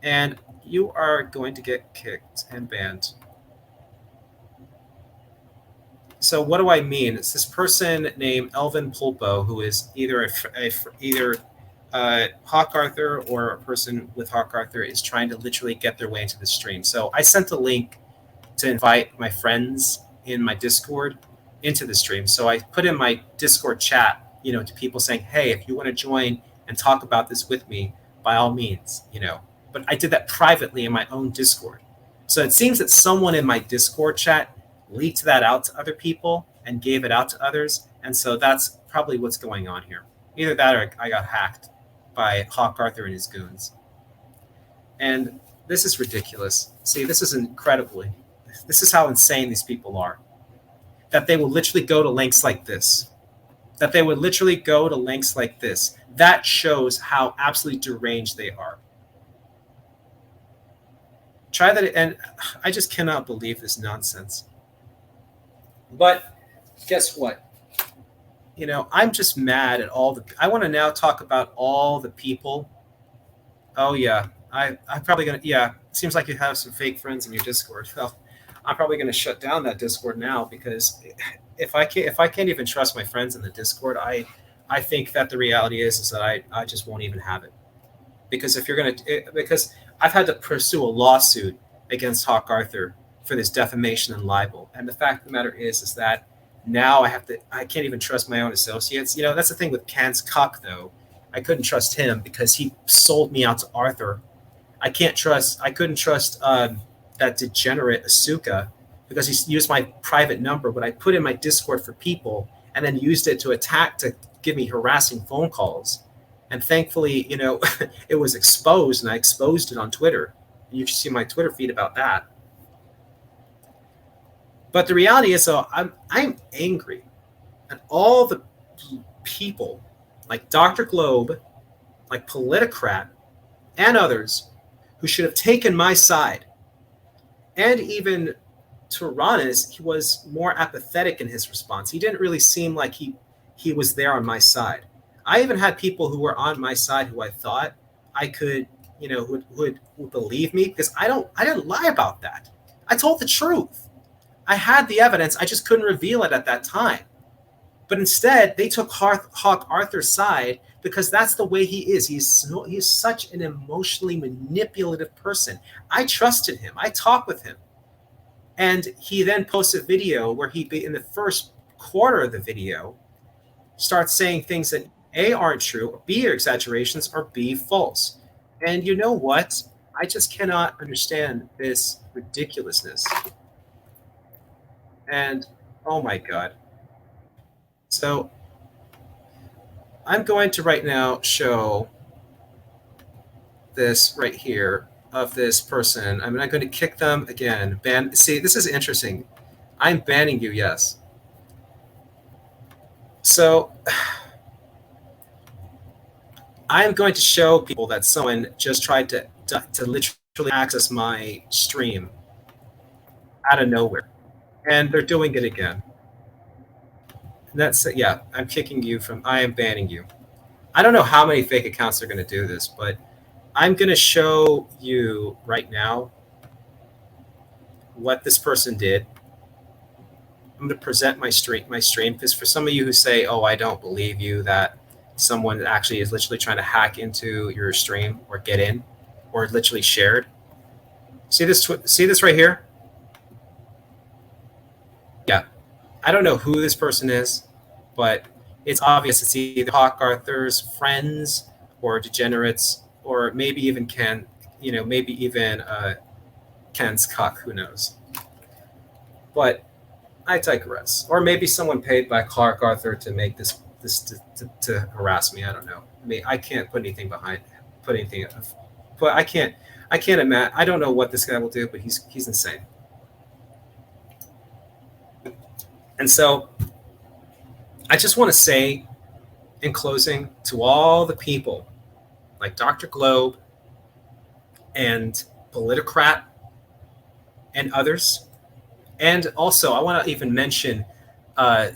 And you are going to get kicked and banned. So what do I mean? It's this person named Elvin Pulpo, who is either Hawk Arthur or a person with Hawk Arthur is trying to literally get their way into the stream. So I sent a link to invite my friends in my Discord into the stream. So I put in my Discord chat, to people saying, hey, if you want to join and talk about this with me, by all means, But I did that privately in my own Discord. So it seems that someone in my Discord chat leaked that out to other people and gave it out to others. And so that's probably what's going on here. Either that or I got hacked by Hawk Arthur and his goons. And this is ridiculous. See, this is this is how insane these people are. That they will literally go to links like this. That shows how absolutely deranged they are. Try that, and I just cannot believe this nonsense. But guess what? I'm just mad at I want to now talk about all the people. Oh yeah, I'm probably gonna. Yeah, it seems like you have some fake friends in your Discord. Well, I'm probably gonna shut down that Discord now, because if I can't even trust my friends in the Discord, I think that the reality is that I just won't even have it. Because because I've had to pursue a lawsuit against Hawk Arthur for this defamation and libel. And the fact of the matter is that now I can't even trust my own associates. That's the thing with Can's Cuck, though. I couldn't trust him because he sold me out to Arthur. I couldn't trust that degenerate Asuka because he used my private number, but I put in my Discord for people and then used it to give me harassing phone calls. And thankfully, it was exposed, and I exposed it on Twitter. You should see my Twitter feed about that. But the reality is, I'm angry at all the people like Dr. Globe, like Politicrat, and others who should have taken my side. And even Tyrannus, he was more apathetic in his response. He didn't really seem like he was there on my side. I even had people who were on my side who I thought I could, who would believe me, because I didn't lie about that. I told the truth. I had the evidence. I just couldn't reveal it at that time. But instead, they took Hawk Arthur's side because that's the way he is. He's such an emotionally manipulative person. I trusted him. I talked with him. And he then posts a video where he, in the first quarter of the video, starts saying things that A, aren't true, or B, are exaggerations, or B, false. And you know what? I just cannot understand this ridiculousness. And oh my God. So I'm going to right now show this right here of this person. I'm not going to kick them again. Ban. See, this is interesting. I'm banning you, yes. So I'm going to show people that someone just tried to literally access my stream out of nowhere. And they're doing it again. That's it. Yeah, I'm kicking you from, I am banning you. I don't know how many fake accounts are going to do this, but I'm going to show you right now what this person did. I'm going to present my stream because for some of you who say, oh, I don't believe you that someone actually is literally trying to hack into your stream or get in or literally shared. See this right here? Yeah. I don't know who this person is, but it's obvious it's either Hawk Arthur's friends or degenerates, or maybe even Ken, maybe even Ken's cuck, who knows. But I digress. Or maybe someone paid by Hawk Arthur to make this to harass me. I don't know. I mean, I can't put anything behind, but I can't imagine. I don't know what this guy will do, but he's insane. And so I just want to say in closing to all the people like Dr. Globe and Politicrat and others, and also I want to even mention like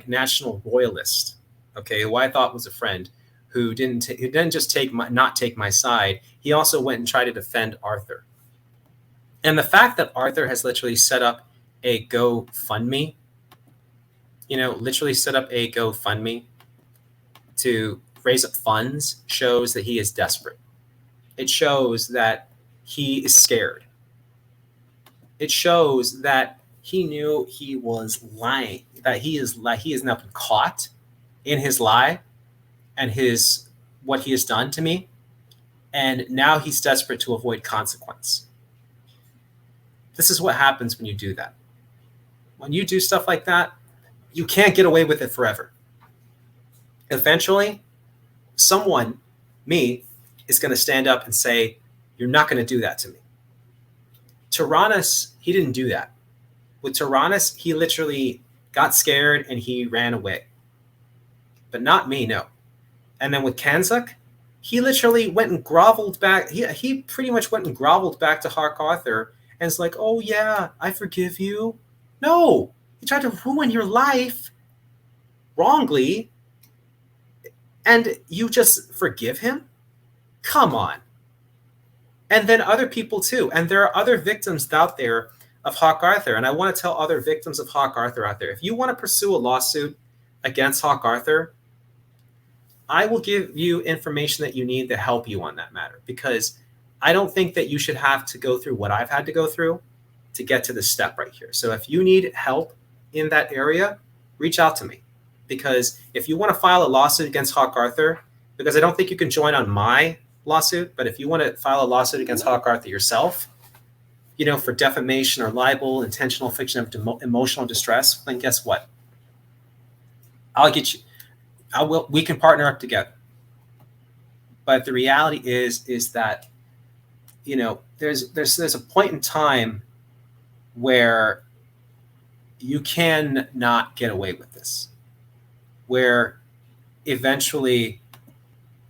National Royalist, okay, who I thought was a friend, who didn't just not take my side. He also went and tried to defend Arthur. And the fact that Arthur has literally set up a GoFundMe, literally set up a GoFundMe to raise up funds, shows that he is desperate. It shows that he is scared. It shows that he knew he was lying, that he has now been caught in his lie and what he has done to me, and now he's desperate to avoid consequence. This is what happens when you do that. When you do stuff like that, you can't get away with it forever. Eventually, someone, me, is going to stand up and say, you're not going to do that to me. Tyrannus, he didn't do that. With Tyrannus, he literally got scared and he ran away. But not me, no. And then with Kanzuk, he literally went and groveled back. He pretty much went and groveled back to Hawk Arthur and it's like, oh yeah, I forgive you. No, he tried to ruin your life wrongly and you just forgive him? Come on. And then other people too. And there are other victims out there of Hawk Arthur. And I want to tell other victims of Hawk Arthur out there, if you want to pursue a lawsuit against Hawk Arthur, I will give you information that you need to help you on that matter, because I don't think that you should have to go through what I've had to go through to get to this step right here. So if you need help in that area, reach out to me, because if you want to file a lawsuit against Hawk Arthur, because I don't think you can join on my lawsuit, but if you want to file a lawsuit against Hawk Arthur yourself, for defamation or libel, intentional infliction of emotional distress, then guess what? I'll get you. We can partner up together. But the reality is that, there's a point in time where you can not get away with this, where eventually,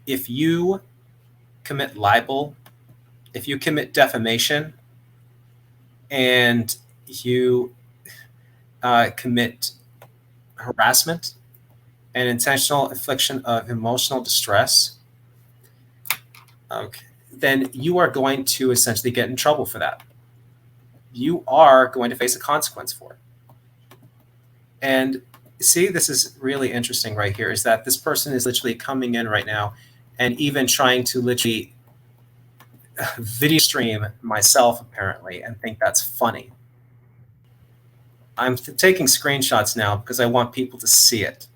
if you commit libel, if you commit defamation, and you commit harassment and intentional infliction of emotional distress, okay, then you are going to essentially get in trouble for that. You are going to face a consequence for it. And see, this is really interesting right here, is that this person is literally coming in right now and even trying to literally video stream myself apparently and think that's funny. I'm taking screenshots now because I want people to see it.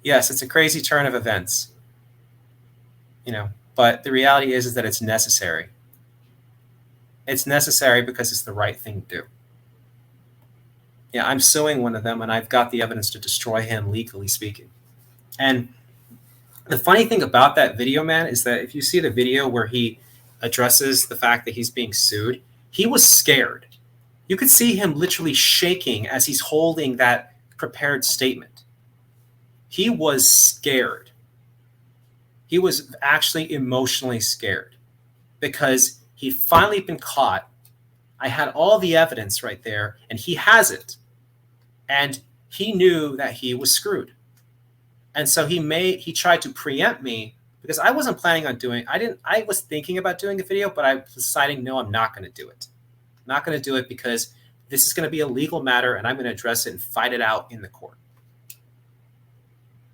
Yes, it's a crazy turn of events, but the reality is that it's necessary. It's necessary because it's the right thing to do. Yeah, I'm suing one of them, and I've got the evidence to destroy him, legally speaking. And the funny thing about that video, man, is that if you see the video where he addresses the fact that he's being sued, he was scared. You could see him literally shaking as he's holding that prepared statement. He was scared. He was actually emotionally scared because he'd finally been caught. I had all the evidence right there, and he has it. And he knew that he was screwed. And so he tried to preempt me because I wasn't planning on I was thinking about doing a video, but I was deciding, no, I'm not going to do it. I'm not going to do it because this is going to be a legal matter and I'm going to address it and fight it out in the court.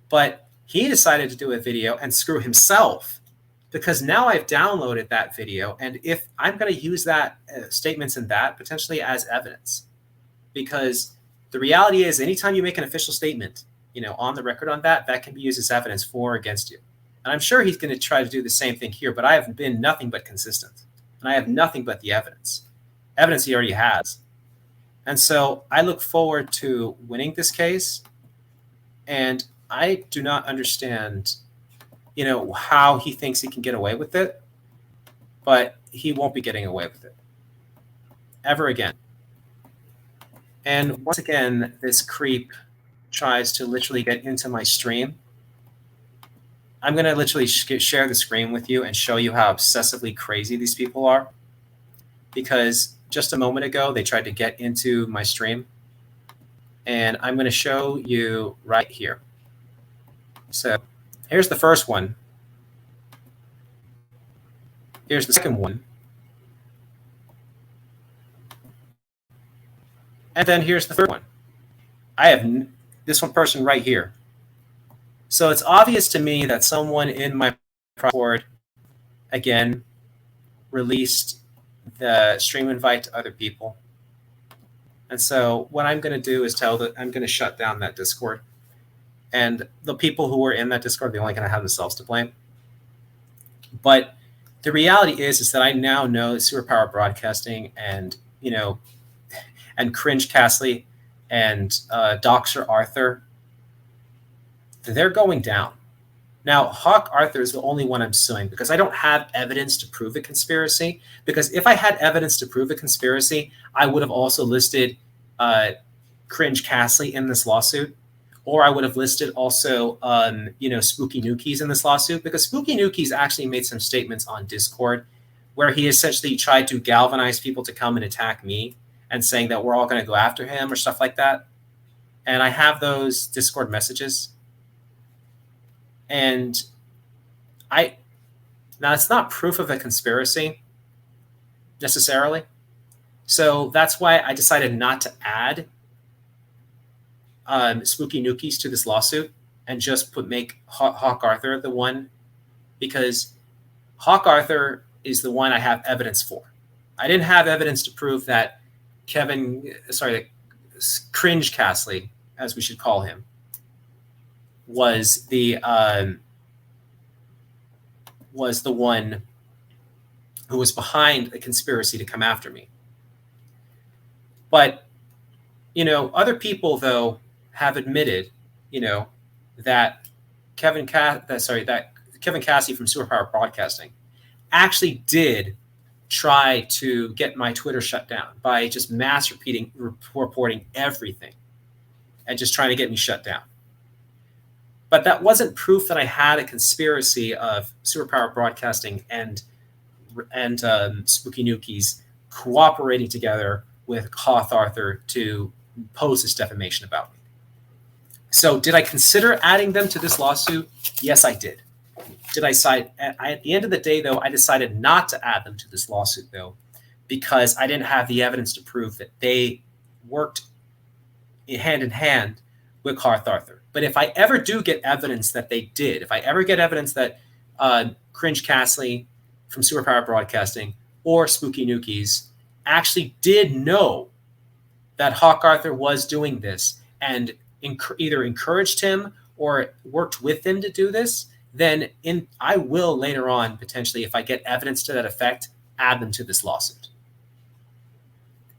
But he decided to do a video and screw himself because now I've downloaded that video. And if I'm going to use that statements in that potentially as evidence, because the reality is anytime you make an official statement, on the record on that can be used as evidence for or against you. And I'm sure he's going to try to do the same thing here, but I have been nothing but consistent. And I have nothing but the evidence he already has. And so I look forward to winning this case. And I do not understand, how he thinks he can get away with it, but he won't be getting away with it ever again. And once again, this creep tries to literally get into my stream. I'm going to literally share the screen with you and show you how obsessively crazy these people are. Because just a moment ago, they tried to get into my stream. And I'm going to show you right here. So here's the first one. Here's the second one. And then here's the third one. I have this one person right here. So it's obvious to me that someone in my board, again, released the stream invite to other people. And so what I'm going to do is I'm going to shut down that Discord. And the people who were in that Discord, they're only going to have themselves to blame. But the reality is that I now know that Superpower Broadcasting and, and Cringe Castley and Doxer Arthur, they're going down. Now, Hawk Arthur is the only one I'm suing because I don't have evidence to prove a conspiracy. Because if I had evidence to prove a conspiracy, I would have also listed Cringe Castley in this lawsuit. Or I would have listed also, Spooky Nookies in this lawsuit. Because Spooky Nookies actually made some statements on Discord where he essentially tried to galvanize people to come and attack me and saying that we're all going to go after him or stuff like that. And I have those Discord messages. And now it's not proof of a conspiracy necessarily. So that's why I decided not to add Spooky Nookies to this lawsuit and just make Hawk Arthur the one, because Hawk Arthur is the one I have evidence for. I didn't have evidence to prove that Cringe Castley, as we should call him, was the one who was behind a conspiracy to come after me. But other people though have admitted, that Kevin Cassie from Superpower Broadcasting actually did try to get my Twitter shut down by just mass reporting everything and just trying to get me shut down. But that wasn't proof that I had a conspiracy of Superpower Broadcasting and Spooky Nookies cooperating together with Hawk Arthur to pose this defamation about me. So did I consider adding them to this lawsuit? Yes, I did. At the end of the day, though, I decided not to add them to this lawsuit, though, because I didn't have the evidence to prove that they worked hand in hand with Garth Arthur. But if I ever do get evidence that they did, if I ever get evidence that Cringe Castley from Superpower Broadcasting or Spooky Nookies actually did know that Hawk Arthur was doing this and either encouraged him or worked with him to do this, then I will later on, potentially, if I get evidence to that effect, add them to this lawsuit.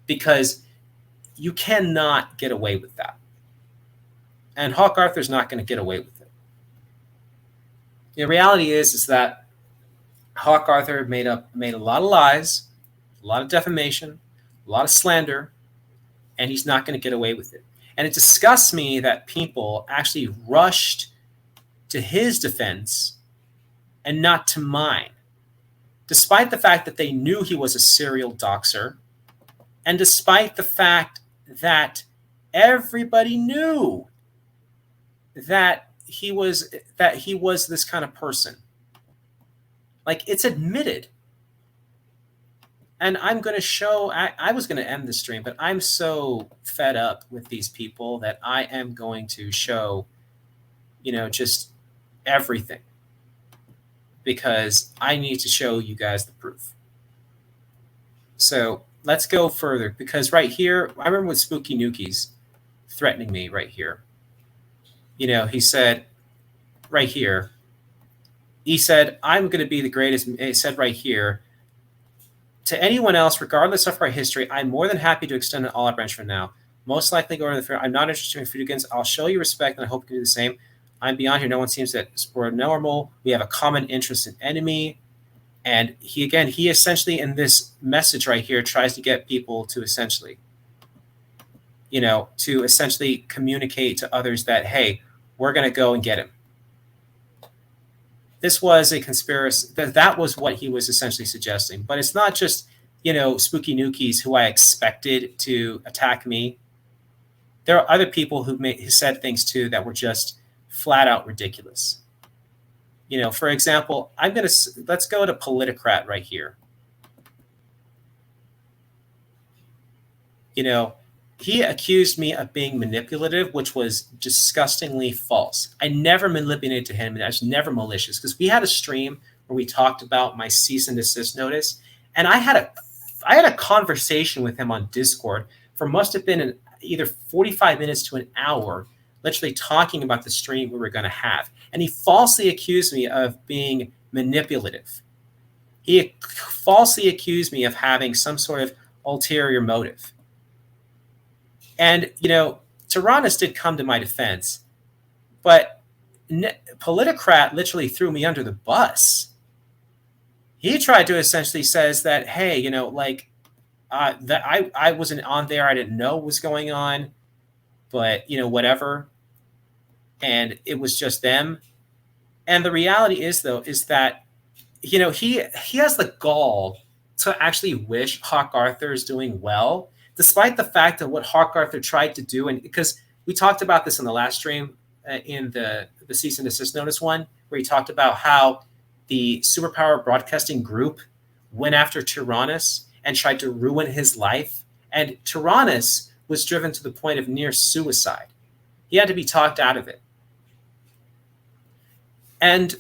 Because you cannot get away with that. And Hawk Arthur's not going to get away with it. The reality is that Hawk Arthur made a lot of lies, a lot of defamation, a lot of slander, and he's not going to get away with it. And it disgusts me that people actually rushed to his defense and not to mine, despite the fact that they knew he was a serial doxer, and despite the fact that everybody knew that he was this kind of person. Like, it's admitted. And I'm going to show, I was going to end the stream, but I'm so fed up with these people that I am going to show, just everything. Because I need to show you guys the proof. So let's go further, because right here, I remember with Spooky Nookies threatening me right here. He said right here, he said, I'm going to be the greatest. He said right here, to anyone else, regardless of our history, I'm more than happy to extend an olive branch from now. Most likely going to the fair. I'm not interested in video games. I'll show you respect, and I hope you can do the same. I'm beyond here. No one seems that we're normal. We have a common interest in enemy. And he essentially, in this message right here, tries to get people to essentially, communicate to others that, hey, we're going to go and get him. This was a conspiracy. That was what he was essentially suggesting. But it's not just, Spooky Nookies who I expected to attack me. There are other people who said things too that were just flat out ridiculous. For example, let's go to Politicrat right here. He accused me of being manipulative, which was disgustingly false. I never manipulated him, and I was never malicious, because we had a stream where we talked about my cease and desist notice, and I had a conversation with him on Discord for must have been either 45 minutes to an hour, literally talking about the stream we were going to have. And he falsely accused me of being manipulative. He falsely accused me of having some sort of ulterior motive. And, Tyrannus did come to my defense, but Politicrat literally threw me under the bus. He tried to essentially says that, hey, that I wasn't on there. I didn't know what was going on, but, whatever. And it was just them. And the reality is, though, is that, he has the gall to actually wish Hawk Arthur is doing well, despite the fact of what Hawk Arthur tried to do. And because we talked about this in the last stream, in the cease and desist notice one, where he talked about how the Superpower Broadcasting Group went after Tyrannus and tried to ruin his life. And Tyrannus was driven to the point of near suicide. He had to be talked out of it. And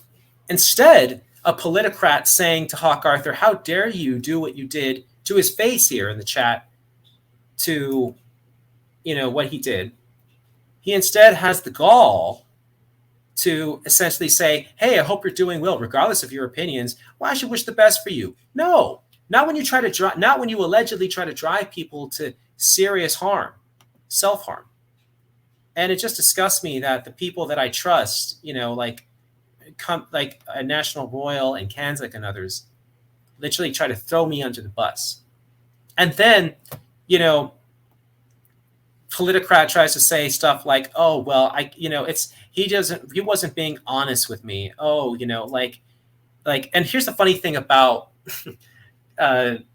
instead, a Politicrat saying to Hawk Arthur, how dare you do what you did, to his face here in the chat, to, what he did. He instead has the gall to essentially say, hey, I hope you're doing well, regardless of your opinions. Well, I should wish the best for you. No, not when you allegedly try to drive people to serious harm, self-harm. And it just disgusts me that the people that I trust, like a National Royal and Kanzak and others, literally try to throw me under the bus. And then, Politicrat tries to say stuff like, oh, well, he wasn't being honest with me. Oh, and here's the funny thing about, Spooky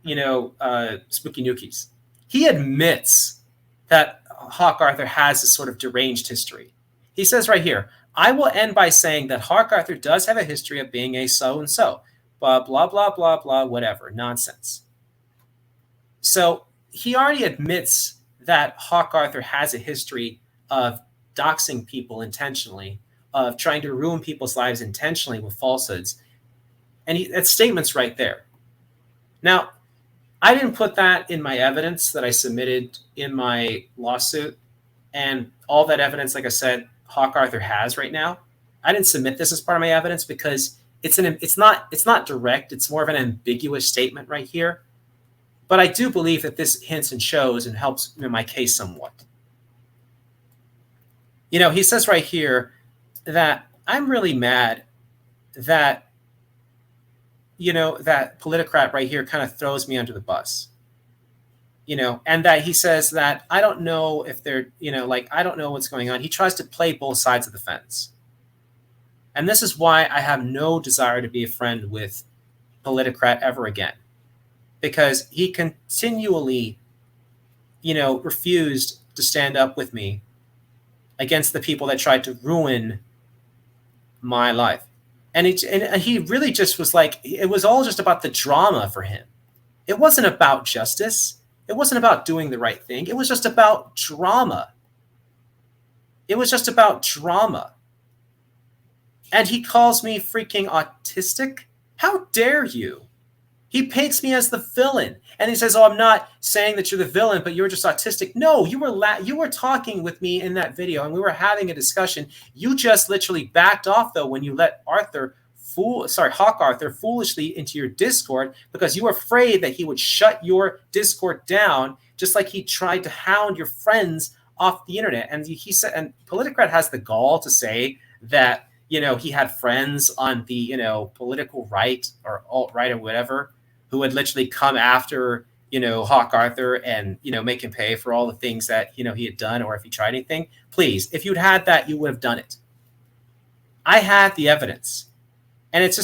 Nookies. He admits that Hawk Arthur has this sort of deranged history. He says right here, I will end by saying that Hawk Arthur does have a history of being a so-and-so, blah, blah, blah, blah, blah, whatever, nonsense. So he already admits that Hawk Arthur has a history of doxing people intentionally, of trying to ruin people's lives intentionally with falsehoods. And that statement's right there. Now, I didn't put that in my evidence that I submitted in my lawsuit. And all that evidence, like I said, Hawk Arthur has right now. I didn't submit this as part of my evidence because it's not direct. It's more of an ambiguous statement right here. But I do believe that this hints and shows and helps in my case somewhat. He says right here that I'm really mad that, that politicrat right here kind of throws me under the bus. And that he says that I don't know if they're, I don't know what's going on. He tries to play both sides of the fence. And this is why I have no desire to be a friend with politicrat ever again. Because he continually, refused to stand up with me against the people that tried to ruin my life. And he really just was like, it was all just about the drama for him. It wasn't about justice. It wasn't about doing the right thing. It was just about drama. It was just about drama. And he calls me freaking autistic? How dare you? He paints me as the villain. And he says, oh, I'm not saying that you're the villain, but you're just autistic. No, you were talking with me in that video, and we were having a discussion. You just literally backed off, though, when you let Hawk Arthur foolishly into your Discord because you were afraid that he would shut your Discord down, just like he tried to hound your friends off the internet. And he said, and Politicrat has the gall to say that, he had friends on the, political right or alt-right or whatever who would literally come after, Hawk Arthur and, make him pay for all the things that, he had done, or if he tried anything. Please, if you'd had that, you would have done it. I had the evidence. And it's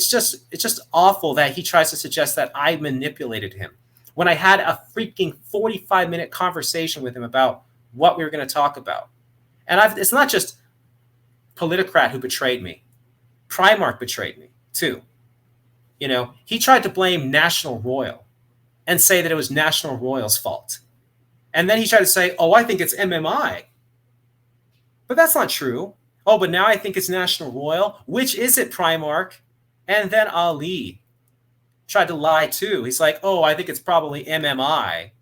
just awful that he tries to suggest that I manipulated him when I had a freaking 45-minute conversation with him about what we were going to talk about. And it's not just Politicrat who betrayed me. Primark betrayed me too. He tried to blame National Royal and say that it was National Royal's fault. And then he tried to say, oh, I think it's MMI. But that's not true. Oh, but now I think it's National Royal. Which is it, Primark? And then Ali tried to lie too. He's like, oh, I think it's probably MMI,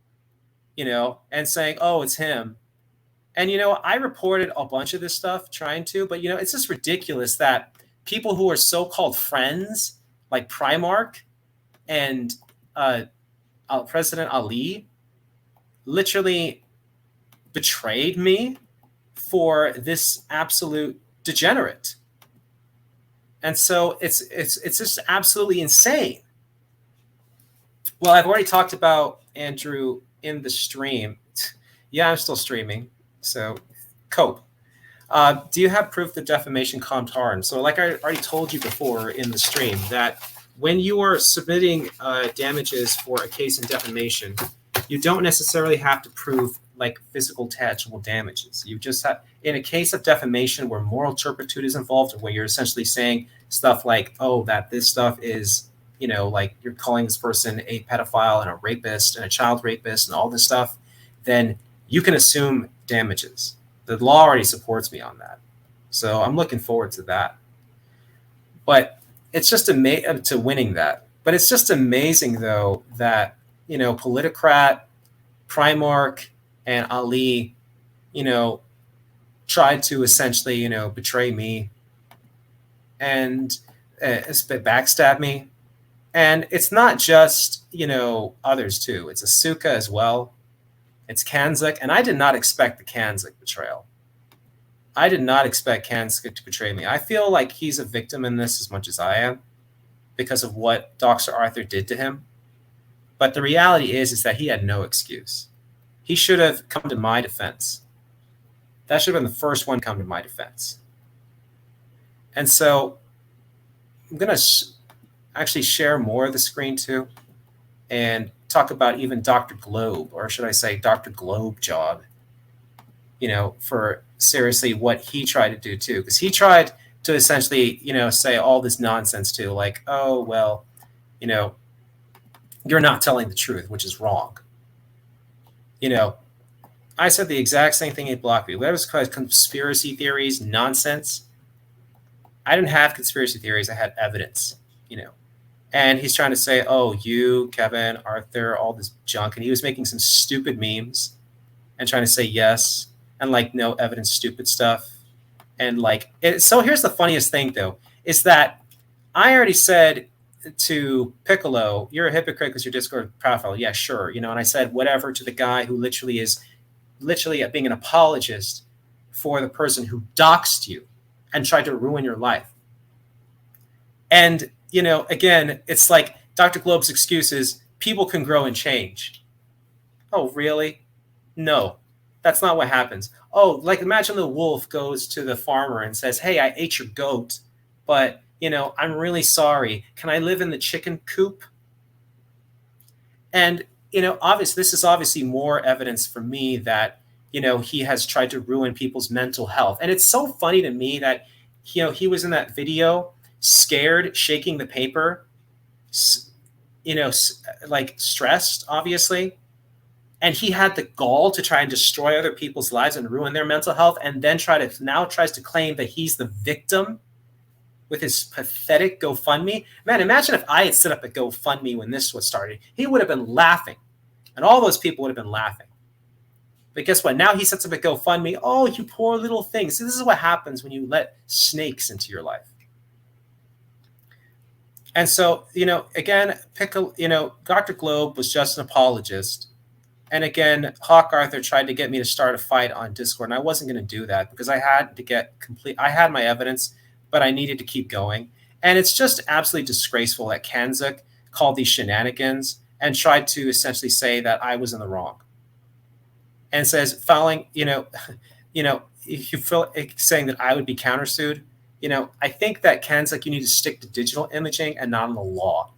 and saying, oh, it's him. And, I reported a bunch of this stuff trying to, but, it's just ridiculous that people who are so-called friends like Primark and President Ali literally betrayed me for this absolute degenerate. And so it's just absolutely insane. Well, I've already talked about Andrew in the stream. Yeah, I'm still streaming. So cope. Do you have proof that defamation caused harm? So like I already told you before in the stream, that when you are submitting damages for a case in defamation, you don't necessarily have to prove like physical tangible damages. You just have, in a case of defamation where moral turpitude is involved, or where you're essentially saying stuff like, oh, that this stuff is, like you're calling this person a pedophile and a rapist and a child rapist and all this stuff, then you can assume damages. The law already supports me on that. So I'm looking forward to that. But it's just to winning that. But it's just amazing, though, that, Politicrat, Primark, and Ali, tried to essentially, betray me and backstab me. And it's not just, others, too. It's Asuka as well. It's Kanzuk, and I did not expect the Kanzuk betrayal. I did not expect Kanzuk to betray me. I feel like he's a victim in this as much as I am because of what Dr. Arthur did to him. But the reality is that he had no excuse. He should have come to my defense. That should have been the first one to come to my defense. And so I'm going to actually share more of the screen too and talk about even Dr. Globe, or should I say Dr. Globe Job, for seriously what he tried to do too. Because he tried to essentially, say all this nonsense too, like, oh, well, you're not telling the truth, which is wrong. I said the exact same thing he blocked me. That was called conspiracy theories, nonsense. I didn't have conspiracy theories. I had evidence, you know. And he's trying to say, oh, you, Kevin, Arthur, all this junk. And he was making some stupid memes and trying to say yes and like no evidence, stupid stuff. And like, so here's the funniest thing, though, is that I already said to Piccolo, you're a hypocrite because your Discord profile. Yeah, sure. You know, and I said whatever to the guy who literally is being an apologist for the person who doxed you and tried to ruin your life. And, you know, again, it's like Dr. Globe's excuse is people can grow and change. Oh, really? No, that's not what happens. Oh, like imagine the wolf goes to the farmer and says, hey, I ate your goat, but, you know, I'm really sorry. Can I live in the chicken coop? And, you know, this is obviously more evidence for me that, you know, he has tried to ruin people's mental health. And it's so funny to me that, you know, he was in that video scared, shaking the paper, you know, like stressed, obviously. And he had the gall to try and destroy other people's lives and ruin their mental health, and then tries to claim that he's the victim with his pathetic GoFundMe. Man, imagine if I had set up a GoFundMe when this was started. He would have been laughing, and all those people would have been laughing. But guess what? Now he sets up a GoFundMe. Oh, you poor little thing. See, this is what happens when you let snakes into your life. And so, you know, again, Dr. Globe was just an apologist. And again, Hawk Arthur tried to get me to start a fight on Discord, and I wasn't going to do that because I had my evidence, but I needed to keep going. And it's just absolutely disgraceful that Kanzuk called these shenanigans and tried to essentially say that I was in the wrong. And says saying that I would be countersued. You know, I think that Kanzuk, you need to stick to digital imaging and not on the law,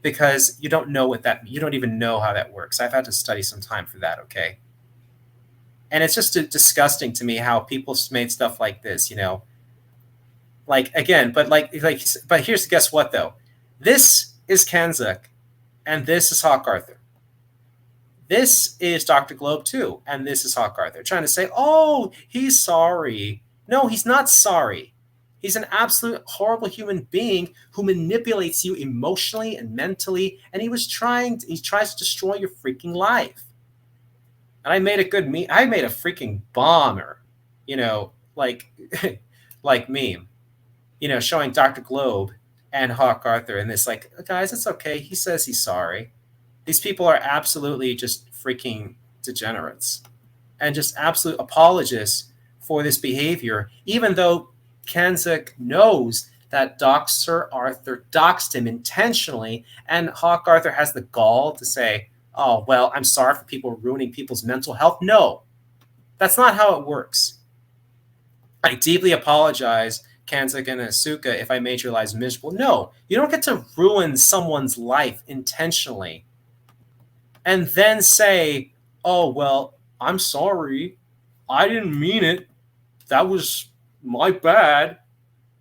because you don't even know how that works. I've had to study some time for that, okay? And it's just disgusting to me how people made stuff like this, you know. Like, again, but guess what, though? This is Kanzuk, and this is Hawk Arthur. This is Dr. Globe, too, and this is Hawk Arthur, trying to say, oh, he's sorry. No, he's not sorry. He's an absolute horrible human being who manipulates you emotionally and mentally, and he tries to destroy your freaking life. And I made a freaking bomber, you know, like meme, you know, showing Dr. Globe and Hawk Arthur and this, like, guys, it's okay. He says he's sorry. These people are absolutely just freaking degenerates and just absolute apologists for this behavior, even though Kanzuk knows that Dr. Arthur doxed him intentionally, and Hawk Arthur has the gall to say, oh, well, I'm sorry for people ruining people's mental health. No, that's not how it works. I deeply apologize, Kanzuk and Asuka, if I made your lives miserable. No, you don't get to ruin someone's life intentionally and then say, oh, well, I'm sorry. I didn't mean it. That was my bad.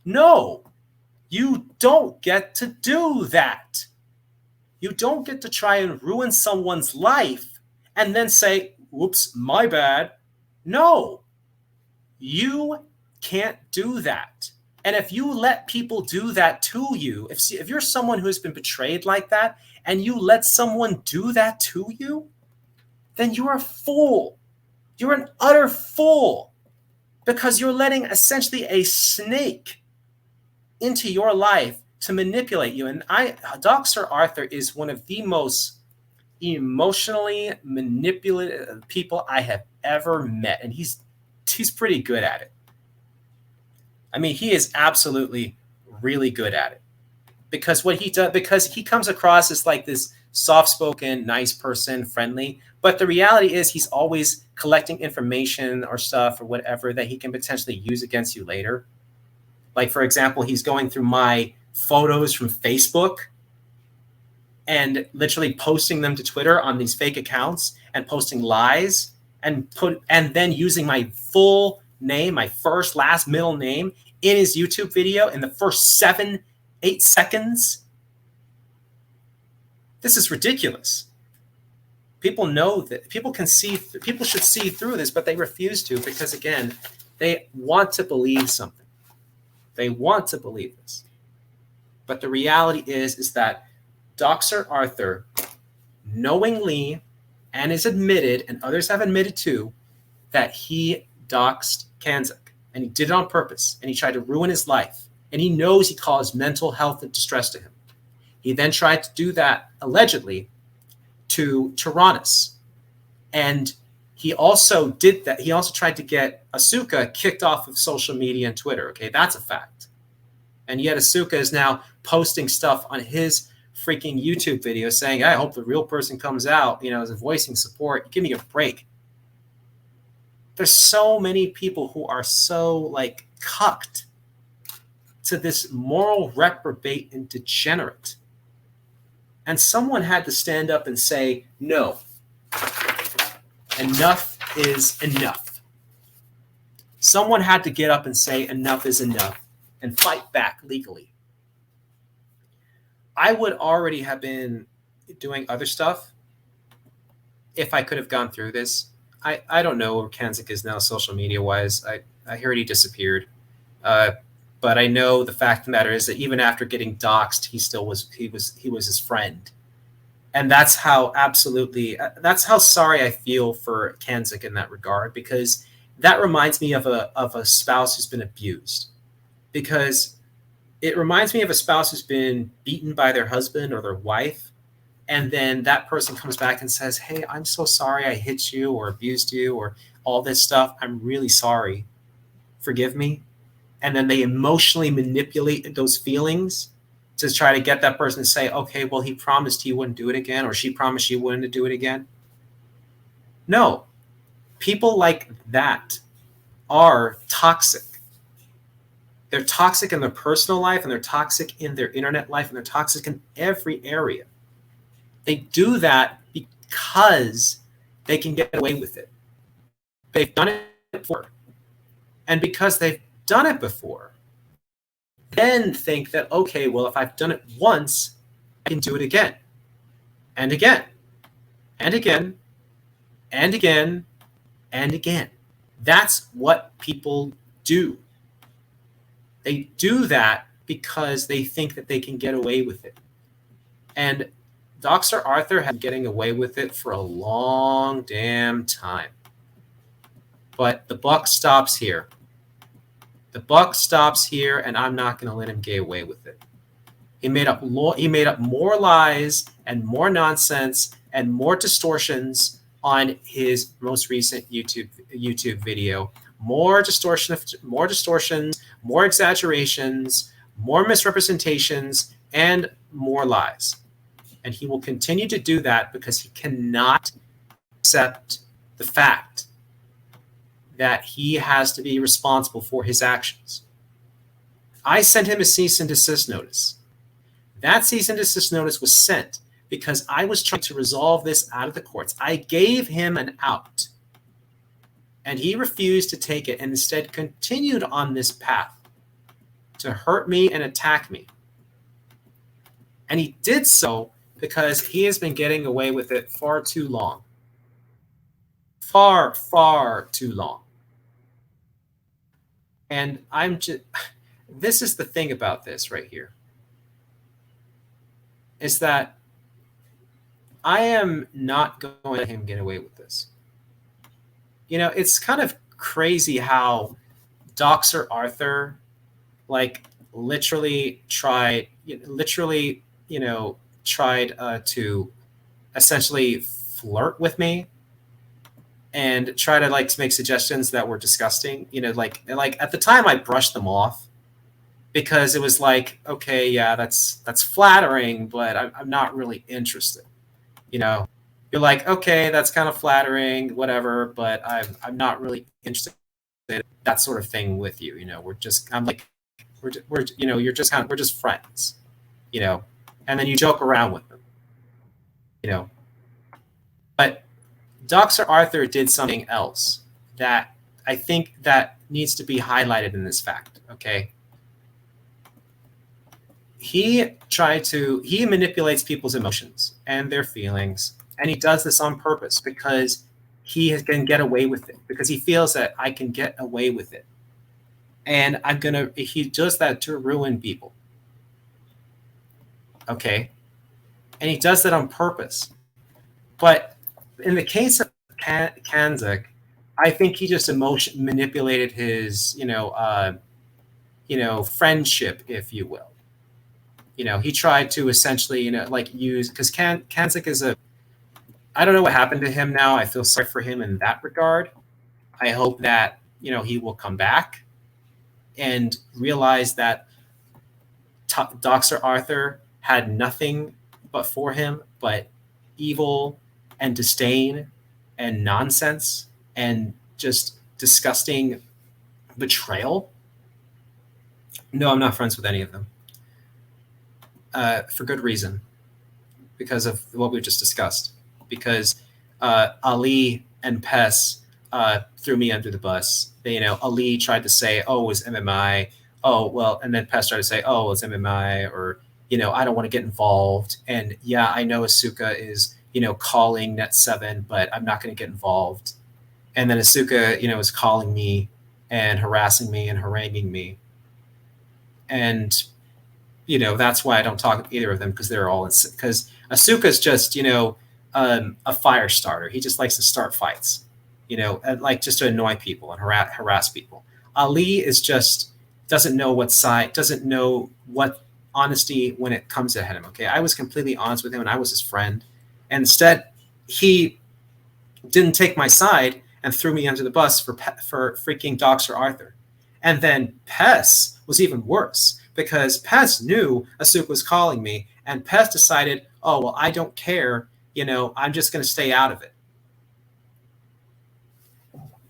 No, you don't get to do that. You don't get to try and ruin someone's life and then say, whoops, my bad. No, you can't do that. And if you let people do that to you, if you're someone who has been betrayed like that and you let someone do that to you, then you're a fool. You're an utter fool. Because you're letting essentially a snake into your life to manipulate you. And Dr. Arthur is one of the most emotionally manipulative people I have ever met. And he's pretty good at it. I mean, he is absolutely really good at it. Because what he does, because he comes across as like this soft-spoken, nice person, friendly. But the reality is he's always collecting information or stuff or whatever that he can potentially use against you later. Like, for example, he's going through my photos from Facebook and literally posting them to Twitter on these fake accounts and posting lies and then using my full name, my first, last, middle name in his YouTube video in the first 7-8 seconds. This is ridiculous. People know that people should see through this, but they refuse to because, again, they want to believe something. They want to believe this. But the reality is that Doxer Arthur knowingly and is admitted, and others have admitted too, that he doxed Kanzik. And he did it on purpose. And he tried to ruin his life. And he knows he caused mental health distress to him. He then tried to do that, allegedly, to Tyrannus. And he also did that. He also tried to get Asuka kicked off of social media and Twitter. Okay, that's a fact. And yet Asuka is now posting stuff on his freaking YouTube video saying, I hope the real person comes out, as a voicing support. Give me a break. There's so many people who are so cucked to this moral reprobate and degenerate. And someone had to stand up and say, no, enough is enough. Someone had to get up and say enough is enough and fight back legally. I would already have been doing other stuff if I could have gone through this. I don't know where Kanzik is now social media wise. I heard he disappeared. But I know the fact of the matter is that even after getting doxxed, he was his friend. And that's how sorry I feel for Kanzik in that regard, because that reminds me of a spouse who's been abused. Because it reminds me of a spouse who's been beaten by their husband or their wife. And then that person comes back and says, hey, I'm so sorry I hit you or abused you or all this stuff. I'm really sorry. Forgive me. And then they emotionally manipulate those feelings to try to get that person to say, okay, well, he promised he wouldn't do it again, or she promised she wouldn't do it again. No. People like that are toxic. They're toxic in their personal life, and they're toxic in their internet life, and they're toxic in every area. They do that because they can get away with it. They've done it before. And because they've done it before, then think that, okay, well, if I've done it once, I can do it again. And again. And again. And again. And again. That's what people do. They do that because they think that they can get away with it. And Doxer Arthur had been getting away with it for a long damn time. But the buck stops here. The buck stops here, and I'm not going to let him get away with it. He made up more lies and more nonsense and more distortions on his most recent YouTube video. More distortions, more exaggerations, more misrepresentations, and more lies. And he will continue to do that because he cannot accept the fact that he has to be responsible for his actions. I sent him a cease and desist notice. That cease and desist notice was sent because I was trying to resolve this out of the courts. I gave him an out. And he refused to take it and instead continued on this path to hurt me and attack me. And he did so because he has been getting away with it far too long. Far, far too long. And this is the thing about this right here, is that I am not going to let him get away with this. It's kind of crazy how Doxer Arthur, literally tried to essentially flirt with me and try to make suggestions that were disgusting. At the time I brushed them off because it was okay, yeah, that's flattering, but I'm not really interested. You're okay, that's kind of flattering, whatever, but I'm not really interested in that sort of thing with you. We're just friends, and then you joke around with them, but Doxer Arthur did something else that I think that needs to be highlighted in this fact. Okay. He manipulates people's emotions and their feelings And he does this on purpose because he can get away with it, because he feels that I can get away with it. And he does that to ruin people. Okay. And he does that on purpose. But in the case of Kanzuk, I think he just manipulated his, friendship, if you will. He tried to essentially, use, because Kanzuk is I don't know what happened to him now. I feel sorry for him in that regard. I hope that, he will come back and realize that Dr. Arthur had nothing for him but evil and disdain and nonsense and just disgusting betrayal. No, I'm not friends with any of them. For good reason, because of what we've just discussed. Because Ali and Pes threw me under the bus. Ali tried to say, "Oh, it was MMI." Oh, well, and then Pes tried to say, "Oh, it's MMI," or I don't want to get involved. And yeah, I know Asuka is calling Net7, but I'm not going to get involved. And then Asuka is calling me and harassing me and haranguing me. And that's why I don't talk to either of them, because they're all because Asuka's just a fire starter. He just likes to start fights, and just to annoy people and harass people. Ali is just doesn't know what side, doesn't know what honesty when it comes to him. Okay, I was completely honest with him, and I was his friend. And instead, he didn't take my side and threw me under the bus for freaking Dr. Arthur. And then Pes was even worse, because Pes knew Asuka was calling me, and Pes decided, oh, well, I don't care. I'm just going to stay out of it.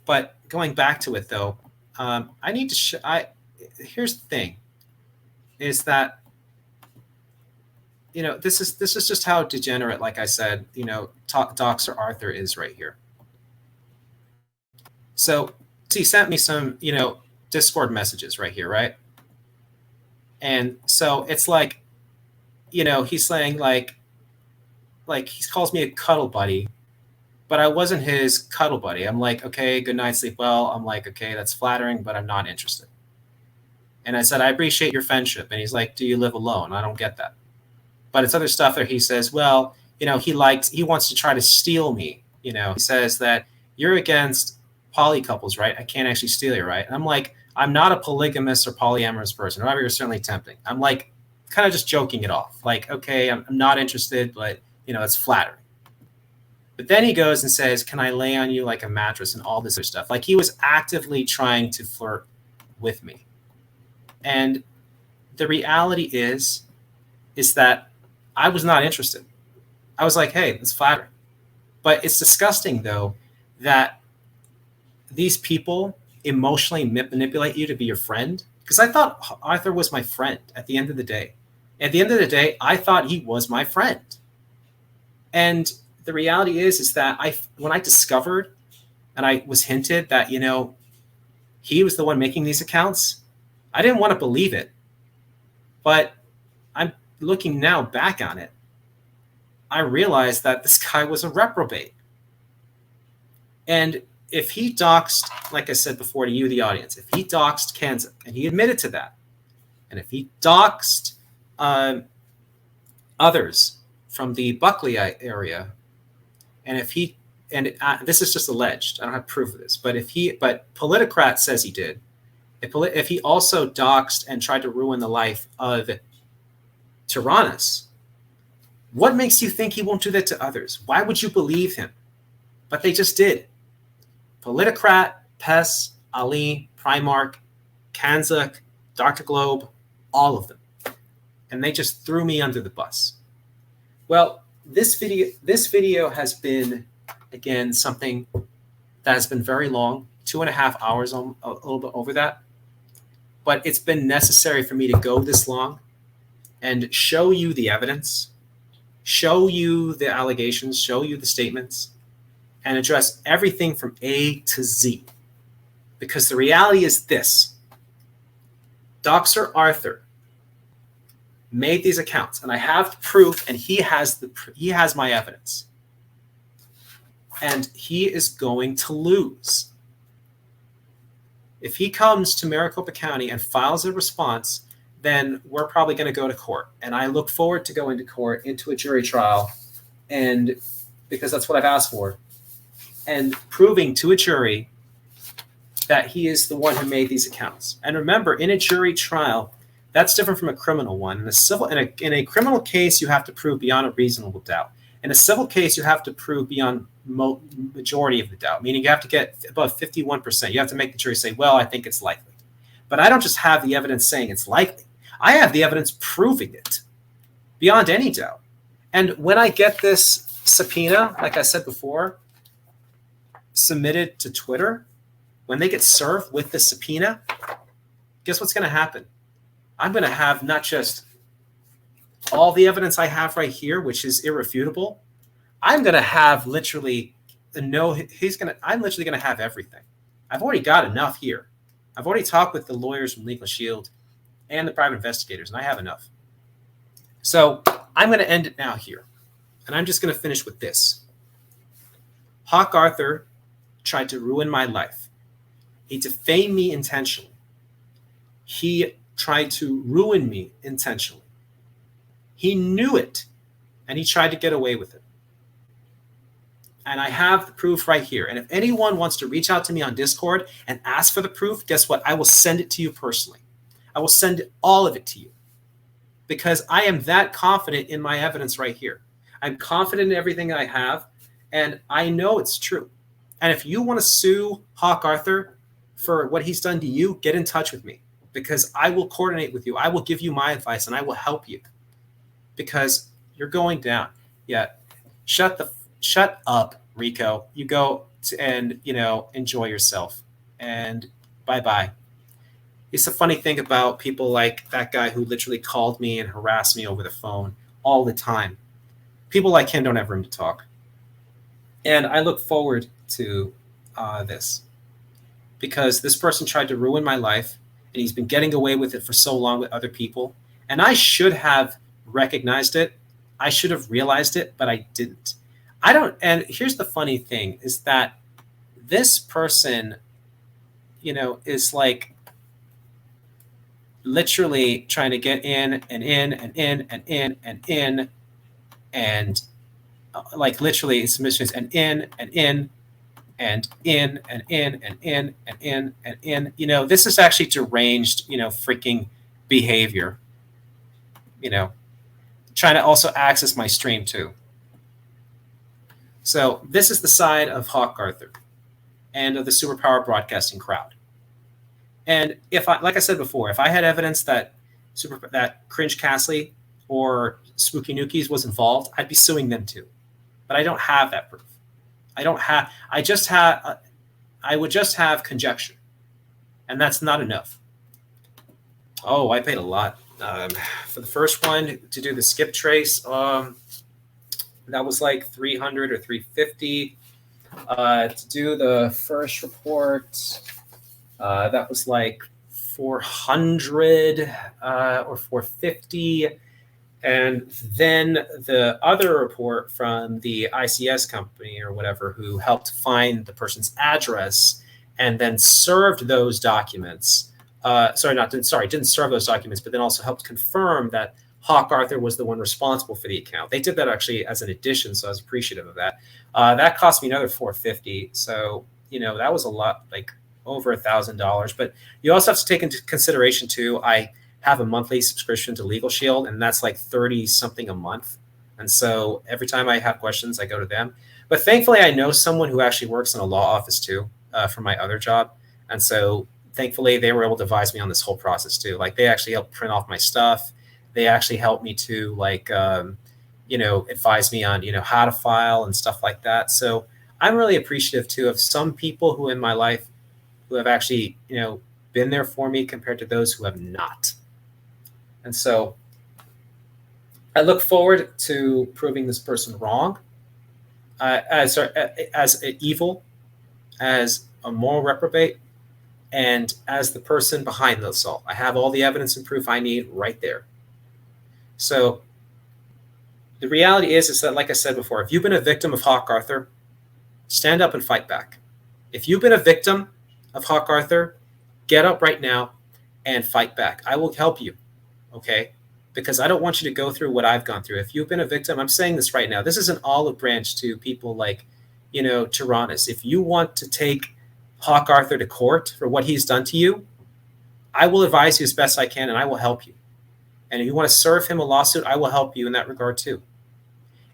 But going back to it, though, I need to here's the thing, is that, this is just how degenerate, like I said, Dr. Arthur is right here. So he sent me some, Discord messages right here, right? And so it's like, he's saying like he calls me a cuddle buddy, but I wasn't his cuddle buddy. I'm like, okay, good night, sleep well. I'm like, okay, that's flattering, but I'm not interested. And I said, I appreciate your friendship. And he's like, do you live alone? I don't get that. But it's other stuff that he says, well, he wants to try to steal me. He says that you're against poly couples, right? I can't actually steal you, right? And I'm like, I'm not a polygamous or polyamorous person. However, you're certainly tempting. I'm like, kind of just joking it off. Like, okay, I'm not interested, but, it's flattering. But then he goes and says, can I lay on you like a mattress, and all this other stuff. Like, he was actively trying to flirt with me. And the reality is that I was not interested. I was like, hey, that's flattering. But it's disgusting, though, that these people emotionally manipulate you to be your friend. Because I thought Arthur was my friend at the end of the day. At the end of the day, I thought he was my friend. And the reality is that when I discovered and I was hinted that, he was the one making these accounts, I didn't want to believe it. But I'm looking now back on it. I realized that this guy was a reprobate. And if he doxed, like I said before to you, the audience, if he doxed Kanzuk, and he admitted to that, and if he doxed others from the Buckley area, and if he, and this is just alleged, I don't have proof of this, but but Politicrat says he did. If he also doxed and tried to ruin the life of Tyrannus, what makes you think he won't do that to others? Why would you believe him? But they just did. Politicrat, Pes, Ali, Primarch, Kanzuk, Dr. Globe, all of them. And they just threw me under the bus. Well, this video has been, again, something that has been very long, 2.5 hours, a little bit over that. But it's been necessary for me to go this long and show you the evidence, show you the allegations, show you the statements, and address everything from A to Z. Because the reality is this: Dr. Arthur made these accounts, and I have proof, and he has my evidence. and he is going to lose. If he comes to Maricopa County and files a response, then we're probably going to go to court. And I look forward to going to court, into a jury trial, and because that's what I've asked for, and proving to a jury that he is the one who made these accounts. And remember, in a jury trial, that's different from a criminal one. In a criminal case, you have to prove beyond a reasonable doubt. In a civil case, you have to prove beyond majority of the doubt, meaning you have to get above 51%. You have to make the jury say, well, I think it's likely. But I don't just have the evidence saying it's likely. I have the evidence proving it beyond any doubt. And when I get this subpoena, like I said before, submitted to Twitter, when they get served with the subpoena, guess what's going to happen? I'm going to have not just all the evidence I have right here, which is irrefutable. I'm going to have literally I'm literally going to have everything. I've already got enough here. I've already talked with the lawyers from Legal Shield and the private investigators, and I have enough. So I'm going to end it now here. And I'm just going to finish with this. Hawk Arthur tried to ruin my life. He defamed me intentionally. He tried to ruin me intentionally. He knew it, and he tried to get away with it. And I have the proof right here. And if anyone wants to reach out to me on Discord and ask for the proof, guess what? I will send it to you personally. I will send all of it to you because I am that confident in my evidence right here. I'm confident in everything I have, and I know it's true. And if you want to sue Hawk Arthur for what he's done to you, get in touch with me because I will coordinate with you. I will give you my advice, and I will help you because you're going down. Yeah, shut up, Rico. You go and enjoy yourself, and bye-bye. It's a funny thing about people like that guy who literally called me and harassed me over the phone all the time. People like him don't have room to talk. And I look forward to this because this person tried to ruin my life, and he's been getting away with it for so long with other people. And I should have recognized it. I should have realized it, but I didn't. And here's the funny thing is that this person, is like literally trying to get in and in and in and in and in and like literally submissions and in and in and in and in and in and in and in. This is actually deranged, freaking behavior. Trying to also access my stream too. So this is the side of Hawk Arthur and of the superpower broadcasting crowd. And like I said before, if I had evidence that Cringe Castley or Spooky Nookies was involved, I'd be suing them too. But I don't have that proof. I would just have conjecture. And that's not enough. Oh, I paid a lot. For the first one to do the skip trace, that was like $300 or $350. To do the first report, that was like $400 or $450. And then the other report from the ICS company or whatever who helped find the person's address and then served those documents. Didn't serve those documents, but then also helped confirm that Hawk Arthur was the one responsible for the account. They did that actually as an addition, so I was appreciative of that. That cost me another $450. So, that was a lot, like over $1,000. But you also have to take into consideration too, I have a monthly subscription to Legal Shield, and that's like 30 something a month. And so every time I have questions, I go to them. But thankfully, I know someone who actually works in a law office too, for my other job. And so thankfully, they were able to advise me on this whole process too. Like they actually helped print off my stuff. They actually helped me to advise me on, how to file and stuff like that. So I'm really appreciative too of some people who in my life who have actually, been there for me compared to those who have not. And so I look forward to proving this person wrong, as evil, as a moral reprobate, and as the person behind the assault. I have all the evidence and proof I need right there. So the reality is that, like I said before, if you've been a victim of Hawk Arthur, stand up and fight back. If you've been a victim of Hawk Arthur, get up right now and fight back. I will help you, okay? Because I don't want you to go through what I've gone through. If you've been a victim, I'm saying this right now. This is an olive branch to people like, Tyrannus. If you want to take Hawk Arthur to court for what he's done to you, I will advise you as best I can, and I will help you. And if you want to serve him a lawsuit, I will help you in that regard too.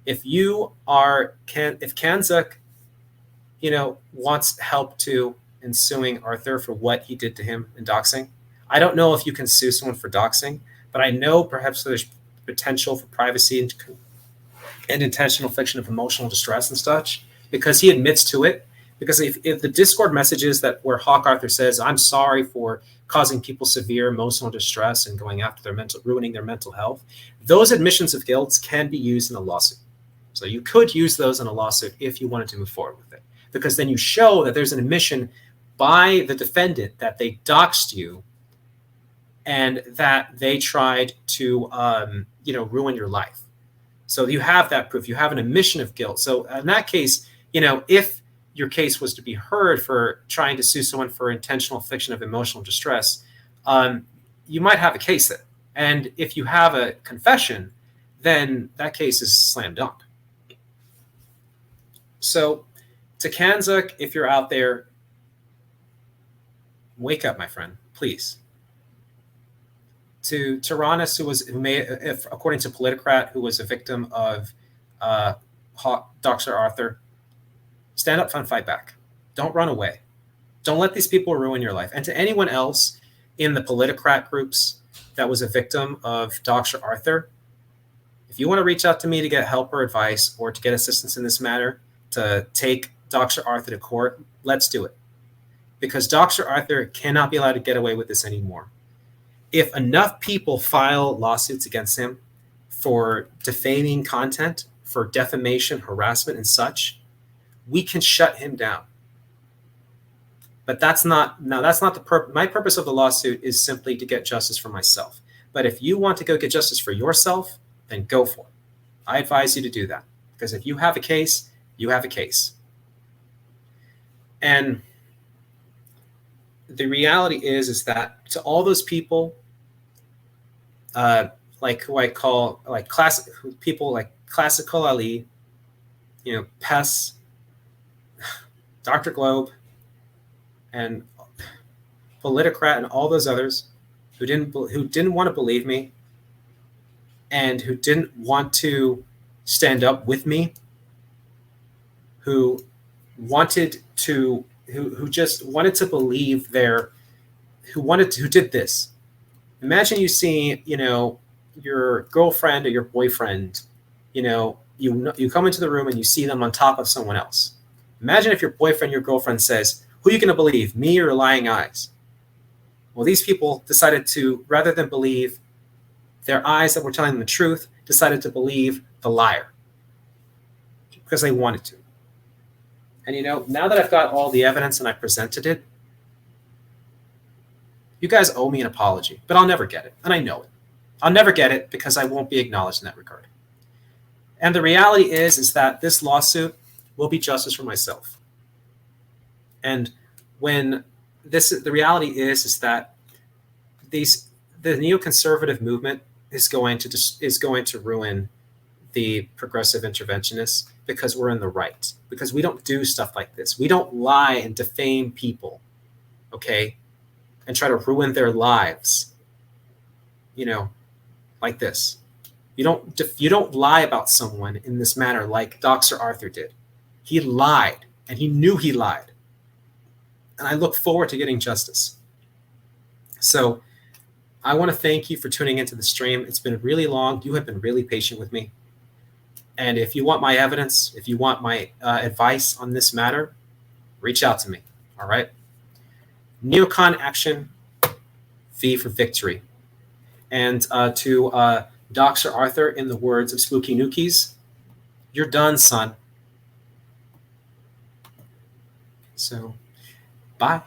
If Kanzuk, wants help too in suing Arthur for what he did to him in doxing, I don't know if you can sue someone for doxing, but I know perhaps there's potential for privacy and intentional infliction of emotional distress and such, because he admits to it. Because if the Discord messages where Hawk Arthur says, I'm sorry for causing people severe emotional distress and going after ruining their mental health, those admissions of guilt can be used in a lawsuit. So you could use those in a lawsuit if you wanted to move forward with it, because then you show that there's an admission by the defendant that they doxed you and that they tried to, ruin your life. So you have that proof. You have an admission of guilt. So in that case, if your case was to be heard for trying to sue someone for intentional infliction of emotional distress, you might have a case there. And if you have a confession, then that case is slam dunk. So to Kanzuk, if you're out there, wake up, my friend, please. To Tyrannus, according to Politicrat, who was a victim of Dr. Arthur, stand up and fight back. Don't run away. Don't let these people ruin your life. And to anyone else in the Politicrat groups that was a victim of Dr. Arthur, if you want to reach out to me to get help or advice or to get assistance in this matter, to take Dr. Arthur to court, let's do it. Because Dr. Arthur cannot be allowed to get away with this anymore. If enough people file lawsuits against him for defaming content, for defamation, harassment, and such, we can shut him down. But that's not the purpose. My purpose of the lawsuit is simply to get justice for myself. But if you want to go get justice for yourself, then go for it. I advise you to do that. Because if you have a case, you have a case. And the reality is that to all those people, who I call people like Classical Ali, Pess, Dr. Globe, and Politicrat, and all those others who didn't want to believe me, and who didn't want to stand up with me, who just wanted to believe who did this. Imagine you see, your girlfriend or your boyfriend, you come into the room and you see them on top of someone else. Imagine if your boyfriend, your girlfriend says, who are you going to believe, me or your lying eyes? Well, these people decided to, rather than believe their eyes that were telling them the truth, decided to believe the liar because they wanted to. And, now that I've got all the evidence and I presented it, you guys owe me an apology, but I'll never get it. And I know it. I'll never get it because I won't be acknowledged in that regard. And the reality is that this lawsuit will be justice for myself. And when the reality is that the neoconservative movement is going to ruin the progressive interventionists because we're in the right, because we don't do stuff like this. We don't lie and defame people, okay, and try to ruin their lives, like this. You don't lie about someone in this manner like Dr. Arthur did. He lied, and he knew he lied. And I look forward to getting justice. So I want to thank you for tuning into the stream. It's been really long. You have been really patient with me. And if you want my evidence, if you want my advice on this matter, reach out to me. All right. Neocon action, V for victory. And to Dr. Arthur, in the words of Spooky Nookies, you're done, son. So, bye.